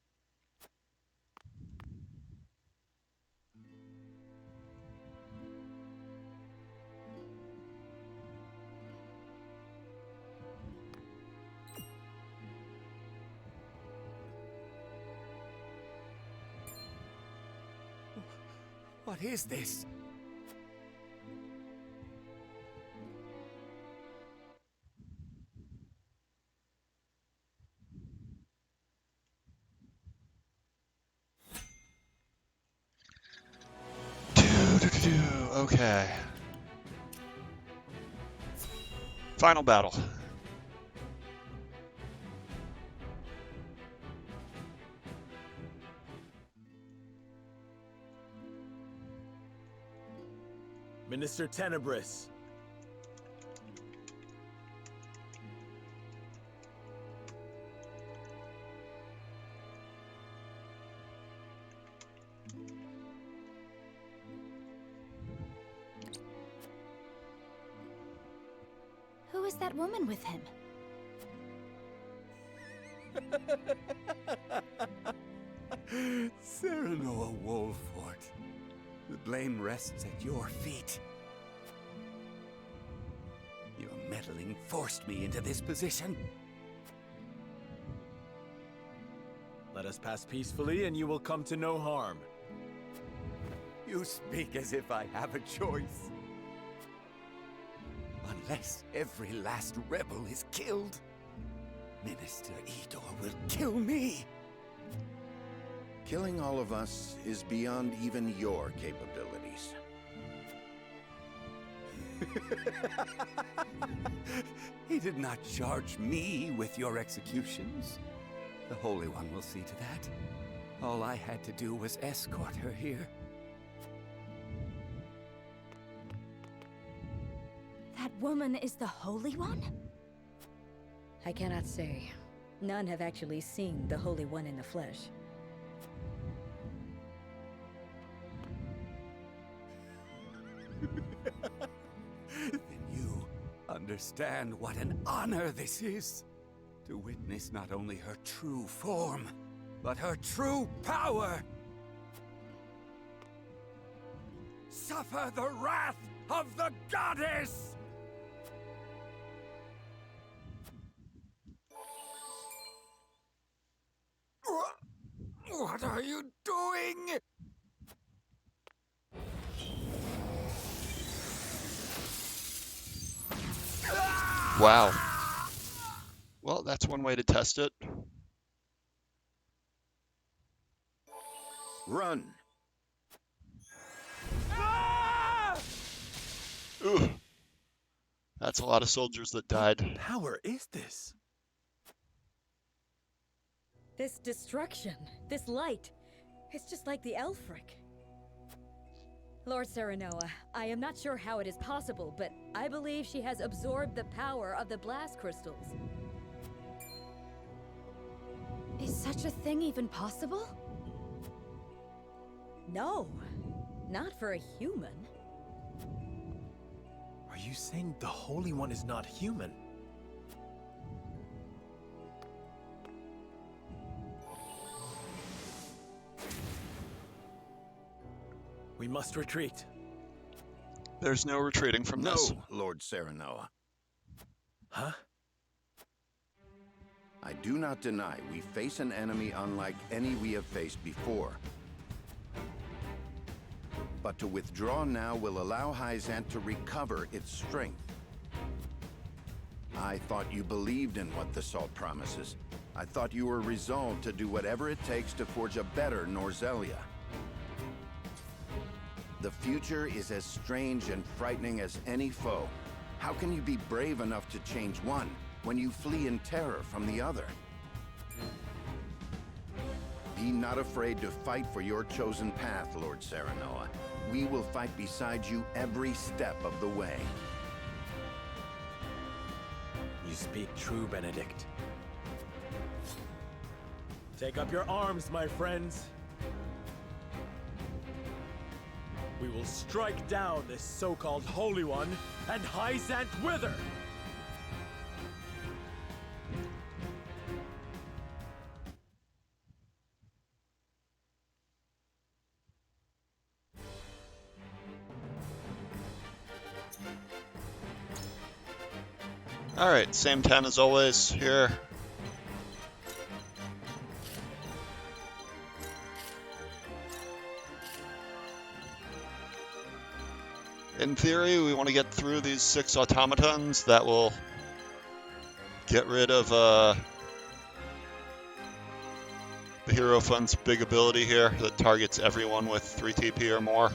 What is this? Okay. Final battle. Minister Tenebris. Who is that woman with him? Serenoa Wolfort. The blame rests at your feet. Your meddling forced me into this position. Let us pass peacefully and you will come to no harm. You speak as if I have a choice. Unless every last rebel is killed, Minister Idor will kill me. Killing all of us is beyond even your capabilities. He did not charge me with your executions. The Holy One will see to that. All I had to do was escort her here. That woman is the Holy One? I cannot say. None have actually seen the Holy One in the flesh. Then you understand what an honor this is. To witness not only her true form, but her true power. Suffer the wrath of the goddess! What are you doing? Wow. Well, that's one way to test it. Run! Ooh. That's a lot of soldiers that died. What power is this? This destruction, this light, it's just like the Elfric. Lord Serenoa, I am not sure how it is possible, but I believe she has absorbed the power of the blast crystals. Is such a thing even possible? No, not for a human. Are you saying the Holy One is not human? We must retreat. There's no retreating from this. No, Lord Serenoa. Huh? I do not deny we face an enemy unlike any we have faced before. But to withdraw now will allow Hyzant to recover its strength. I thought you believed in what the Salt promises. I thought you were resolved to do whatever it takes to forge a better Norzelia. The future is as strange and frightening as any foe. How can you be brave enough to change one when you flee in terror from the other? Be not afraid to fight for your chosen path, Lord Serenoa. We will fight beside you every step of the way. You speak true, Benedict. Take up your arms, my friends. We will strike down this so-called Holy One and Hyzant wither! Alright, same 10 as always here. In theory, we want to get through these 6 automatons. That will get rid of the Hierophant's big ability here that targets everyone with 3 TP or more.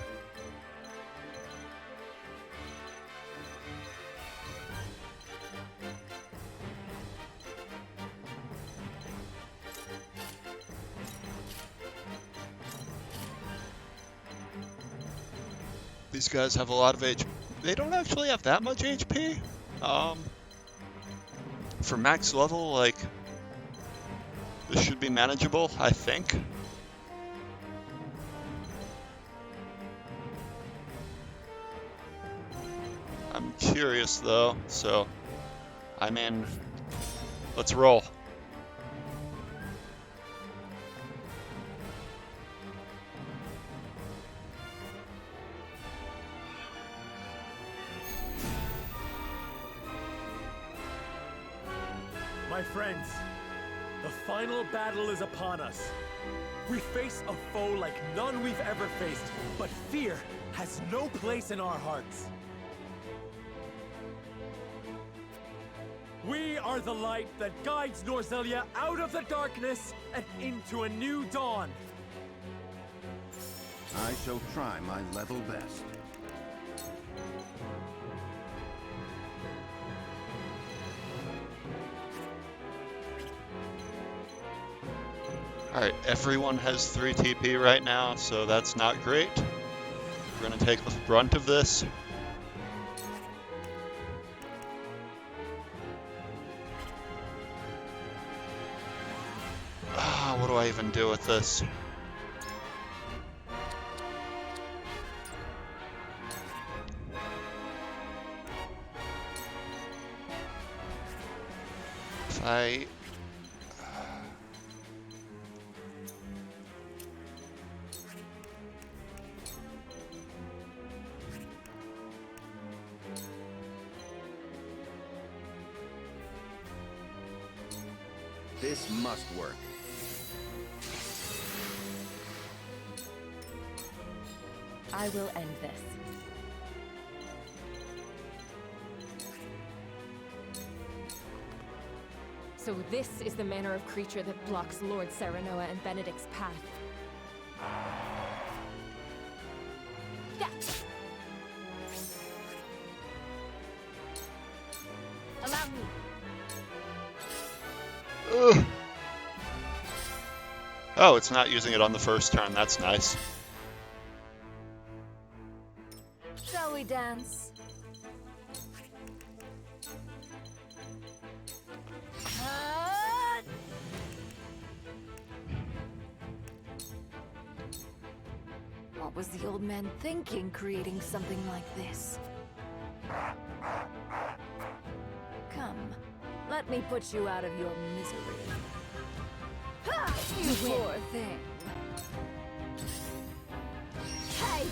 These guys have a lot of HP. They don't actually have that much HP. For max level, like, this should be manageable, I think. I'm curious though, so I mean, let's roll. My friends, the final battle is upon us. We face a foe like none we've ever faced, but fear has no place in our hearts. We are the light that guides Norzelia out of the darkness and into a new dawn. I shall try my level best. Alright, everyone has 3 TP right now, so that's not great. We're gonna take the brunt of this. What do I even do with this? If I... This must work. I will end this. So this is the manner of creature that blocks Lord Serenoa and Benedict's path. Yeah. Allow me. Ugh. Oh, it's not using it on the first turn. That's nice. Shall we dance? What was the old man thinking, creating something like this? Come, let me put you out of your misery. Ha! You poor thing. Hey!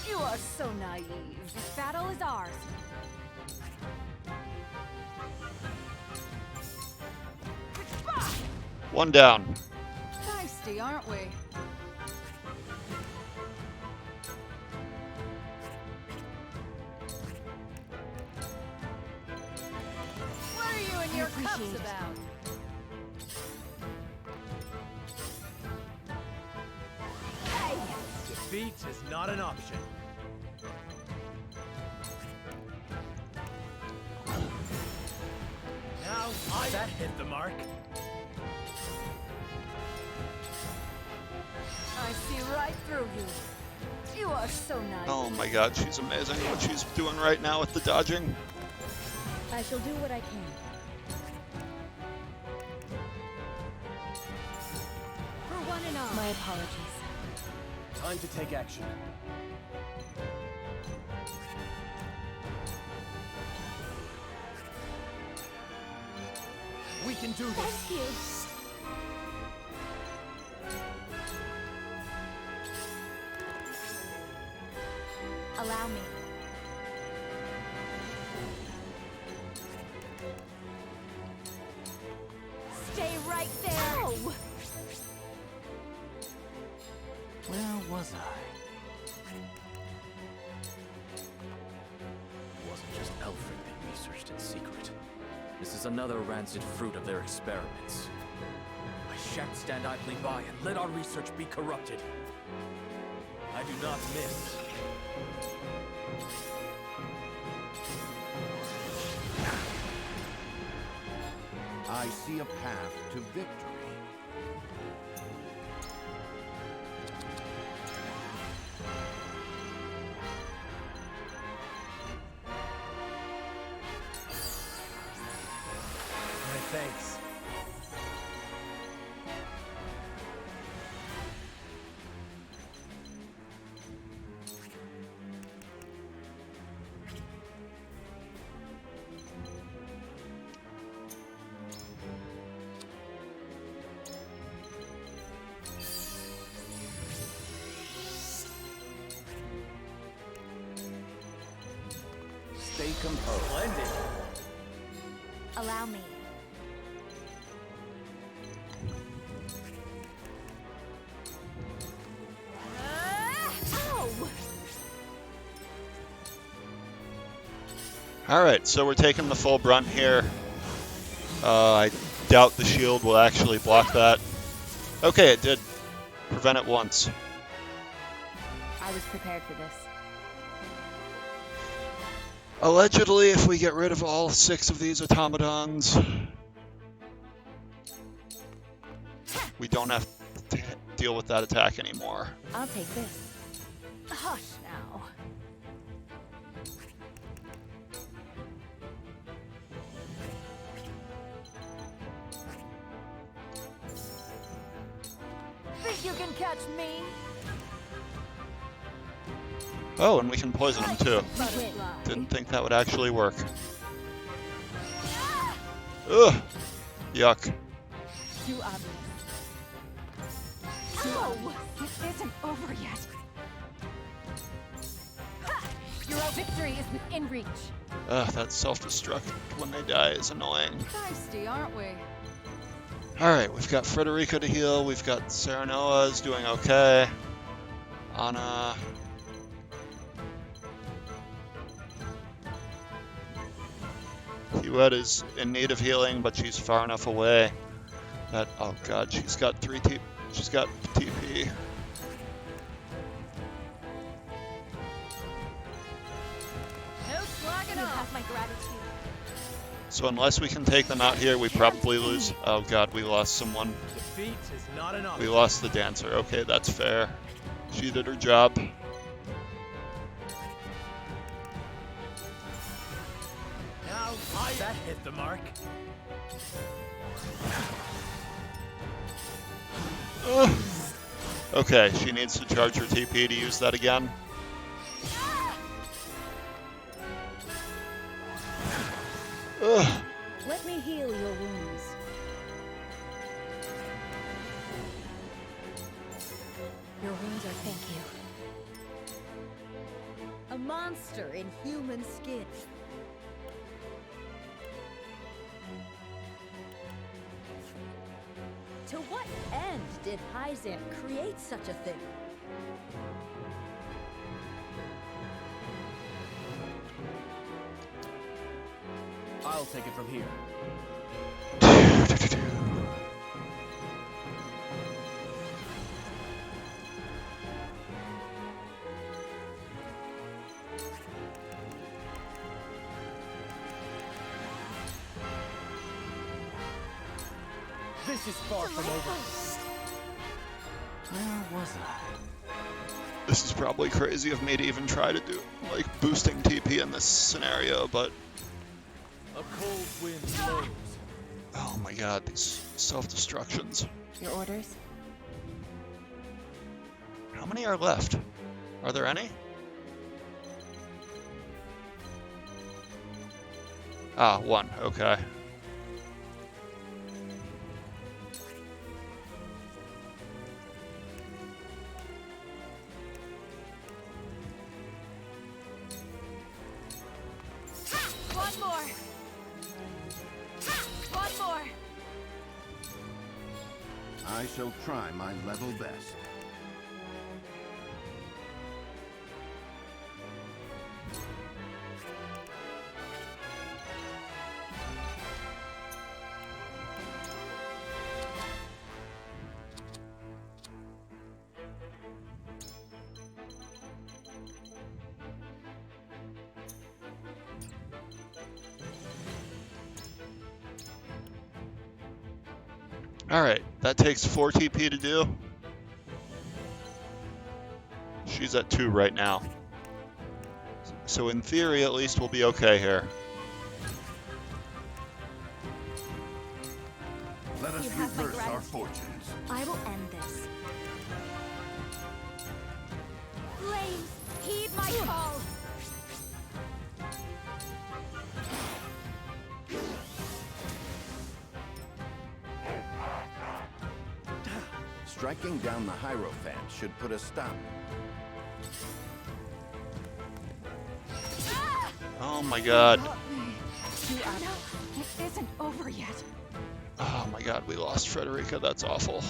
You are so naive. This battle is ours. One down. Feisty, aren't we? What are you and your cups about? Defeat is not an option. Now, that hit the mark. I see right through you. You are so naive. Oh my god, she's amazing what she's doing right now with the dodging. I shall do what I can. For one and all. My apologies. Time to take action. We can do this. Thank you. Allow me. Stay right there. Ow! Where was I? It wasn't just Alfred they researched in secret. This is another rancid fruit of their experiments. I shan't stand idly by and let our research be corrupted. I do not miss. I see a path to victory. My thanks. Stay composed. Splendid. Allow me. Ow! Alright, so we're taking the full brunt here. I doubt the shield will actually block that. Okay, it did. Prevent it once. I was prepared for this. Allegedly, if we get rid of all 6 of these automatons, we don't have to deal with that attack anymore. I'll take this. Hush now. Think you can catch me? Oh, and we can poison them too. Butterfly. Didn't think that would actually work. Ugh! Yuck. Too obvious. Ow! It isn't over yet. Ha! Your victory is within reach. Ugh, that self-destruct when they die is annoying. Thirsty, aren't we? Alright, we've got Frederica to heal, we've got Serenoa's doing okay. Anna... Huette is in need of healing, but she's far enough away that, oh god, she's got she's got TP. No slagging off. You have my gratitude. So unless we can take them out here, we probably lose. Oh god, we lost someone. Defeat is not an We option. lost the dancer. Okay, that's fair. She did her job. Now, that hit the mark. Ugh. Okay, she needs to charge her TP to use that again. Ugh. Let me heal your wounds. Your wounds are thank you. A monster in human skin. To what end did Hyzan create such a thing? I'll take it from here. This is far from over. Where was I? This is probably crazy of me to even try to do, like, boosting TP in this scenario, but... A cold wind blows. Oh my god, these self-destructions. Your orders? How many are left? Are there any? Ah, one. Okay. One more. One more. I shall try my level best. Alright, that takes 4 TP to do. She's at 2 right now. So in theory, at least we'll be okay here. Let us You have my reverse our gratitude. fortunes. I will end this. Flames, heed my call. Striking down the Hierophant should put a stop. Oh my god. Too obvious. It isn't over yet. Oh my god, we lost Frederica. That's awful.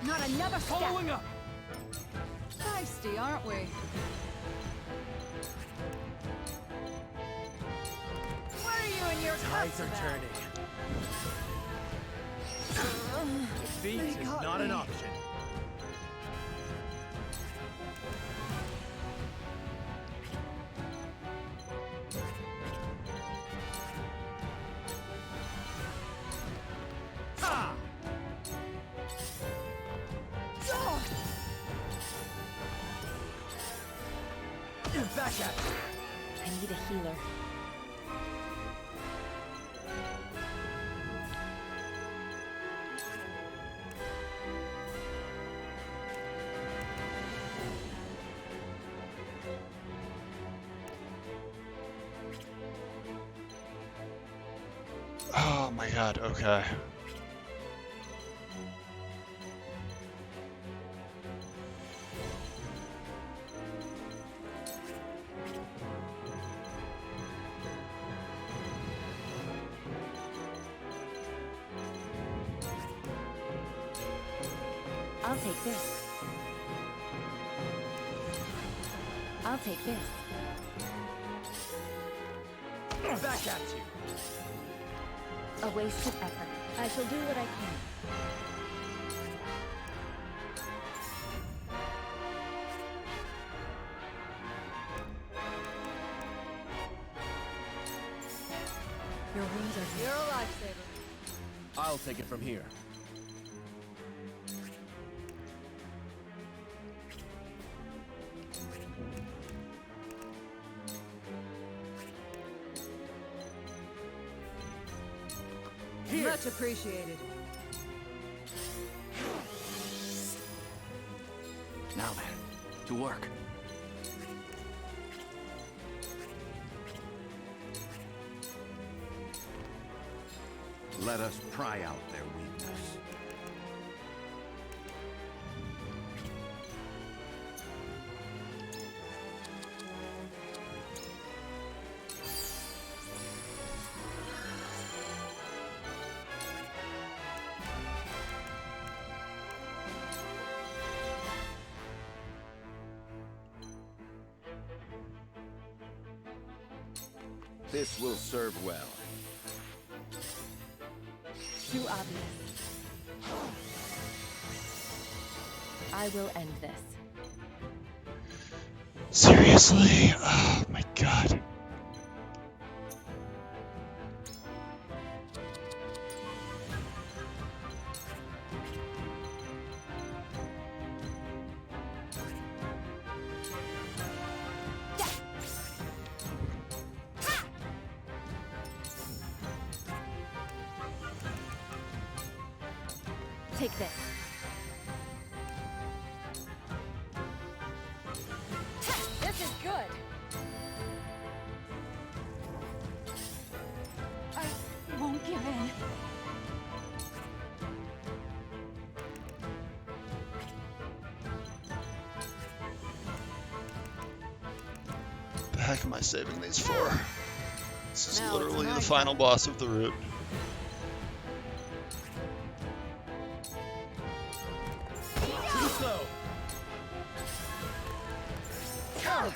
Not another step. Following up. Thirsty, aren't we? What are you in your Tides cups are about? turning. Defeat They is got not an me. option. Back at you. I need a healer. my god, okay. I'll take this. I'll take this. Back at you. A wasted effort. I shall do what I can. Your wounds are... You're a lifesaver. I'll take it from here. Much appreciated. Now then, to work. Let us pry out their weakness. This will serve well. Too obvious. I will end this. Seriously? Oh my god. Take this. This is good. I won't give in. The heck am I saving these for? This is Now it's literally my the final boss of the route. Too slow. Oh,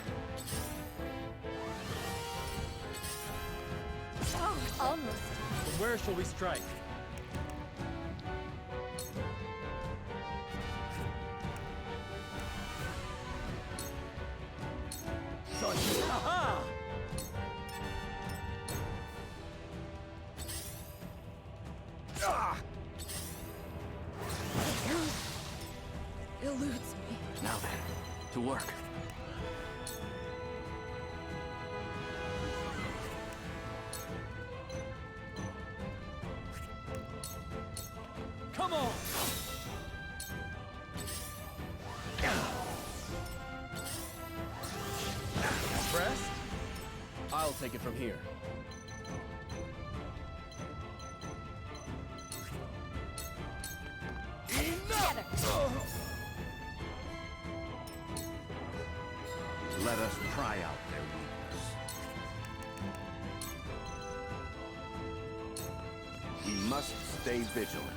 almost. From where shall we strike? Aha! Eludes me. Now then, to work. Come on! Pressed? I'll take it from here. Let us pry out their weakness. We must stay vigilant.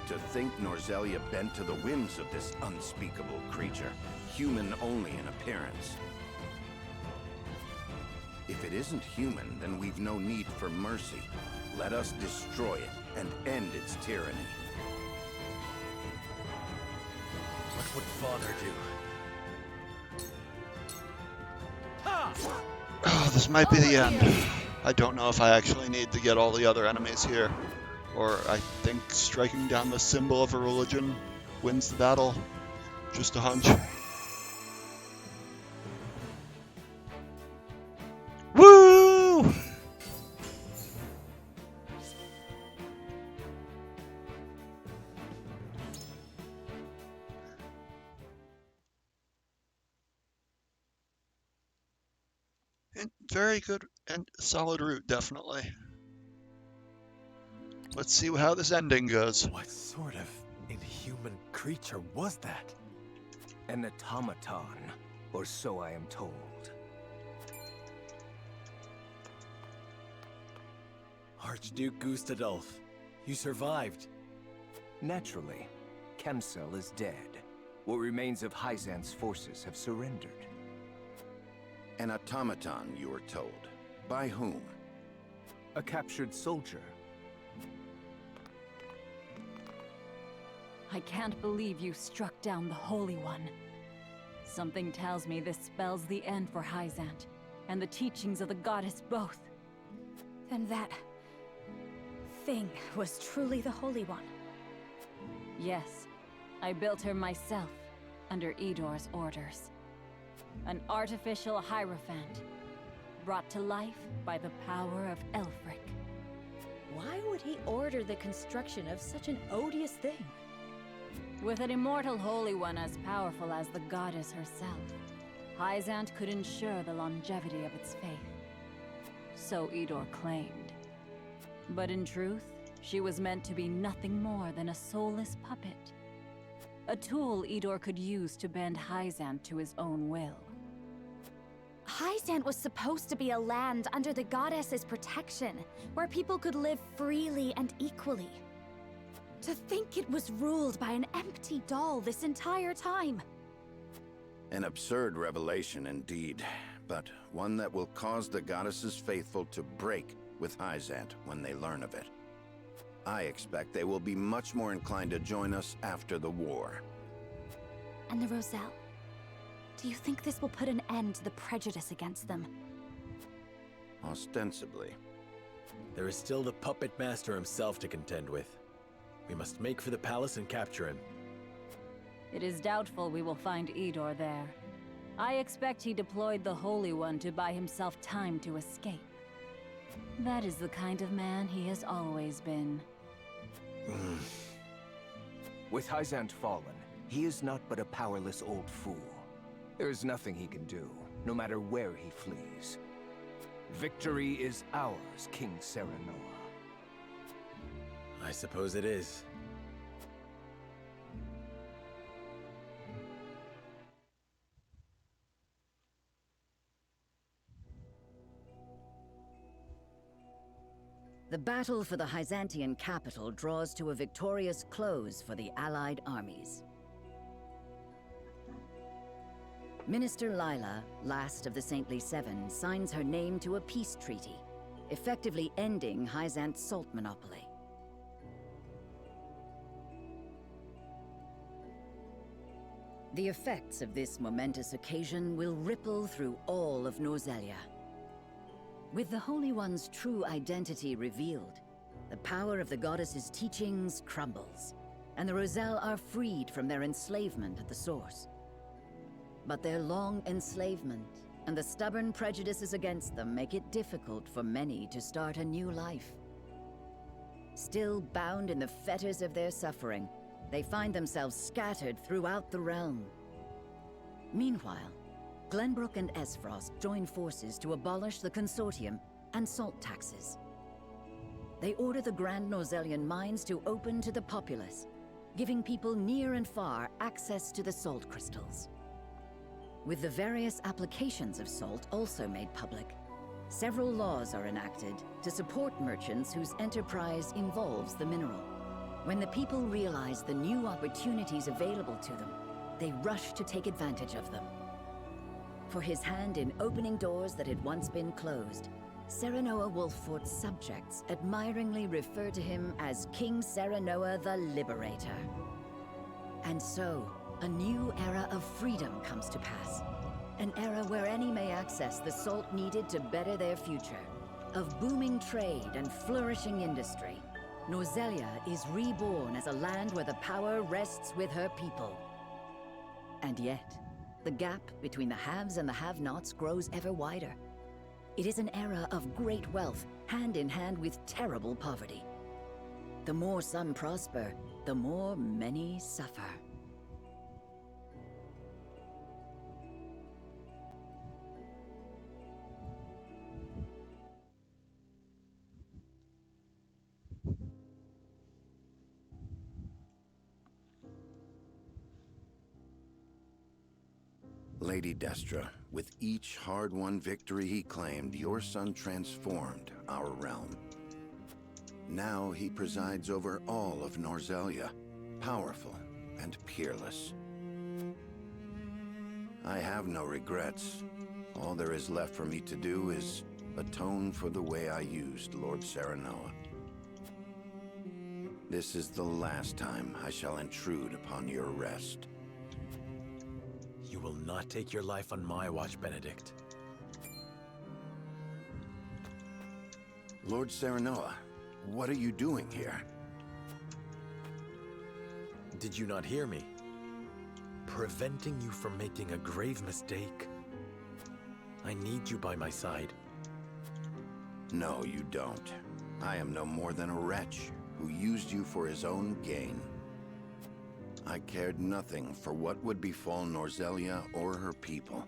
To think Norzelia bent to the whims of this unspeakable creature, human only in appearance. If it isn't human, then we've no need for mercy. Let us destroy it and end its tyranny. What would Father do? Oh, this might be the end. I don't know if I actually need to get all the other enemies here. Or I think striking down the symbol of a religion wins the battle. Just a hunch. Woo! And very good and solid route, definitely. Let's see how this ending goes. What sort of inhuman creature was that? An automaton, or so I am told. Archduke Gustadolf, you survived. Naturally. Kemsel is dead. What remains of Hyzant's forces have surrendered. An automaton, you were told. By whom? A captured soldier. I can't believe you struck down the Holy One. Something tells me this spells the end for Hyzant, and the teachings of the goddess both. Then that thing was truly the Holy One. Yes, I built her myself, under Idor's orders. An artificial Hierophant, brought to life by the power of Elfric. Why would he order the construction of such an odious thing? With an immortal Holy One as powerful as the goddess herself, Hyzant could ensure the longevity of its faith. So Idor claimed. But in truth, she was meant to be nothing more than a soulless puppet. A tool Idor could use to bend Hyzant to his own will. Hyzant was supposed to be a land under the goddess's protection, where people could live freely and equally. To think it was ruled by an empty doll this entire time. An absurd revelation indeed, but one that will cause the goddess's faithful to break with Hyzant when they learn of it. I expect they will be much more inclined to join us after the war. And the Roselle? Do you think this will put an end to the prejudice against them? Ostensibly. There is still the puppet master himself to contend with. We must make for the palace and capture him. It is doubtful we will find Idor there. I expect he deployed the Holy One to buy himself time to escape. That is the kind of man he has always been. With Hyzant fallen, he is not but a powerless old fool. There is nothing he can do, no matter where he flees. Victory is ours, King Serenoa. I suppose it is. The battle for the Hyzantian capital draws to a victorious close for the Allied armies. Minister Lila, last of the Saintly Seven, signs her name to a peace treaty, effectively ending Hyzant's salt monopoly. The effects of this momentous occasion will ripple through all of Norzelia. With the Holy One's true identity revealed, the power of the goddess's teachings crumbles, and the Roselle are freed from their enslavement at the source. But their long enslavement and the stubborn prejudices against them make it difficult for many to start a new life. Still bound in the fetters of their suffering, they find themselves scattered throughout the realm. Meanwhile, Glenbrook and Esfrost join forces to abolish the Consortium and salt taxes. They order the Grand Norzelian mines to open to the populace, giving people near and far access to the salt crystals. With the various applications of salt also made public, several laws are enacted to support merchants whose enterprise involves the mineral. When the people realize the new opportunities available to them, they rush to take advantage of them. For his hand in opening doors that had once been closed, Serenoa Wolffort's subjects admiringly refer to him as King Serenoa the Liberator. And so, a new era of freedom comes to pass. An era where any may access the salt needed to better their future. Of booming trade and flourishing industry, Norzelia is reborn as a land where the power rests with her people. And yet, the gap between the haves and the have-nots grows ever wider. It is an era of great wealth, hand in hand with terrible poverty. The more some prosper, the more many suffer. Lady Destra, with each hard-won victory he claimed, your son transformed our realm. Now he presides over all of Norzelia, powerful and peerless. I have no regrets. All there is left for me to do is atone for the way I used Lord Serenoa. This is the last time I shall intrude upon your rest. You will not take your life on my watch, Benedict. Lord Serenoa, what are you doing here? Did you not hear me? Preventing you from making a grave mistake. I need you by my side. No, you don't. I am no more than a wretch who used you for his own gain. I cared nothing for what would befall Norzelia or her people.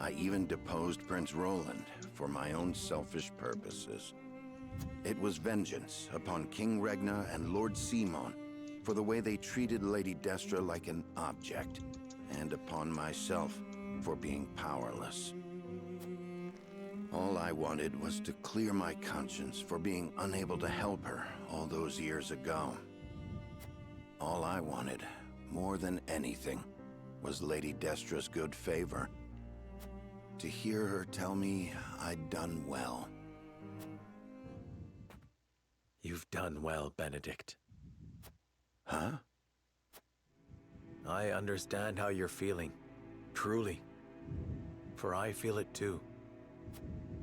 I even deposed Prince Roland for my own selfish purposes. It was vengeance upon King Regna and Lord Simon for the way they treated Lady Destra like an object, and upon myself for being powerless. All I wanted was to clear my conscience for being unable to help her all those years ago. All I wanted, more than anything, was Lady Destra's good favor. To hear her tell me I'd done well. You've done well, Benedict. Huh? I understand how you're feeling, truly. For I feel it too.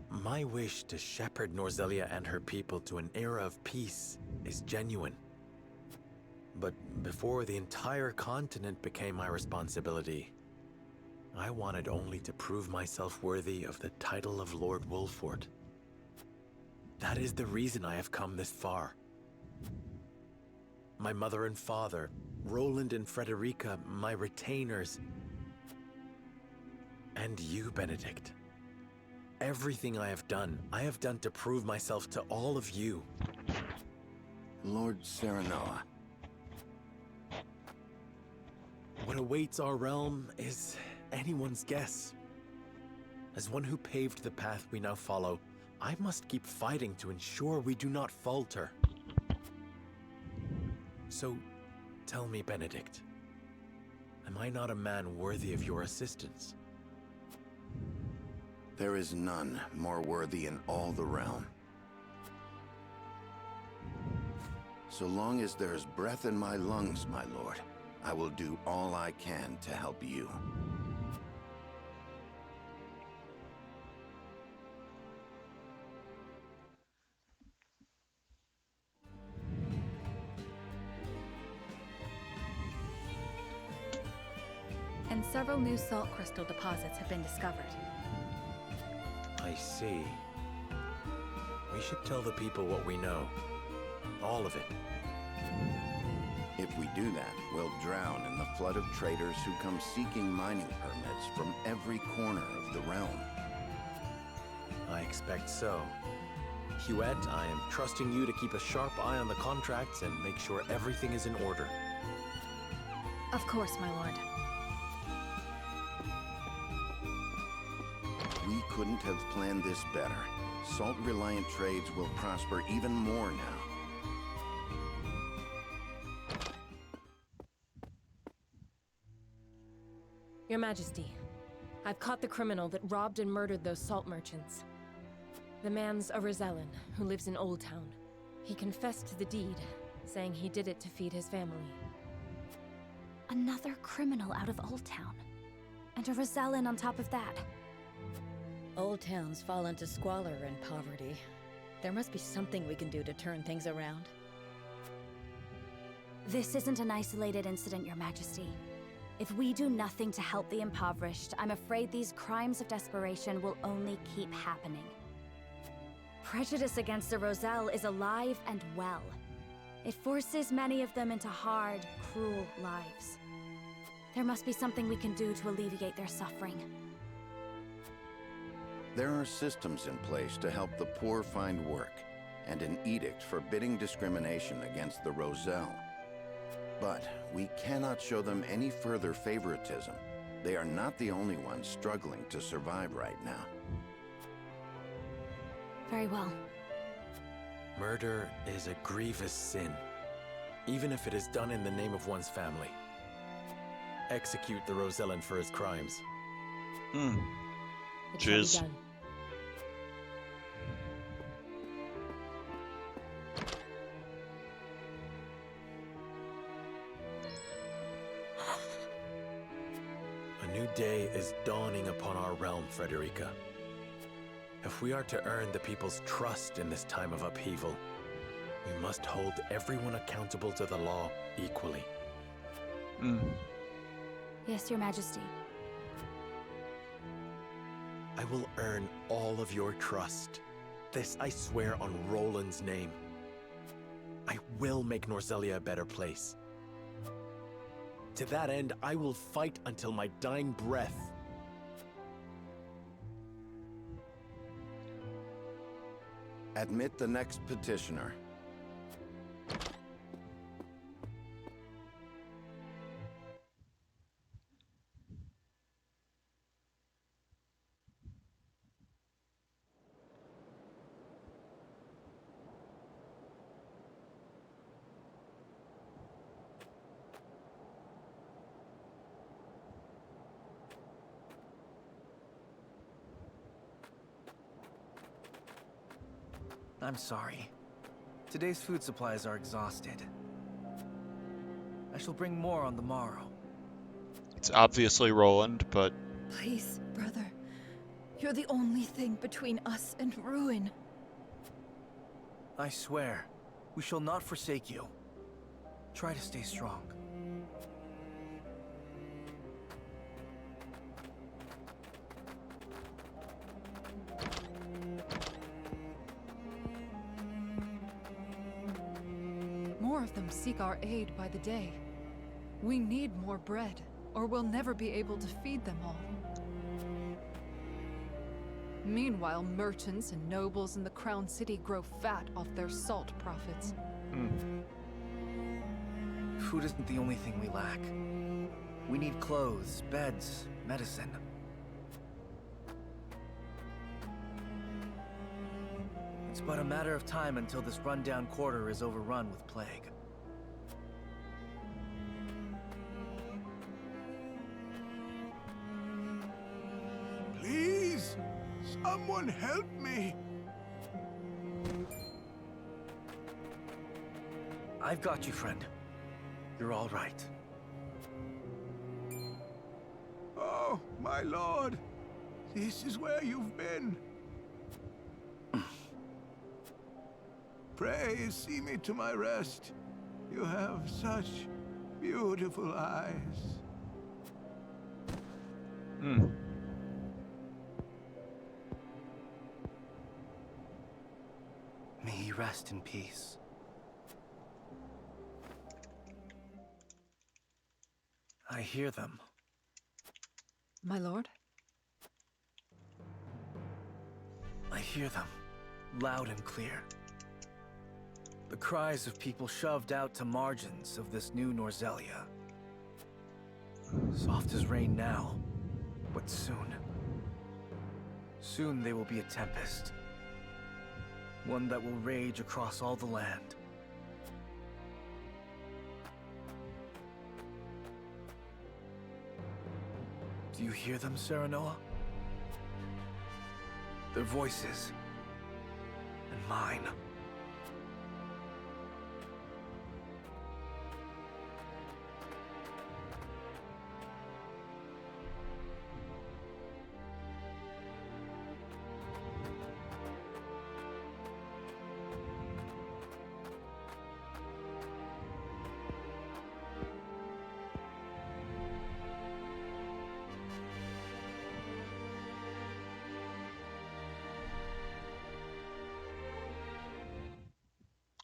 My wish to shepherd Norzelia and her people to an era of peace is genuine. But before the entire continent became my responsibility, I wanted only to prove myself worthy of the title of Lord Wolfort. That is the reason I have come this far. My mother and father, Roland and Frederica, my retainers, and you, Benedict. Everything I have done to prove myself to all of you. Lord Serenoa. What awaits our realm is anyone's guess. As one who paved the path we now follow, I must keep fighting to ensure we do not falter. So, tell me, Benedict, am I not a man worthy of your assistance? There is none more worthy in all the realm. So long as there is breath in my lungs, my lord, I will do all I can to help you. And several new salt crystal deposits have been discovered. I see. We should tell the people what we know. All of it. If we do that, we'll drown in the flood of traders who come seeking mining permits from every corner of the realm. I expect so. Huette, I am trusting you to keep a sharp eye on the contracts and make sure everything is in order. Of course, my lord. We couldn't have planned this better. Salt-reliant trades will prosper even more now. Your Majesty, I've caught the criminal that robbed and murdered those salt merchants. The man's a Rosellan who lives in Old Town. He confessed to the deed, saying he did it to feed his family. Another criminal out of Old Town. And a Rosellan on top of that. Old Towns fall into squalor and poverty. There must be something we can do to turn things around. This isn't an isolated incident, Your Majesty. If we do nothing to help the impoverished, I'm afraid these crimes of desperation will only keep happening. Prejudice against the Roselle is alive and well. It forces many of them into hard, cruel lives. There must be something we can do to alleviate their suffering. There are systems in place to help the poor find work, and an edict forbidding discrimination against the Roselle. But we cannot show them any further favoritism, They are not the only ones struggling to survive right now. Very well. Murder is a grievous sin, even if it is done in the name of one's family. Execute the Rosellan for his crimes. It shall be Cheers. done. A new day is dawning upon our realm, Frederica. If we are to earn the people's trust in this time of upheaval, we must hold everyone accountable to the law equally. Yes, Your Majesty. I will earn all of your trust. This I swear on Roland's name. I will make Norzelia a better place. To that end, I will fight until my dying breath. Admit the next petitioner. I'm sorry. Today's food supplies are exhausted. I shall bring more on the morrow. It's obviously Roland, but Please, brother. You're the only thing between us and ruin. I swear, we shall not forsake you. Try to stay strong. More of them seek our aid by the day. We need more bread, or we'll never be able to feed them all. Meanwhile, merchants and nobles in the Crown City grow fat off their salt profits. Food isn't the only thing we lack. We need clothes, beds, medicine. It's but a matter of time until this rundown quarter is overrun with plague. Please, someone help me. I've got you, friend. You're all right. Oh, my lord. This is where you've been. Pray see me to my rest. You have such beautiful eyes. May he rest in peace. I hear them. My lord? I hear them, loud and clear. The cries of people shoved out to margins of this new Norzelia. Soft as rain now, but soon. Soon they will be a tempest. One that will rage across all the land. Do you hear them, Serenoa? Their voices. And mine.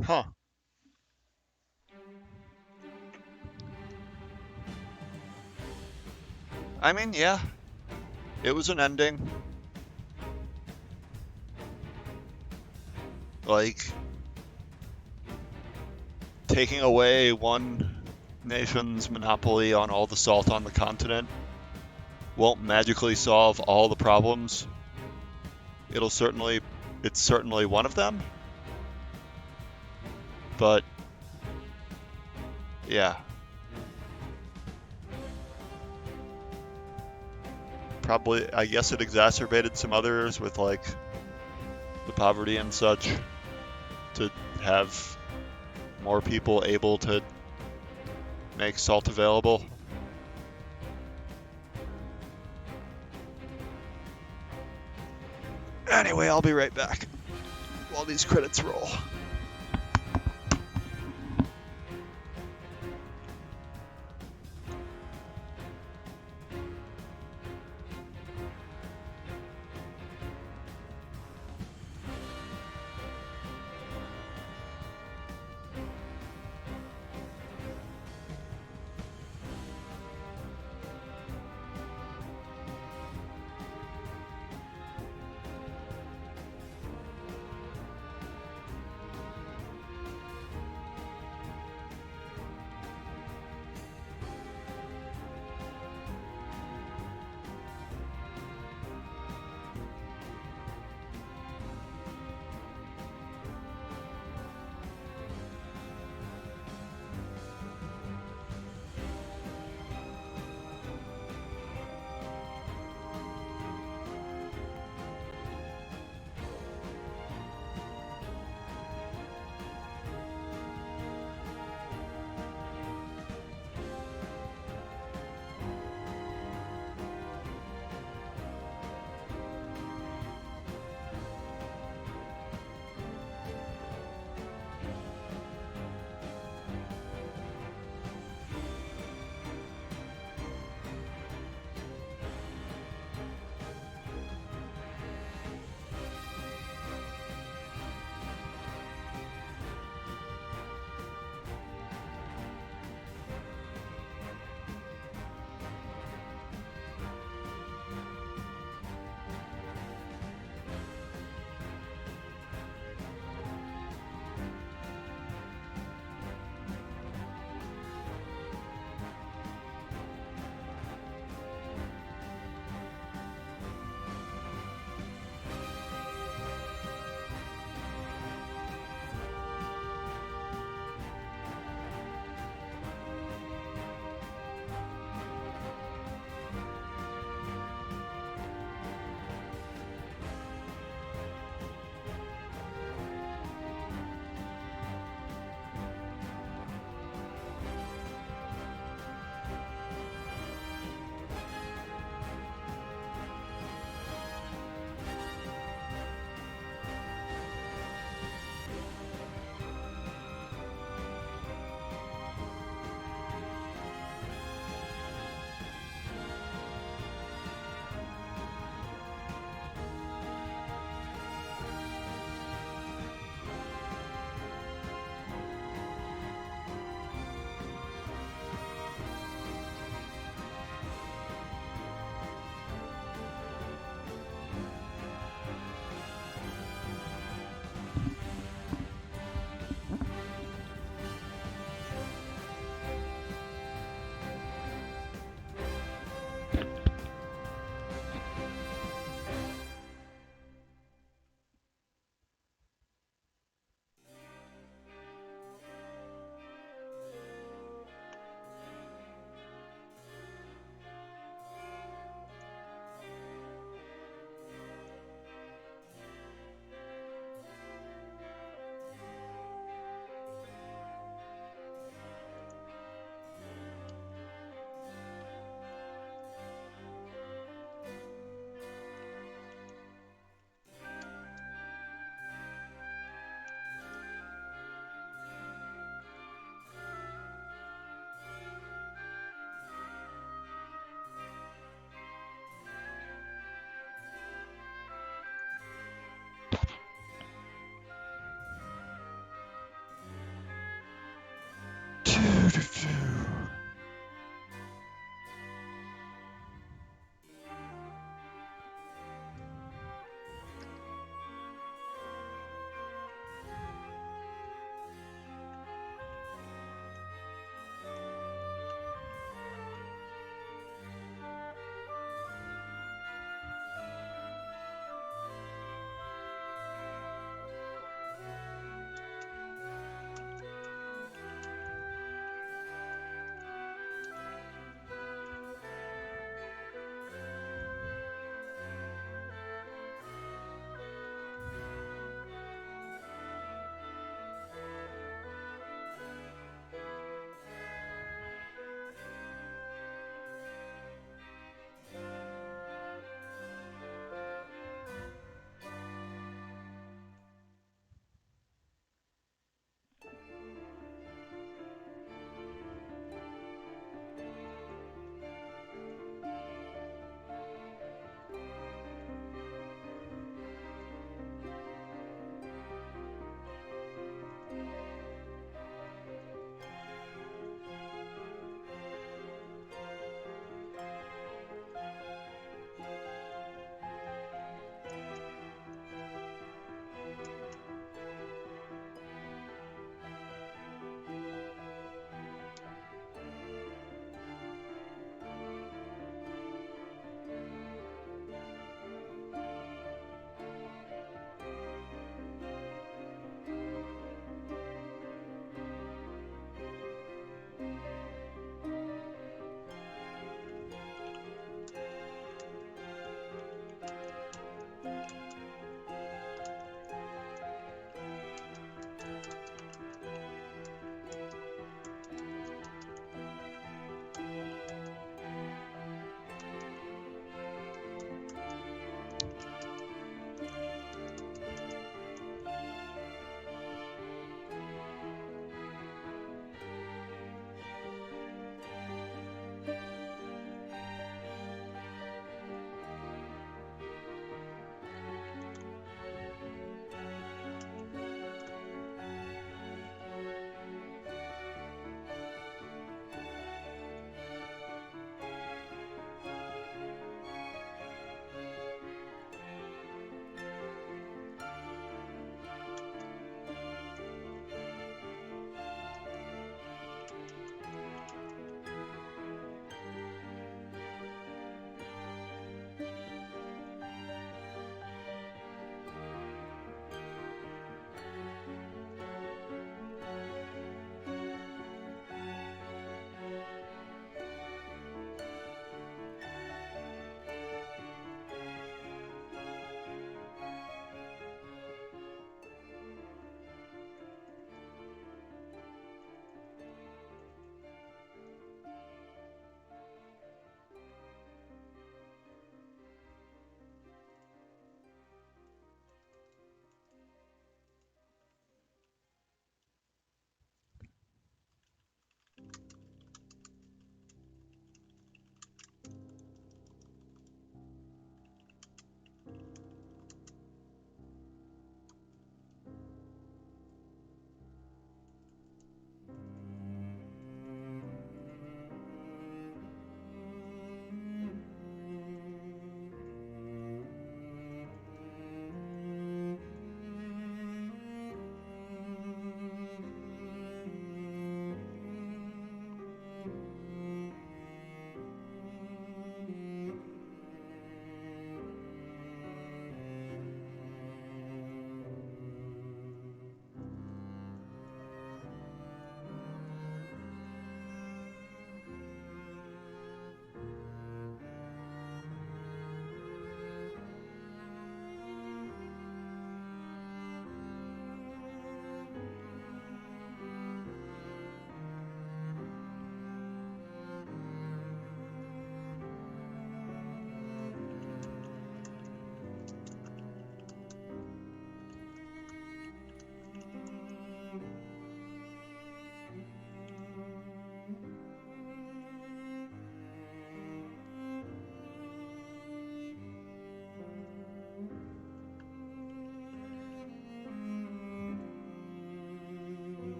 Huh. I mean, yeah. It was an ending. Like, taking away one nation's monopoly on all the salt on the continent won't magically solve all the problems. It's certainly one of them. But yeah. Probably, I guess it exacerbated some others with like the poverty and such, to have more people able to make salt available. Anyway, I'll be right back while these credits roll.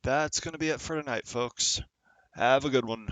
that's going to be it for tonight, folks. Have a good one.